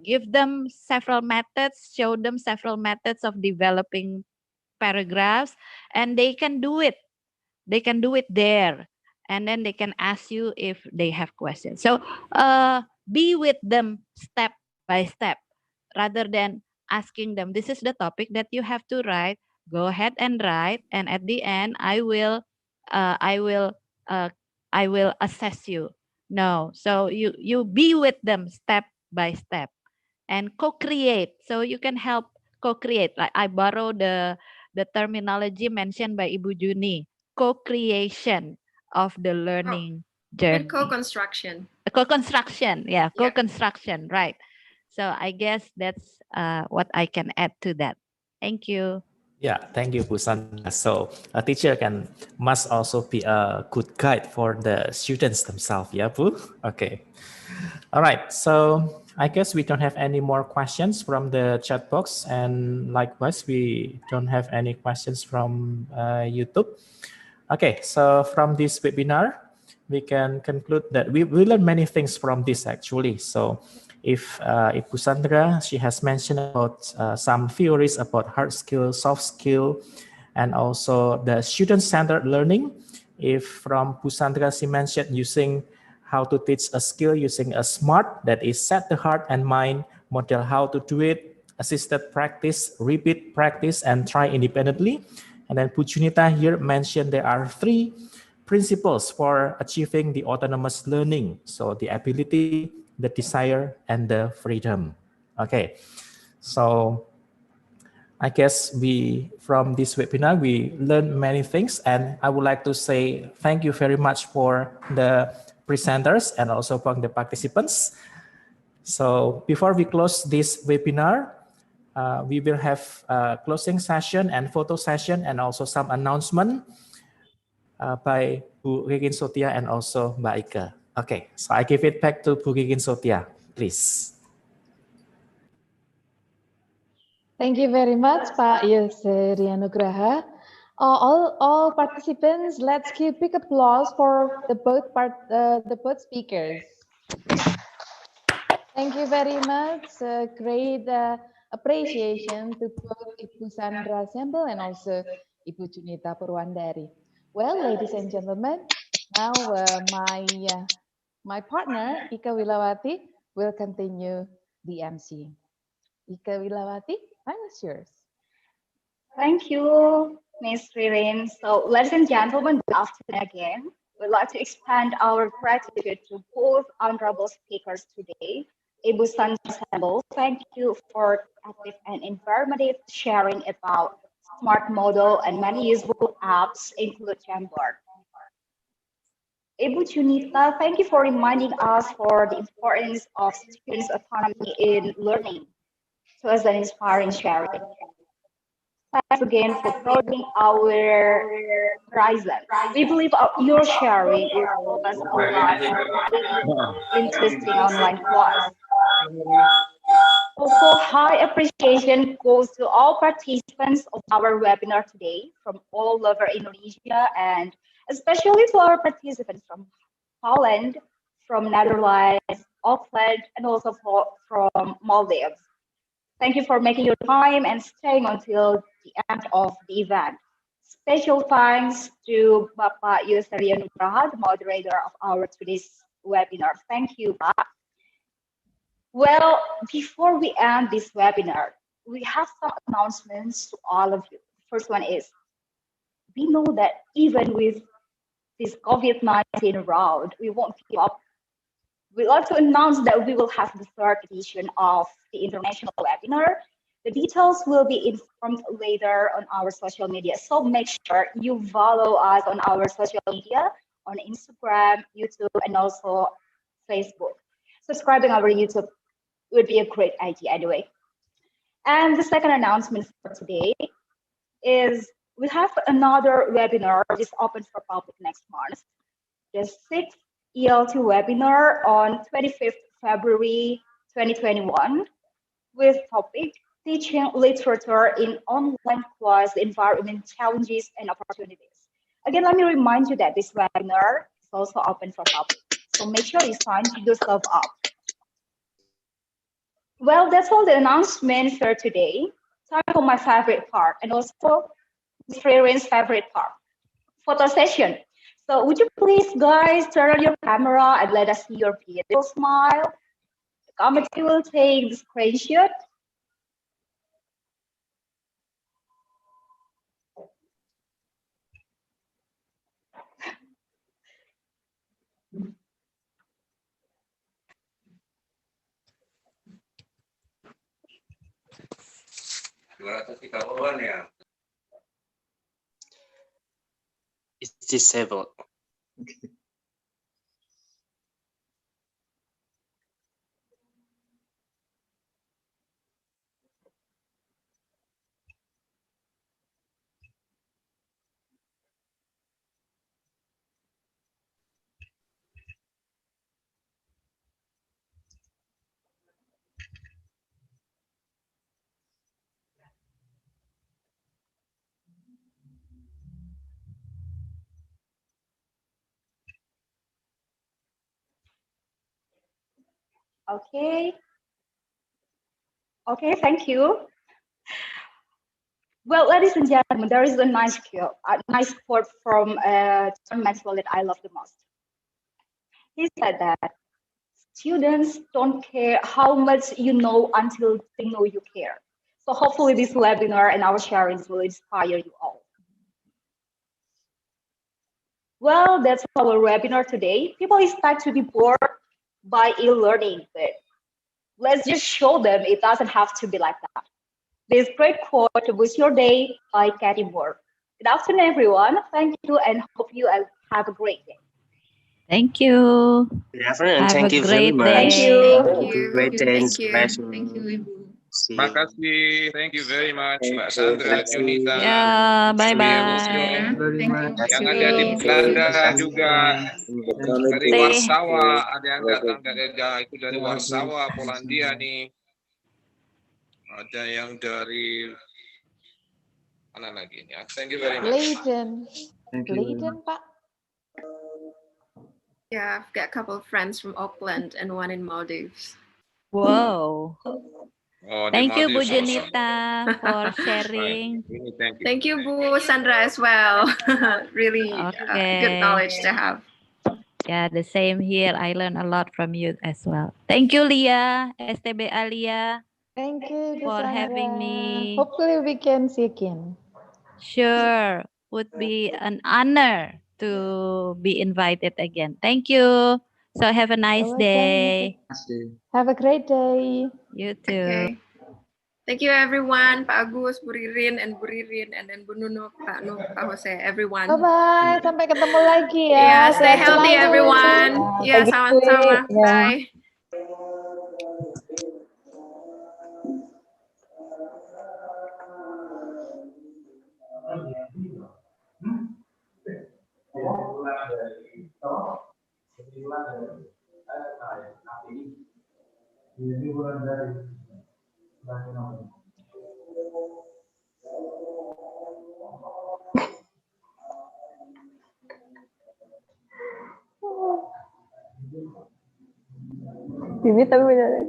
Speaker 8: Give them several methods, show them several methods of developing paragraphs, and they can do it. They can do it there, and then they can ask you if they have questions. So be with them step by step rather than asking them, this is the topic that you have to write, go ahead and write, and at the end I will assess you. No, so you be with them step by step and co-create. So you can help co-create. Like I borrow the terminology mentioned by Ibu Juni, co-creation of the learning journey.
Speaker 7: And co-construction.
Speaker 8: Co-construction, yeah, co-construction, right. So I guess that's what I can add to that. Thank you.
Speaker 6: Yeah, thank you, Bu Sandra. So a teacher must also be a good guide for the students themselves, yeah, Bu? Okay. All right, so I guess we don't have any more questions from the chat box, and likewise, we don't have any questions from YouTube. Okay, so from this webinar, we can conclude that we learned many things from this actually. So if Bu Sandra, she has mentioned about some theories about hard skill, soft skill, and also the student-centered learning. If from Bu Sandra, she mentioned using how to teach a skill using a SMART, that is set the heart and mind, model how to do it, assisted practice, repeat practice, and try independently. And then Bu Junita here mentioned there are 3 principles for achieving the autonomous learning. So the ability, the desire, and the freedom. Okay, so I guess from this webinar, we learned many things, and I would like to say thank you very much for the presenters and also from the participants. So before we close this webinar, we will have a closing session and photo session and also some announcement by Bu Regin Sotia and also Mbak Ika. Okay, so I give it back to Bu Regin Sotia, please.
Speaker 3: Thank you very much, Pak Yusri Anugraha. All participants, let's give big applause for the both speakers. Thank you very much. Great appreciation to both Ibu Sandra Sembel and also Ibu Junita Purwandari. Well, ladies and gentlemen, now my partner Ika Wilawati will continue the MC. Ika Wilawati, time is yours.
Speaker 13: Thank you, Ms. Ririn. So, ladies and gentlemen, good afternoon again. We'd like to expand our gratitude to both honorable speakers today. Ibu Sandra Sembel, thank you for active and informative sharing about SMART model and many useful apps include Jamboard. Ibu Junita, thank you for reminding us for the importance of students' autonomy in learning. So as an inspiring sharing. Thanks again for broadening our horizon. We believe your sharing will help us interesting online class. Also, high appreciation goes to all participants of our webinar today from all over Indonesia, and especially to our participants from Holland, from Netherlands, Auckland, and also from Maldives. Thank you for making your time and staying until the end of the event. Special thanks to Bapak Yusri Anugraha, the moderator of our today's webinar. Thank you, Pak. Well, before we end this webinar, we have some announcements to all of you. First one is, we know that even with this COVID-19 round, we won't give up. We want to announce that we will have the third edition of the international webinar. The details will be informed later on our social media. So make sure you follow us on our social media, on Instagram, YouTube, and also Facebook. Subscribing our YouTube would be a great idea anyway. And the second announcement for today is we have another webinar which is open for public next month. The 6th ELT webinar on 25th February 2021 with topic Teaching Literature in Online Class Environment Challenges and Opportunities. Again, let me remind you that this webinar is also open for public. So make sure you sign yourself up. Well, that's all the announcements for today. Time for my favorite part and also Ms. Ririn's favorite part, photo session. So would you please guys turn on your camera and let us see your beautiful smile. The committee will take the screenshot.
Speaker 14: It's disabled.
Speaker 13: Okay. Okay, thank you. Well, ladies and gentlemen, there is a nice quote from John Maxwell that I love the most. He said that students don't care how much you know until they know you care. So hopefully this webinar and our sharings will inspire you all. Well, that's our webinar today. People expect to be bored by e-learning, but let's just show them it doesn't have to be like that. This great quote to boost your day by Katie Moore. Good afternoon, everyone. Thank you and hope you have a great day.
Speaker 8: Thank you.
Speaker 14: Good afternoon,
Speaker 8: Have
Speaker 14: thank
Speaker 8: a
Speaker 14: you very
Speaker 8: great
Speaker 14: much.
Speaker 13: Thank you.
Speaker 7: Thank you.
Speaker 14: Great day,
Speaker 7: Thank you.
Speaker 14: inspiration.
Speaker 7: Thank you, Ibu.
Speaker 14: See
Speaker 5: Terima
Speaker 14: you.
Speaker 5: kasih. Thank you very much, Mbak
Speaker 10: Thank you.
Speaker 5: Sandra,
Speaker 10: Thank you.
Speaker 5: Junita.
Speaker 8: Ya,
Speaker 5: Kami
Speaker 8: bye-bye.
Speaker 11: Very
Speaker 7: Thank
Speaker 11: much.
Speaker 7: you.
Speaker 5: yang
Speaker 7: Thank
Speaker 5: ada di
Speaker 7: you.
Speaker 5: Belanda
Speaker 11: Thank you.
Speaker 5: juga,
Speaker 10: The
Speaker 11: Thank you.
Speaker 5: dari
Speaker 10: committee.
Speaker 5: Warsawa, ada yang datang itu dari Warsawa, Polandia nih. Ada yang dari mana lagi nih? Thank you very much.
Speaker 3: Leiden.
Speaker 11: Thank you very
Speaker 3: Leiden, Pak.
Speaker 7: Yeah, I've got a couple of friends from Auckland and one in Maldives.
Speaker 8: Wow.
Speaker 5: Oh, di
Speaker 8: Thank you, Bu
Speaker 5: Maldives also.
Speaker 8: Junita, for sharing.
Speaker 5: Thank you.
Speaker 7: Thank you, Bu Sandra, as well. Really good knowledge to have.
Speaker 8: Yeah, the same here. I learned a lot from you as well. Thank you, Lia, STB Alia,
Speaker 3: Thank you, Bu
Speaker 8: for having
Speaker 3: Sandra.
Speaker 8: me.
Speaker 3: Hopefully we can see you again.
Speaker 8: Sure, would be an honor to be invited again. Thank you. So have a nice
Speaker 3: You're welcome.
Speaker 8: day.
Speaker 3: Have a great day.
Speaker 8: You too.
Speaker 7: Okay. Thank you, everyone. Pak Agus, Bu Ririn, and Bu Ririn, and then Bu Nunuk, Pak Nuh, Pak Jose, everyone.
Speaker 3: Bye-bye. Sampai ketemu lagi ya.
Speaker 7: Yeah, stay
Speaker 3: Sehat
Speaker 7: healthy,
Speaker 3: selalu.
Speaker 7: everyone. Yeah,
Speaker 3: Pagi
Speaker 7: sama-sama.
Speaker 3: Dwi. Ya.
Speaker 7: Bye.
Speaker 3: Bibi tapi benar.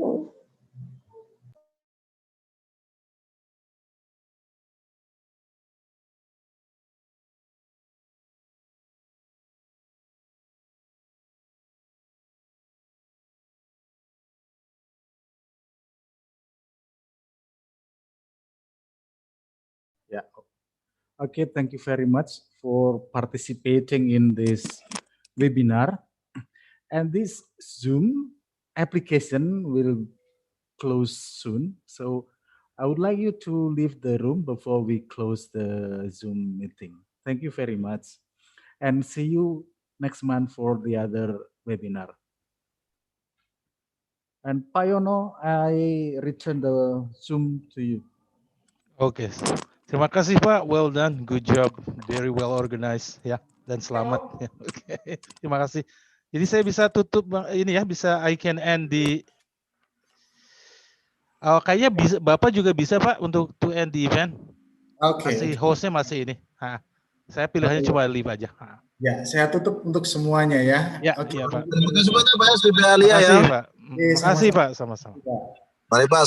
Speaker 1: Yeah. Okay, thank you very much for participating in this webinar. And this Zoom application will close soon. So I would like you to leave the room before we close the Zoom meeting. Thank you very much. And see you next month for the other webinar. And Pak Yono, I return the Zoom to you.
Speaker 2: Oke. Terima kasih Pak, well done, good job, very well organized ya, dan selamat. Ya. Oke, terima kasih. Jadi saya bisa tutup ini ya, bisa I can end di. Oh, kayaknya bisa, Bapak juga bisa Pak untuk to end the event.
Speaker 15: Oke.
Speaker 2: Masih hostnya masih ini. Saya pilihannya cuma leave aja.
Speaker 15: Ya, saya tutup untuk semuanya ya.
Speaker 2: Ya,
Speaker 15: Oke.
Speaker 2: iya Pak.
Speaker 16: Terima kasih banyak Pak SDP Alia ya.
Speaker 2: Terima kasih Pak. Terima kasih Pak, sama-sama.
Speaker 16: Mari Pak.